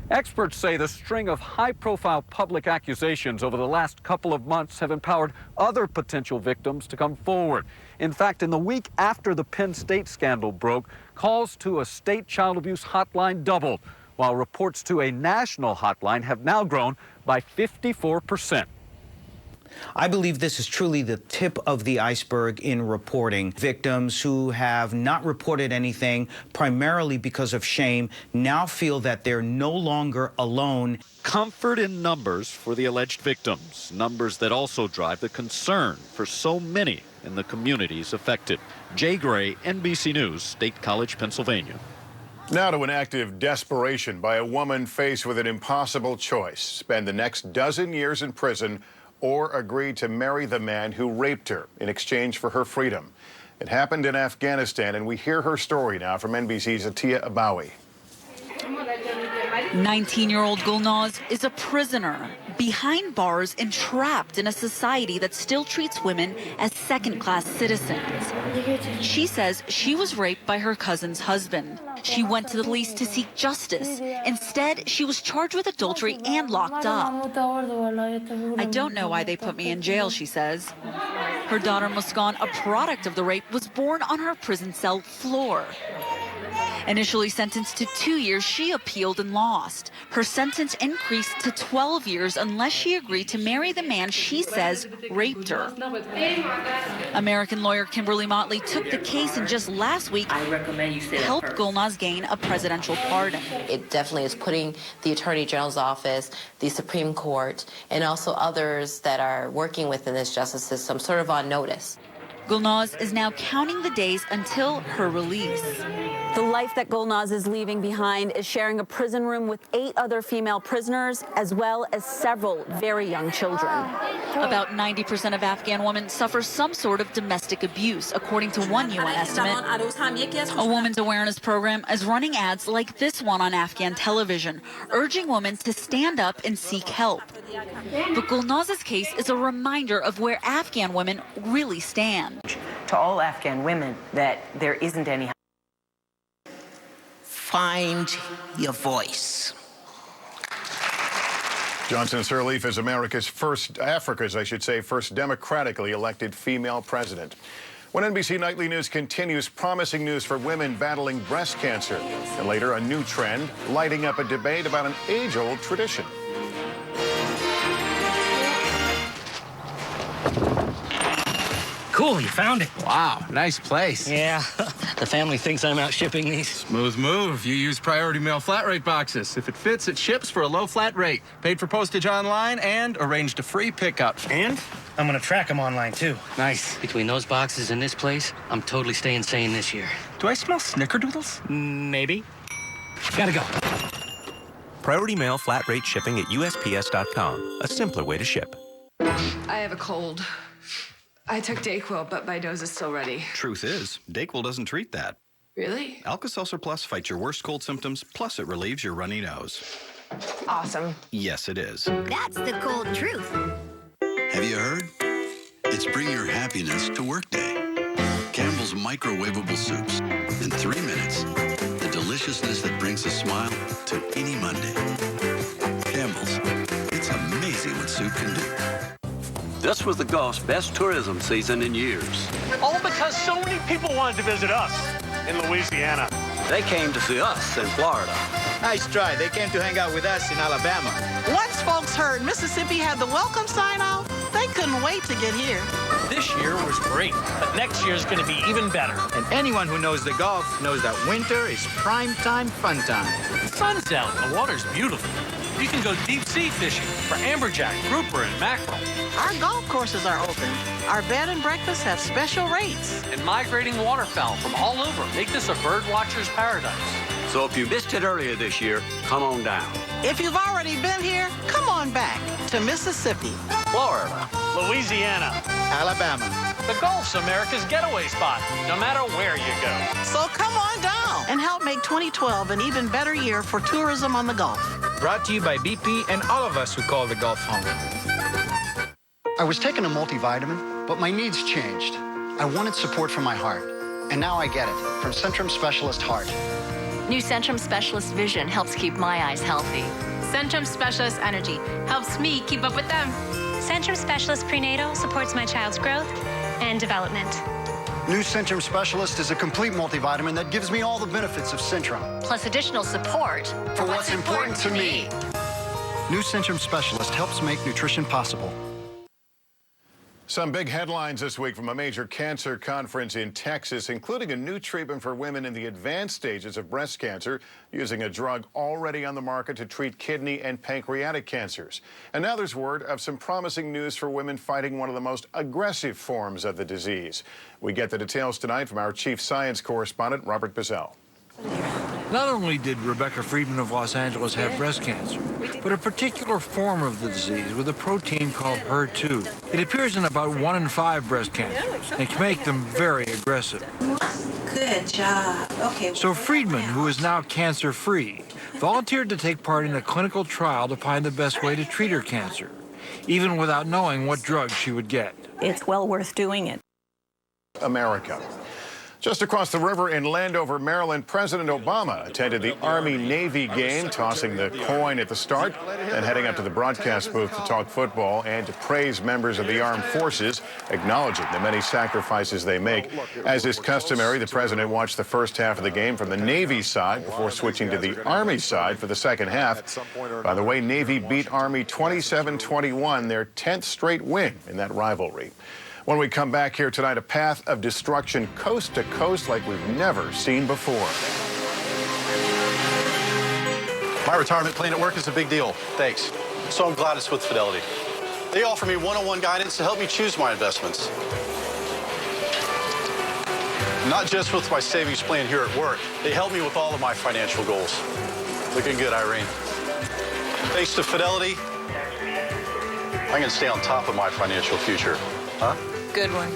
Experts say the string of high-profile public accusations over the last couple of months have empowered other potential victims to come forward. In fact, in the week after the Penn State scandal broke, calls to a state child abuse hotline doubled, while reports to a national hotline have now grown by 54%. I believe this is truly the tip of the iceberg in reporting. Victims who have not reported anything, primarily because of shame, now feel that they're no longer alone. Comfort in numbers for the alleged victims, numbers that also drive the concern for so many in the communities affected. Jay Gray, NBC News, State College, Pennsylvania. Now to an act of desperation by a woman faced with an impossible choice: spend the next dozen years in prison or agree to marry the man who raped her in exchange for her freedom. It happened in Afghanistan, and we hear her story now from NBC's Atia Abawi. 19-year-old Gulnaz is a prisoner, behind bars and trapped in a society that still treats women as second-class citizens. She says she was raped by her cousin's husband. She went to the police to seek justice. Instead, she was charged with adultery and locked up. I don't know why they put me in jail, she says. Her daughter Muskan, a product of the rape, was born on her prison cell floor. Initially sentenced to 2 years, she appealed and lost. Her sentence increased to 12 years unless she agreed to marry the man she says raped her. American lawyer Kimberly Motley took the case and just last week helped Gulnaz gain a presidential pardon. It definitely is putting the Attorney General's office, the Supreme Court, and also others that are working within this justice system sort of on notice. Gulnaz is now counting the days until her release. The life that Gulnaz is leaving behind is sharing a prison room with 8 other female prisoners, as well as several very young children. About 90% of Afghan women suffer some sort of domestic abuse, according to one UN estimate. A women's awareness program is running ads like this one on Afghan television, urging women to stand up and seek help. But Gulnaz's case is a reminder of where Afghan women really stand. To all Afghan women, that there isn't any. Find your voice. Johnson Sirleaf is Africa's first democratically elected female president. When NBC Nightly News continues, promising news for women battling breast cancer. And later, a new trend, lighting up a debate about an age-old tradition. Cool, you found it. Wow, nice place. Yeah, the family thinks I'm out shipping these. Smooth move. You use priority mail flat rate boxes. If it fits, it ships for a low flat rate. Paid for postage online and arranged a free pickup. And I'm gonna track them online too. Nice. Between those boxes and this place, I'm totally staying sane this year. Do I smell snickerdoodles? Maybe. Gotta go. Priority mail flat rate shipping at USPS.com. A simpler way to ship. I have a cold. I took Dayquil, but my nose is still runny. Truth is, Dayquil doesn't treat that. Really? Alka-Seltzer Plus fights your worst cold symptoms, plus it relieves your runny nose. Awesome. Yes, it is. That's the cold truth. Have you heard? It's bring your happiness to work day. Campbell's microwavable soups. In 3 minutes, the deliciousness that brings a smile to any Monday. Campbell's. It's amazing what soup can do. This was the Gulf's best tourism season in years. All because so many people wanted to visit us in Louisiana. They came to see us in Florida. Nice try. They came to hang out with us in Alabama. Once folks heard Mississippi had the welcome sign out, they couldn't wait to get here. This year was great, but next year's going to be even better. And anyone who knows the Gulf knows that winter is prime time fun time. The sun's out and the water's beautiful. You can go deep sea fishing for amberjack, grouper, and mackerel. Our golf courses are open. Our bed and breakfast have special rates. And migrating waterfowl from all over make this a bird watcher's paradise. So if you missed it earlier this year, come on down. If you've already been here, come on back to Mississippi, Florida, Louisiana, Alabama. The Gulf's America's getaway spot, no matter where you go. So come on down and help make 2012 an even better year for tourism on the Gulf. Brought to you by BP and all of us who call the Gulf home. I was taking a multivitamin, but my needs changed. I wanted support from my heart, and now I get it from Centrum Specialist Heart. New Centrum Specialist Vision helps keep my eyes healthy. Centrum Specialist Energy helps me keep up with them. Centrum Specialist Prenatal supports my child's growth and development. New Centrum Specialist is a complete multivitamin that gives me all the benefits of Centrum. Plus additional support for what's important to me. New Centrum Specialist helps make nutrition possible. Some big headlines this week from a major cancer conference in Texas, including a new treatment for women in the advanced stages of breast cancer, using a drug already on the market to treat kidney and pancreatic cancers. And now there's word of some promising news for women fighting one of the most aggressive forms of the disease. We get the details tonight from our chief science correspondent, Robert Bazell. Not only did Rebecca Friedman of Los Angeles have breast cancer, but a particular form of the disease with a protein called HER2. It appears in about 1 in 5 breast cancers and can make them very aggressive. Good job. Okay. So Friedman, who is now cancer-free, volunteered to take part in a clinical trial to find the best way to treat her cancer, even without knowing what drugs she would get. It's well worth doing it. America. Just across the river in Landover, Maryland, President Obama attended the Army-Navy game, tossing the coin at the start, then heading up to the broadcast booth to talk football and to praise members of the armed forces, acknowledging the many sacrifices they make. As is customary, the president watched the first half of the game from the Navy side before switching to the Army side for the second half. By the way, Navy beat Army 27-21, their 10th straight win in that rivalry. When we come back here tonight, a path of destruction coast to coast like we've never seen before. My retirement plan at work is a big deal. Thanks. So I'm glad it's with Fidelity. They offer me one-on-one guidance to help me choose my investments. Not just with my savings plan here at work, they help me with all of my financial goals. Looking good, Irene. Thanks to Fidelity, I can stay on top of my financial future. Huh? Good one.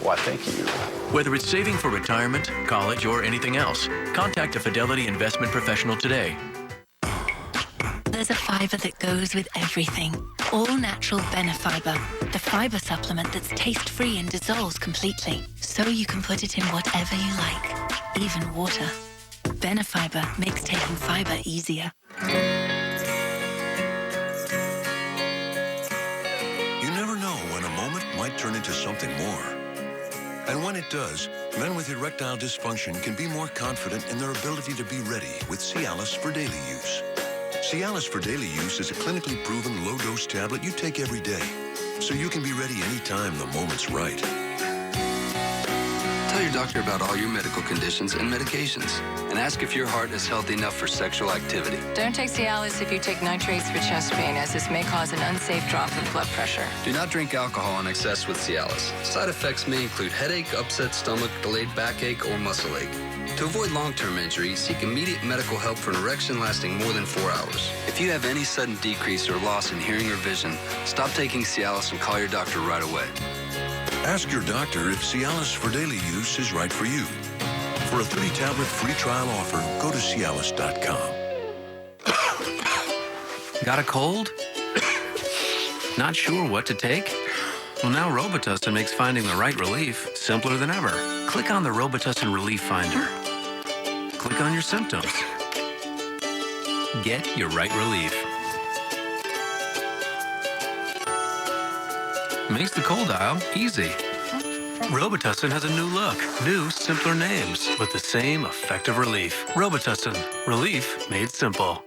Why, thank you. Whether it's saving for retirement, college, or anything else, contact a Fidelity investment professional today. There's a fiber that goes with everything. All-natural Benefiber, the fiber supplement that's taste-free and dissolves completely, so you can put it in whatever you like, even water. Benefiber makes taking fiber easier. Might turn into something more. And when it does, men with erectile dysfunction can be more confident in their ability to be ready with Cialis for daily use. Cialis for daily use is a clinically proven low-dose tablet you take every day, so you can be ready anytime the moment's right. Tell your doctor about all your medical conditions and medications, and ask if your heart is healthy enough for sexual activity. Don't take Cialis if you take nitrates for chest pain, as this may cause an unsafe drop in blood pressure. Do not drink alcohol in excess with Cialis. Side effects may include headache, upset stomach, delayed backache, or muscle ache. To avoid long-term injury, seek immediate medical help for an erection lasting more than 4 hours. If you have any sudden decrease or loss in hearing or vision, stop taking Cialis and call your doctor right away. Ask your doctor if Cialis for daily use is right for you. For a 3-tablet free trial offer, go to Cialis.com. Got a cold? Not sure what to take? Well, now Robitussin makes finding the right relief simpler than ever. Click on the Robitussin Relief Finder. Click on your symptoms. Get your right relief. Makes the cold aisle easy. Robitussin has a new look, new, simpler names, with the same effective relief. Robitussin, relief made simple.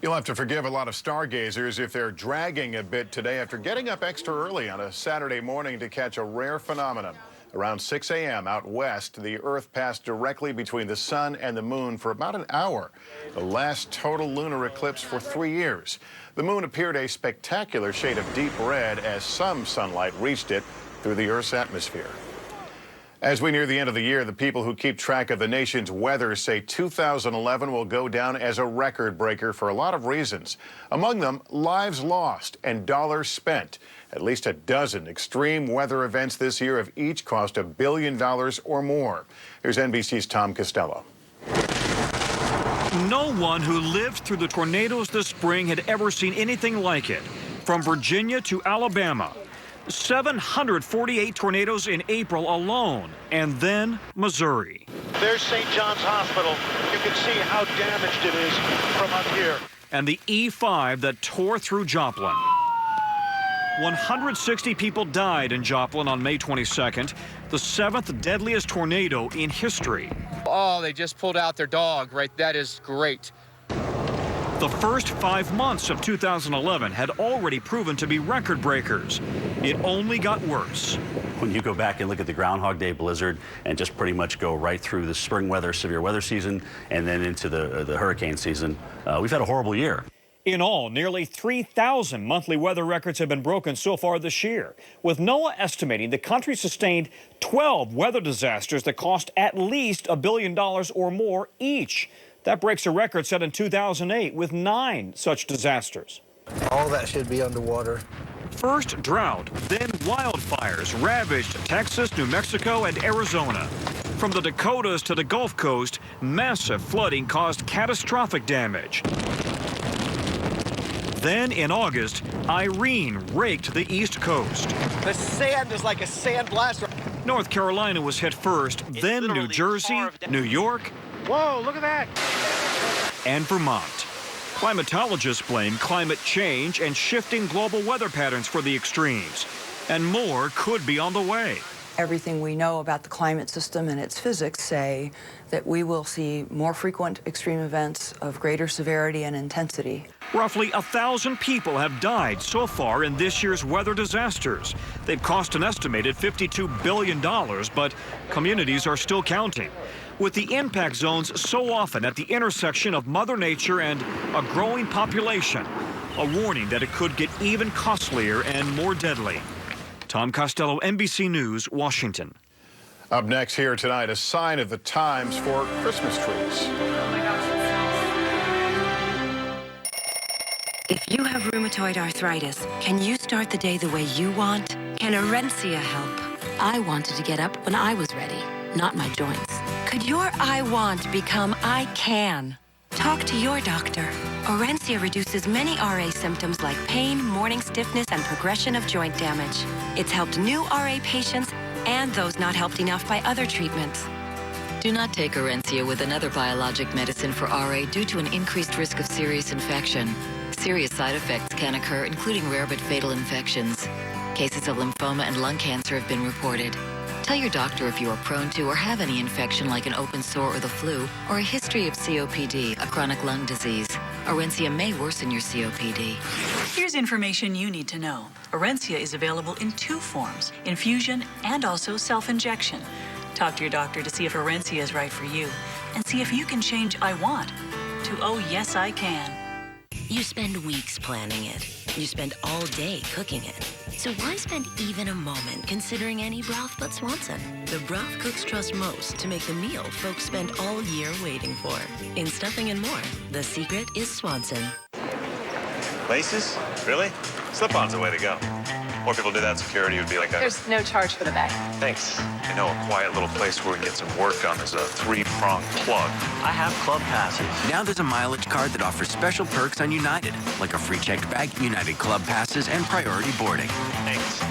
You'll have to forgive a lot of stargazers if they're dragging a bit today after getting up extra early on a Saturday morning to catch a rare phenomenon. Around 6 a.m. out west, the Earth passed directly between the sun and the moon for about an hour, the last total lunar eclipse for 3 years. The moon appeared a spectacular shade of deep red as some sunlight reached it through the Earth's atmosphere. As we near the end of the year, the people who keep track of the nation's weather say 2011 will go down as a record breaker for a lot of reasons. Among them, lives lost and dollars spent. At least a dozen extreme weather events this year have each cost $1 billion or more. Here's NBC's Tom Costello. No one who lived through the tornadoes this spring had ever seen anything like it. From Virginia to Alabama, 748 tornadoes in April alone, and then Missouri. There's St. John's Hospital. You can see how damaged it is from up here. And the E5 that tore through Joplin. 160 people died in Joplin on May 22nd, the 7th deadliest tornado in history. Oh, they just pulled out their dog, right? That is great. The first 5 months of 2011 had already proven to be record breakers. It only got worse. When you go back and look at the Groundhog Day blizzard and just pretty much go right through the spring weather, severe weather season, and then into the hurricane season, we've had a horrible year. In all, nearly 3,000 monthly weather records have been broken so far this year, with NOAA estimating the country sustained 12 weather disasters that cost at least $1 billion or more each. That breaks a record set in 2008 with 9 such disasters. All that should be underwater. First drought, then wildfires ravaged Texas, New Mexico, and Arizona. From the Dakotas to the Gulf Coast, massive flooding caused catastrophic damage. Then in August, Irene raked the East Coast. The sand is like a sand blaster. North Carolina was hit first, then New Jersey, New York. Whoa, look at that. And Vermont. Climatologists blame climate change and shifting global weather patterns for the extremes. And more could be on the way. Everything we know about the climate system and its physics say that we will see more frequent extreme events of greater severity and intensity. Roughly 1,000 people have died so far in this year's weather disasters. They've cost an estimated $52 billion, but communities are still counting. With the impact zones so often at the intersection of Mother Nature and a growing population, a warning that it could get even costlier and more deadly. Tom Costello, NBC News, Washington. Up next here tonight, a sign of the times for Christmas trees. If you have rheumatoid arthritis, can you start the day the way you want? Can Orencia help? I wanted to get up when I was ready, not my joints. Could your I want become I can? Talk to your doctor. Orencia reduces many RA symptoms like pain, morning stiffness, and progression of joint damage. It's helped new RA patients and those not helped enough by other treatments. Do not take Orencia with another biologic medicine for RA due to an increased risk of serious infection. Serious side effects can occur, including rare but fatal infections. Cases of lymphoma and lung cancer have been reported. Tell your doctor if you are prone to or have any infection like an open sore or the flu, or a history of COPD, a chronic lung disease. Orencia may worsen your COPD. Here's information you need to know. Orencia is available in 2 forms, infusion and also self-injection. Talk to your doctor to see if Orencia is right for you, and see if you can change I want to oh yes I can. You spend weeks planning it. You spend all day cooking it. So why spend even a moment considering any broth but Swanson? The broth cooks trust most to make the meal folks spend all year waiting for. In stuffing and more, the secret is Swanson. Laces? Really? Slip-on's the way to go. More people do that, security would be like that. There's no charge for the bag. Thanks. I know a quiet little place where we can get some work done. There's a 3-pronged plug. I have club passes. Now there's a mileage card that offers special perks on United, like a free checked bag, United Club passes, and priority boarding. Thanks.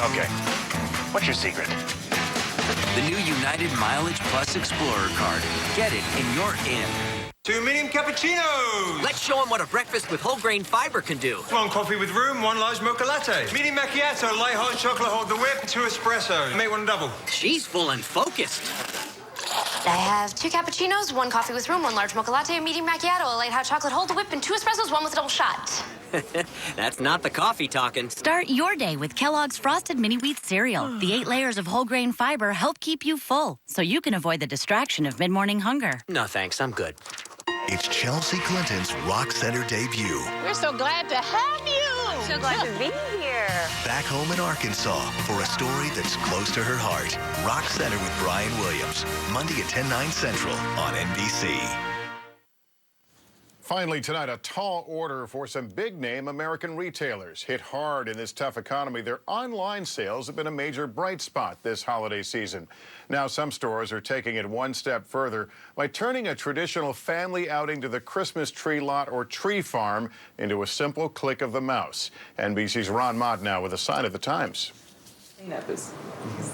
Okay. What's your secret? The new United Mileage Plus Explorer card. Get it and you're in. 2 medium cappuccinos! Let's show them what a breakfast with whole grain fiber can do. 1 coffee with room, 1 large mocha latte. Medium macchiato, light hot chocolate, hold the whip, 2 espresso. Make 1 double. She's full and focused. I have 2 cappuccinos, 1 coffee with room, 1 large mocha latte, a medium macchiato, a light hot chocolate, hold the whip, and 2 espressos, 1 with a double shot. That's not the coffee talking. Start your day with Kellogg's Frosted Mini Wheat Cereal. The 8 layers of whole grain fiber help keep you full, so you can avoid the distraction of mid-morning hunger. No, thanks. I'm good. It's Chelsea Clinton's Rock Center debut. We're so glad to have you. So glad to be here. Back home in Arkansas for a story that's close to her heart. Rock Center with Brian Williams. Monday at 10/9 Central on NBC. Finally tonight, a tall order for some big-name American retailers. Hit hard in this tough economy, their online sales have been a major bright spot this holiday season. Now some stores are taking it one step further by turning a traditional family outing to the Christmas tree lot or tree farm into a simple click of the mouse. NBC's Ron Mott now with a sign of the times. That is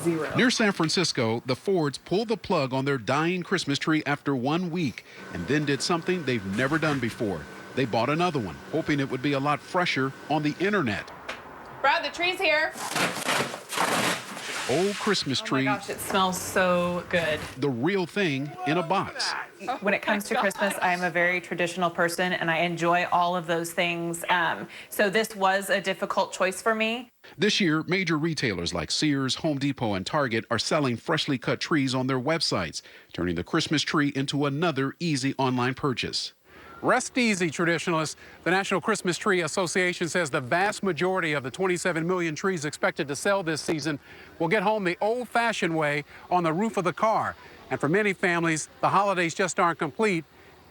0. Near San Francisco, the Fords pulled the plug on their dying Christmas tree after 1 week and then did something they've never done before. They bought another one, hoping it would be a lot fresher on the internet. Brad, the tree's here. Old Christmas tree. Oh my gosh, it smells so good. The real thing in a box. When it comes to Christmas, I'm a very traditional person, and I enjoy all of those things. So this was a difficult choice for me. This year, major retailers like Sears, Home Depot, and Target are selling freshly cut trees on their websites, turning the Christmas tree into another easy online purchase. Rest easy, traditionalists. The National Christmas Tree Association says the vast majority of the 27 million trees expected to sell this season will get home the old-fashioned way on the roof of the car. And for many families, the holidays just aren't complete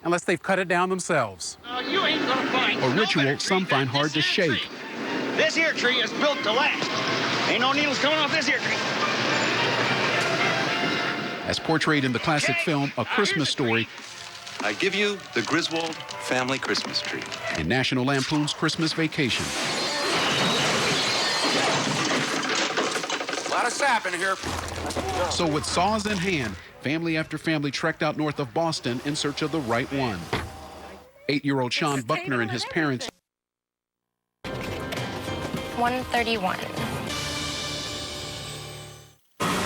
unless they've cut it down themselves. You ain't gonna find A ritual some find hard to shake. This here tree is built to last. Ain't no needles coming off this here tree. As portrayed in the classic film A Christmas Story, I give you the Griswold family Christmas tree. in National Lampoon's Christmas Vacation. A lot of sap in here. So with saws in hand, family after family trekked out north of Boston in search of the right one. 8-year-old Sean Buckner and his parents 131.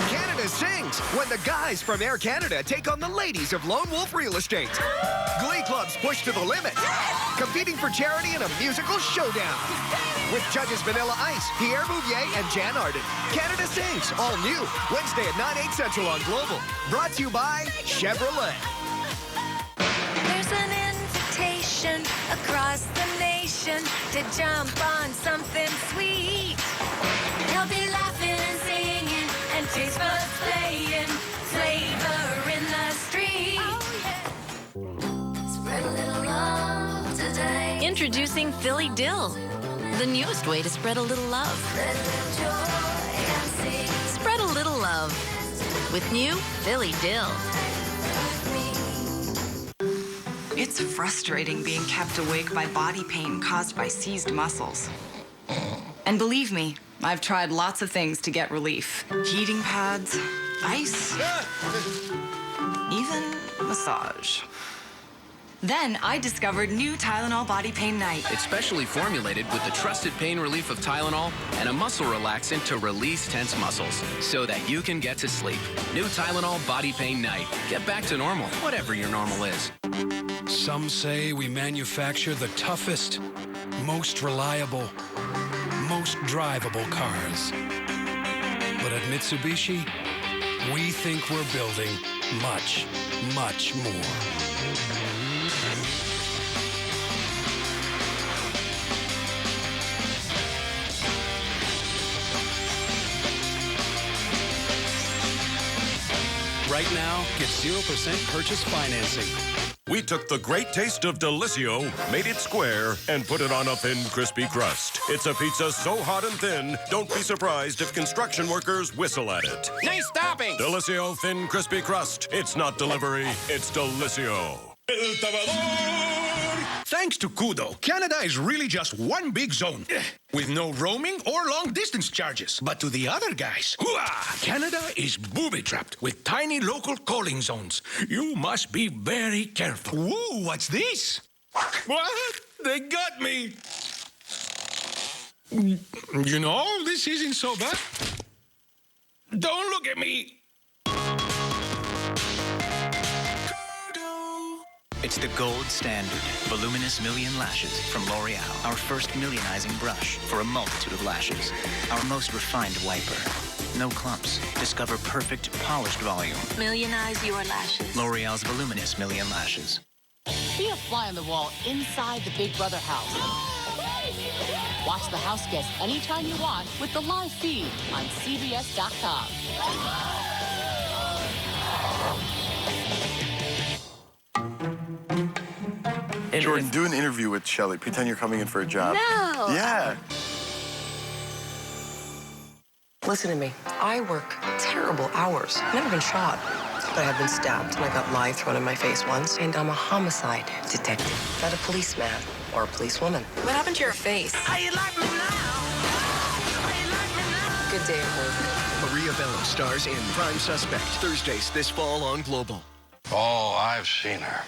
Canada sings when the guys from Air Canada take on the ladies of Lone Wolf Real Estate. Glee clubs push to the limit, competing for charity in a musical showdown. With judges Vanilla Ice, Pierre Bouvier, and Jan Arden. Canada sings, all new, Wednesday at 9/8 Central on Global. Brought to you by Chevrolet. There's an invitation across the nation to jump on something sweet. They'll be laughing and singing and taste buds playing, flavor in the street. Spread a little love today. Introducing Philly Dill, the newest way to spread a little love. Spread a little love with new Philly Dill. It's frustrating being kept awake by body pain caused by seized muscles. And believe me, I've tried lots of things to get relief. Heating pads, ice, even massage. Then I discovered new Tylenol Body Pain Night. It's specially formulated with the trusted pain relief of Tylenol and a muscle relaxant to release tense muscles so that you can get to sleep. New Tylenol Body Pain Night. Get back to normal, whatever your normal is. Some say we manufacture the toughest, most reliable, most drivable cars. But at Mitsubishi, we think we're building much, much more. Right now, get 0% purchase financing. We took the great taste of Delissio, made it square, and put it on a thin, crispy crust. It's a pizza so hot and thin, don't be surprised if construction workers whistle at it. Nice stopping! Delissio Thin Crispy Crust. It's not delivery, it's Delissio. Thanks to Kudo, Canada is really just one big zone with no roaming or long-distance charges. But to the other guys, hooah! Canada is booby-trapped with tiny local calling zones. You must be very careful. Whoa, what's this? What? They got me. You know, this isn't so bad. Don't look at me. It's the gold standard, Voluminous Million Lashes from L'Oreal. Our first millionizing brush for a multitude of lashes. Our most refined wiper. No clumps. Discover perfect, polished volume. Millionize your lashes. L'Oreal's Voluminous Million Lashes. Be a fly on the wall inside the Big Brother house. Watch the house guests anytime you want with the live feed on CBS.com. Jordan, do an interview with Shelly. Pretend you're coming in for a job. No! Yeah. Listen to me. I work terrible hours. I've never been shot, but I have been stabbed, and I got lye thrown in my face once. And I'm a homicide detective, not a policeman or a policewoman. What happened to your face? Good day at work. Maria Bello stars in Prime Suspect, Thursdays this fall on Global. Oh, I've seen her.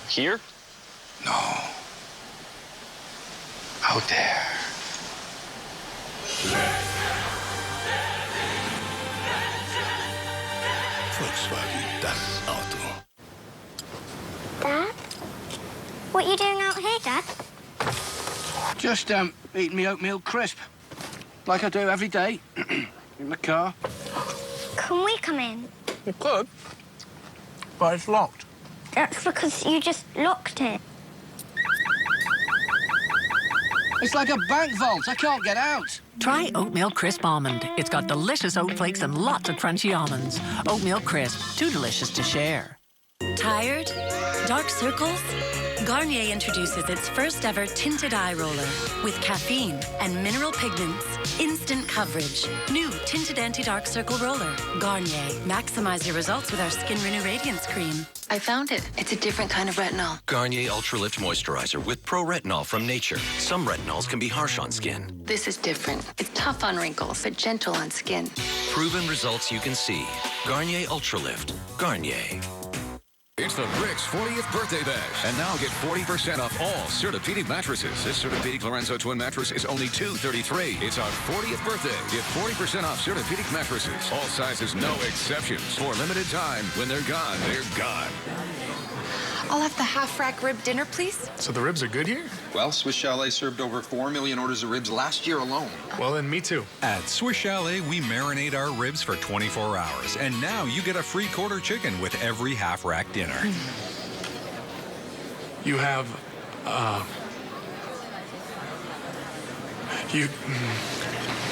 Here? No. Out there. Volkswagen, das Auto. What are you doing out here, Dad? Just, eating me oatmeal crisp. Like I do every day. In the car. Can we come in? You could. But it's locked. That's because you just locked it. It's like a bank vault. I can't get out. Try Oatmeal Crisp Almond. It's got delicious oat flakes and lots of crunchy almonds. Oatmeal Crisp, too delicious to share. Tired? Dark circles? Garnier introduces its first ever tinted eye roller with caffeine and mineral pigments. Instant coverage. New tinted anti-dark circle roller. Garnier. Maximize your results with our Skin Renew Radiance Cream. I found it. It's a different kind of retinol. Garnier Ultra Lift Moisturizer with pro-retinol from nature. Some retinols can be harsh on skin. This is different. It's tough on wrinkles, but gentle on skin. Proven results you can see. Garnier Ultra Lift. Garnier. It's the Rick's 40th birthday bash. And now get 40% off all Certipedic mattresses. This Certipedic Lorenzo twin mattress is only $233. It's our 40th birthday. Get 40% off Certipedic mattresses. All sizes, no exceptions. For a limited time. When they're gone, they're gone. I'll have the half-rack rib dinner, please. So the ribs are good here? Well, Swiss Chalet served over 4 million orders of ribs last year alone. Well, then me too. At Swiss Chalet, we marinate our ribs for 24 hours. And now you get a free quarter chicken with every half-rack dinner. You have, You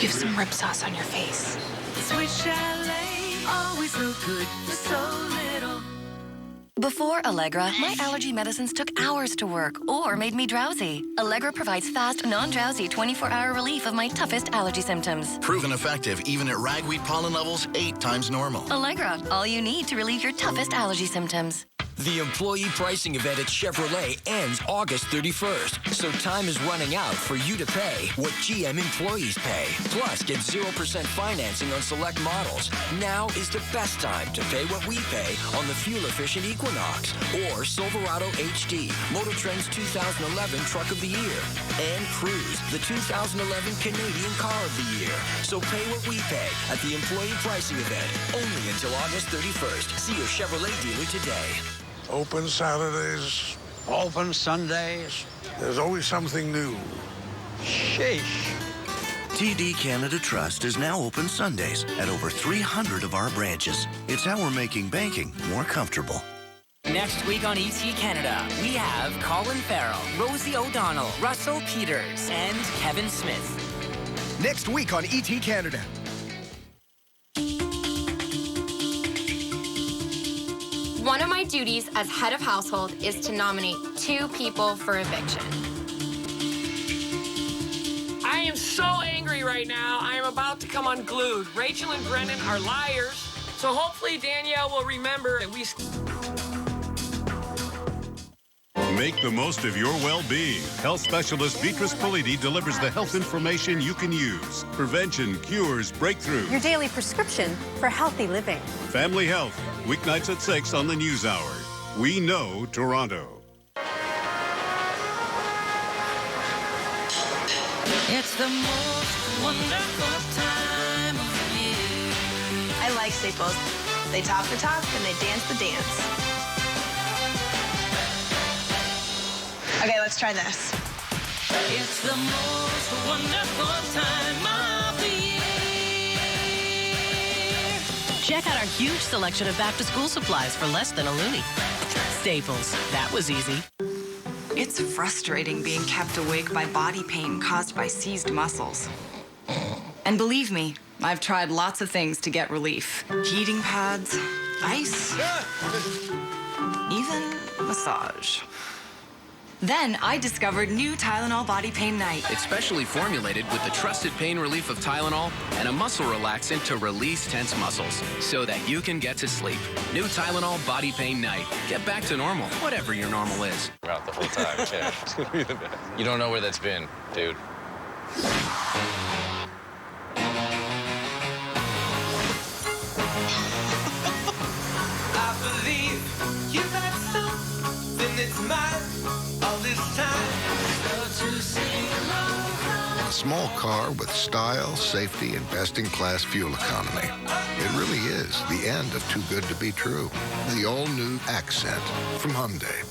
have some rib sauce on your face. Swiss Chalet, always so good for so little. Before Allegra, my allergy medicines took hours to work or made me drowsy. Allegra provides fast, non-drowsy 24-hour relief of my toughest allergy symptoms. Proven effective even at ragweed pollen levels 8 times normal. Allegra, all you need to relieve your toughest allergy symptoms. The employee pricing event at Chevrolet ends August 31st, so time is running out for you to pay what GM employees pay. Plus, get 0% financing on select models. Now is the best time to pay what we pay on the fuel-efficient Equinox or Silverado HD, Motor Trend's 2011 Truck of the Year, and Cruise, the 2011 Canadian Car of the Year. So pay what we pay at the employee pricing event, only until August 31st. See your Chevrolet dealer today. Open Saturdays. Open Sundays. There's always something new. Sheesh. TD Canada Trust is now open Sundays at over 300 of our branches. It's how we're making banking more comfortable. Next week on ET Canada, we have Colin Farrell, Rosie O'Donnell, Russell Peters, and Kevin Smith. Next week on ET Canada. One of my duties as head of household is to nominate 2 people for eviction. I am so angry right now. I am about to come unglued. Rachel and Brennan are liars. So hopefully Danielle will remember that we... Make the most of your well-being. Health specialist Beatrice Politi delivers the health information you can use. Prevention, cures, breakthrough. Your daily prescription for healthy living. Family Health, weeknights at 6 on the News Hour. We know Toronto. It's the most wonderful time of year. I like Staples. They talk the talk and they dance the dance. Okay, let's try this. It's the most wonderful time of the year. Check out our huge selection of back-to-school supplies for less than a loonie. Staples. That was easy. It's frustrating being kept awake by body pain caused by seized muscles. And believe me, I've tried lots of things to get relief. Heating pads, ice, even massage. Then I discovered new Tylenol Body Pain Night. It's specially formulated with the trusted pain relief of Tylenol and a muscle relaxant to release tense muscles so that you can get to sleep. New Tylenol Body Pain Night. Get back to normal, whatever your normal is. We're out the whole time, yeah. It's gonna be the best. You don't know where that's been, dude. I believe you got something that's mine. A small car with style, safety, and best-in-class fuel economy. It really is the end of too good to be true. The all-new Accent from Hyundai.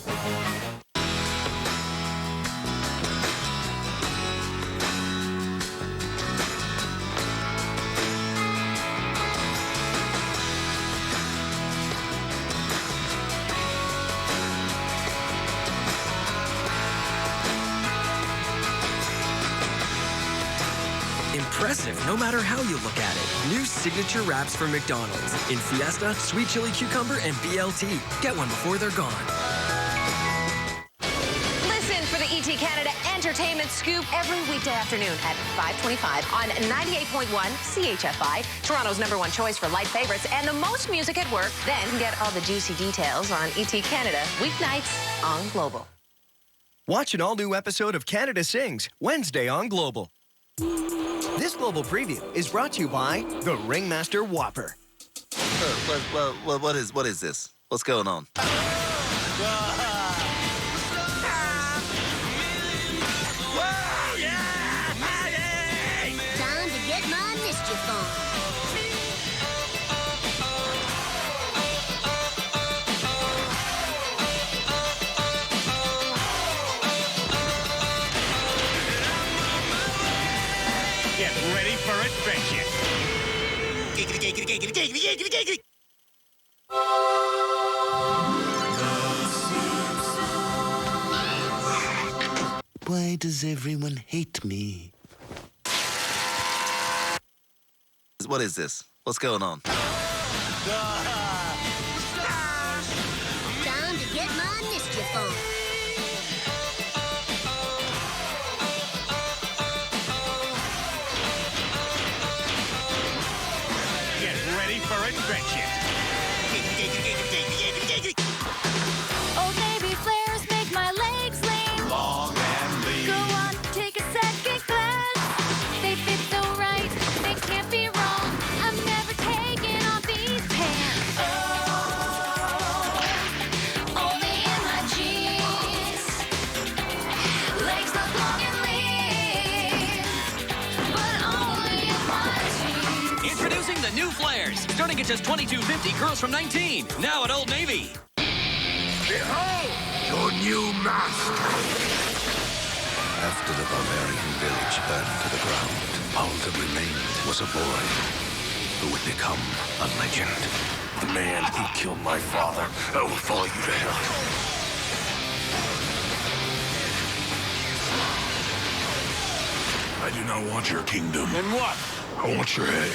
impressive no matter how you look at it. New signature wraps from McDonald's in Fiesta, Sweet Chili Cucumber, and BLT. Get one before they're gone. Listen for the ET Canada Entertainment Scoop every weekday afternoon at 5:25 on 98.1 CHFI, Toronto's #1 choice for light favorites and the most music at work. Then get all the juicy details on ET Canada weeknights on Global. Watch an all-new episode of Canada Sings Wednesday on Global. This Global preview is brought to you by the Ringmaster Whopper. What is this? What's going on? Time to get my mischief on. Get ready for adventure. Why does everyone hate me? What is this? What's going on? Time to get my mischief on. Get ready for adventure. Old Navy flares make my legs lean. Long and lean. Go on, take a second glance. They fit so right, they can't be wrong. I'm never taking off these pants. Oh, only in my jeans. Legs look long and lean, but only in my jeans. Introducing the new flares, starting at just $22.50, girls from 19. Now at Old Navy. Behold, your new master. After the barbarian village burned to the ground, all that remained was a boy who would become a legend. The man who killed my father, I will follow you to hell. I do not want your kingdom. Then what? I want your head.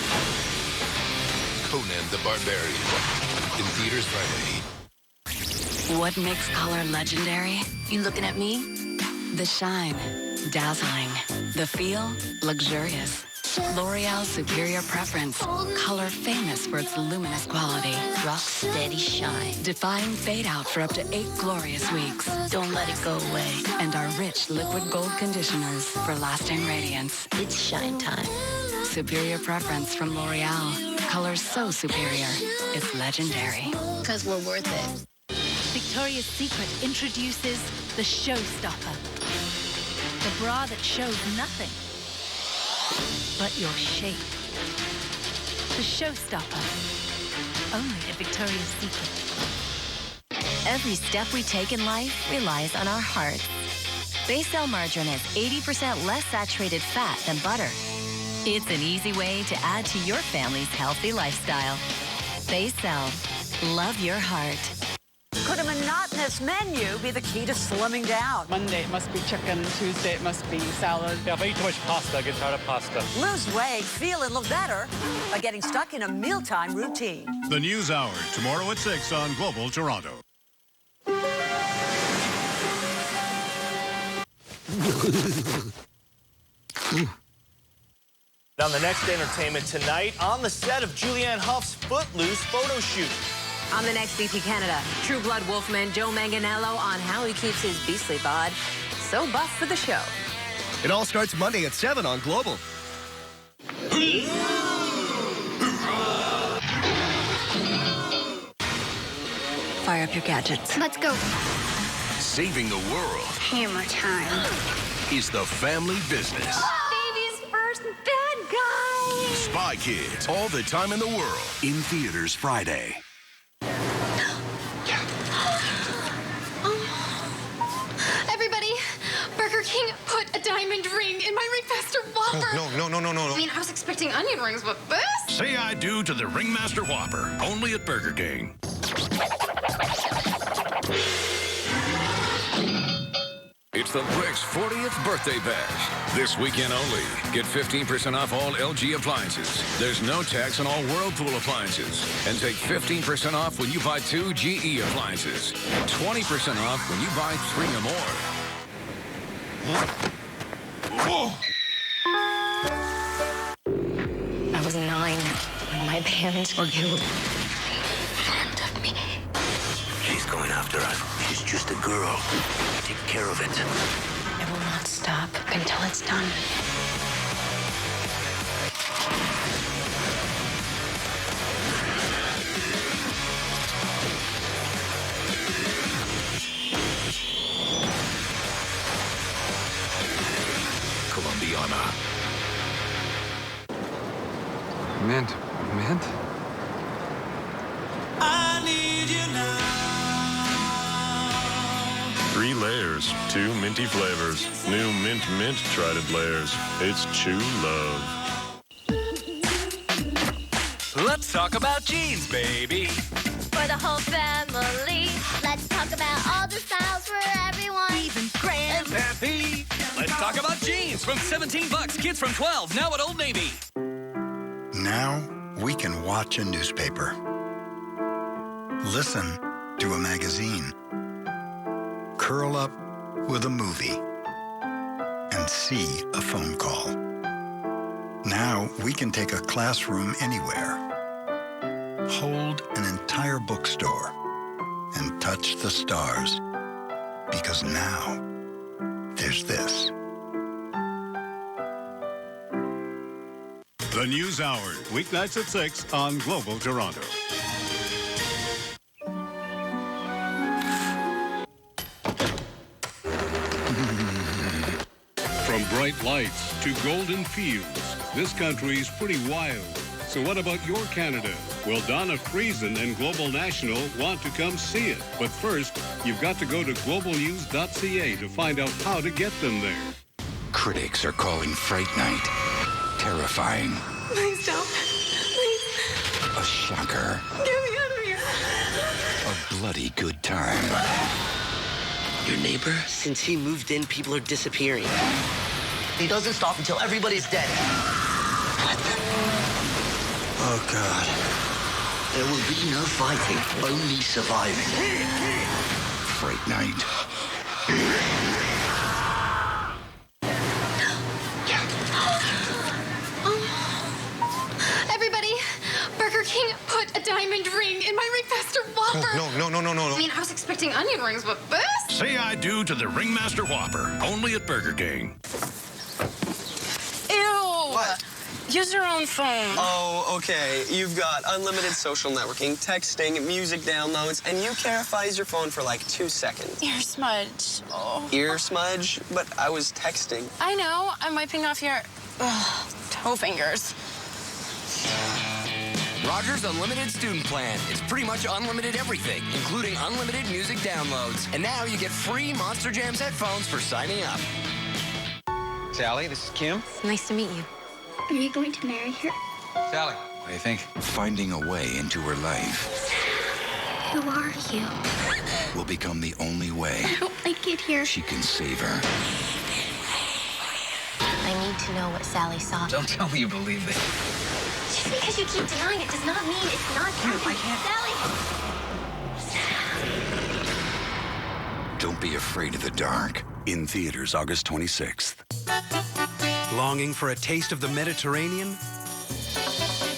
Conan the Barbarian. In theaters Friday. What makes color legendary? You looking at me? The shine, dazzling. The feel, luxurious. L'Oreal Superior Preference. Color famous for its luminous quality. Rock steady shine. Defying fade out for up to 8 glorious weeks. Don't let it go away. And our rich liquid gold conditioners for lasting radiance. It's shine time. Superior Preference from L'Oreal. Color so superior, it's legendary. Because we're worth it. Victoria's Secret introduces the Showstopper. The bra that shows nothing but your shape. The Showstopper. Only at Victoria's Secret. Every step we take in life relies on our hearts. Baecel margarine has 80% less saturated fat than butter. It's an easy way to add to your family's healthy lifestyle. Baecel, love your heart. Could a monotonous menu be the key to slimming down? Monday it must be chicken, Tuesday it must be salad. Yeah, if I eat too much pasta, I get tired of pasta. Lose weight, feel and look better by getting stuck in a mealtime routine. The News Hour, tomorrow at 6 on Global Toronto. On the next entertainment tonight, on the set of Julianne Hough's Footloose photo shoot. On the next ET Canada, True Blood Wolfman Joe Manganiello on how he keeps his beastly bod so buff for the show. It all starts Monday at 7 on Global. Fire up your gadgets. Let's go. Saving the world Hammer time. is the family business. Baby's first bad guy. Spy Kids, all the time in the world. In theaters Friday. Everybody, Burger King put a diamond ring in my Ringmaster Whopper. No. I mean, I was expecting onion rings, but this? Say I do to the Ringmaster Whopper, only at Burger King. It's the Brick's 40th birthday bash. This weekend only. Get 15% off all LG appliances. There's no tax on all Whirlpool appliances. And take 15% off when you buy 2 GE appliances. 20% off when you buy 3 or more. I was 9 when my parents were killed. Friend of me. She's going after us. She's just a girl. Take care of it. I will not stop until it's done. Colombiana. Mint. Mint? I need you now. 3 layers, 2 minty flavors. New mint trident layers. It's true love. Let's talk about jeans, baby. For the whole family. Let's talk about all the styles for everyone. Even grand. And happy. Let's talk about jeans from $17. Kids from 12, now at Old Navy. Now we can watch a newspaper, listen to a magazine, curl up with a movie, and see a phone call. Now we can take a classroom anywhere, hold an entire bookstore, and touch the stars. Because now there's this. The News Hour, weeknights at 6 on Global Toronto. From bright lights to golden fields, this country's pretty wild. So what about your Canada? Well, Donna Friesen and Global National want to come see it. But first, you've got to go to globalnews.ca to find out how to get them there. Critics are calling Fright Night terrifying. Please don't. Please. A shocker. Get me out of here. A bloody good time. Your neighbor, since he moved in, people are disappearing. He doesn't stop until everybody's dead. Oh, God. There will be no fighting, only surviving. Fright Night. Everybody, Burger King put a diamond ring in my Ringmaster Whopper. No. I mean, I was expecting onion rings, but this? Say I do to the Ringmaster Whopper, only at Burger King. Ew. What? Use your own phone. Oh, okay. You've got unlimited social networking, texting, music downloads, and you Care-Fize your phone for like 2 seconds. Ear smudge. Oh. Ear smudge? But I was texting. I know. I'm wiping off your toe fingers. Rogers Unlimited Student Plan. It's pretty much unlimited everything, including unlimited music downloads. And now you get free Monster Jams headphones for signing up. Sally, this is Kim. Nice to meet you. Are you going to marry her? Sally, what do you think? Finding a way into her life Who are you? will become the only way I don't like it here. she can save her. I need to know what Sally saw. Don't tell me you believe it. Just because you keep denying it does not mean it's not true. I can't. Sally! Don't be afraid of the dark. In theaters August 26th. Longing for a taste of the Mediterranean?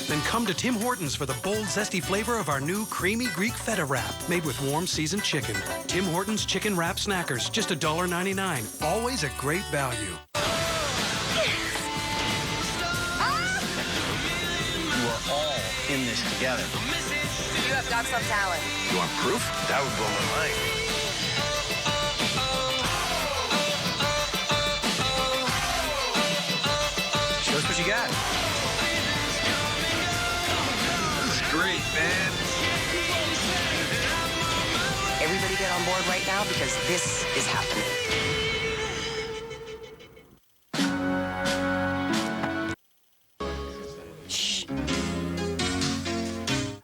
Then come to Tim Hortons for the bold, zesty flavor of our new creamy Greek feta wrap made with warm seasoned chicken. Tim Hortons Chicken Wrap Snackers, just $1.99. Always a great value. We're all in this together. You have got some talent. You want proof? That would blow my mind. Show us what you got. This is great, man. Everybody get on board right now because this is happening.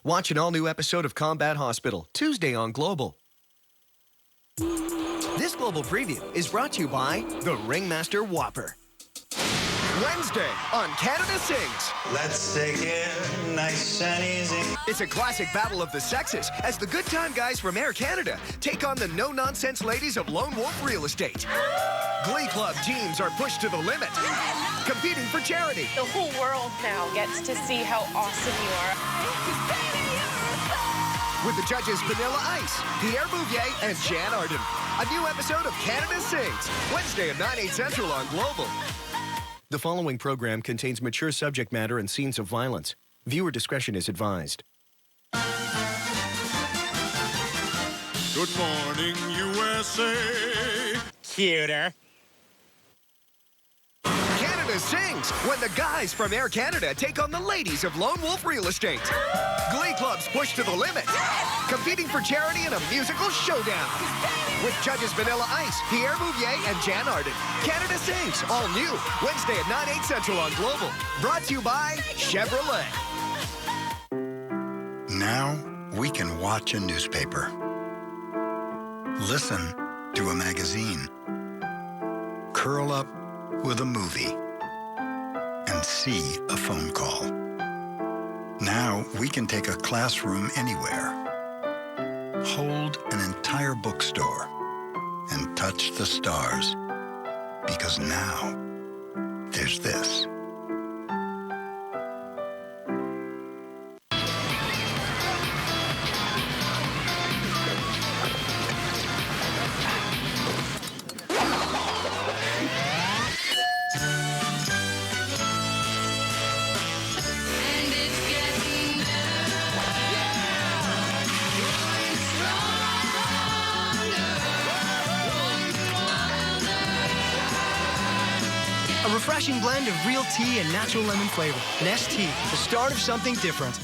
Watch an all-new episode of Combat Hospital, Tuesday on Global. This global preview is brought to you by the Ringmaster Whopper. Wednesday on Canada Sings. Let's take it nice and easy. It's a classic battle of the sexes as the good time guys from Air Canada take on the no-nonsense ladies of Lone Wolf Real Estate. Glee Club teams are pushed to the limit, competing for charity. The whole world now gets to see how awesome you are. With the judges Vanilla Ice, Pierre Bouvier, and Jan Arden. A new episode of Canada Sings, Wednesday at 9, 8 Central on Global. The following program contains mature subject matter and scenes of violence. Viewer discretion is advised. Good morning, USA. Cuter. Canada Sings when the guys from Air Canada take on the ladies of Lone Wolf Real Estate. Glee Clubs push to the limit, competing for charity in a musical showdown. With judges Vanilla Ice, Pierre Bouvier, and Jan Arden. Canada Sings, all new, Wednesday at 9, 8 Central on Global. Brought to you by Chevrolet. Now we can watch a newspaper, listen to a magazine, curl up with a movie, and see a phone call. Now we can take a classroom anywhere, hold an entire bookstore, and touch the stars. Because now there's this. A refreshing blend of real tea and natural lemon flavor. Nest Tea, the start of something different.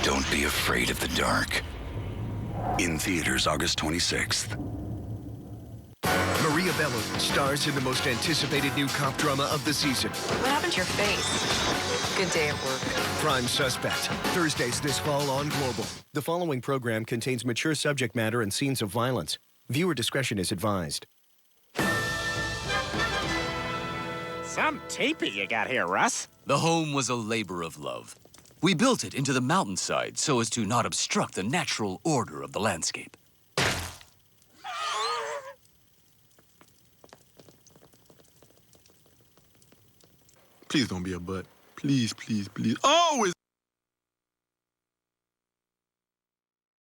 Don't be afraid of the dark. In theaters August 26th. Maria Bello stars in the most anticipated new cop drama of the season. What happened to your face? Good day at work. Prime Suspect. Thursdays this fall on Global. The following program contains mature subject matter and scenes of violence. Viewer discretion is advised. Some teepee you got here, Russ. The home was a labor of love. We built it into the mountainside so as to not obstruct the natural order of the landscape. Please don't be a butt. Please, please, please. Oh, it's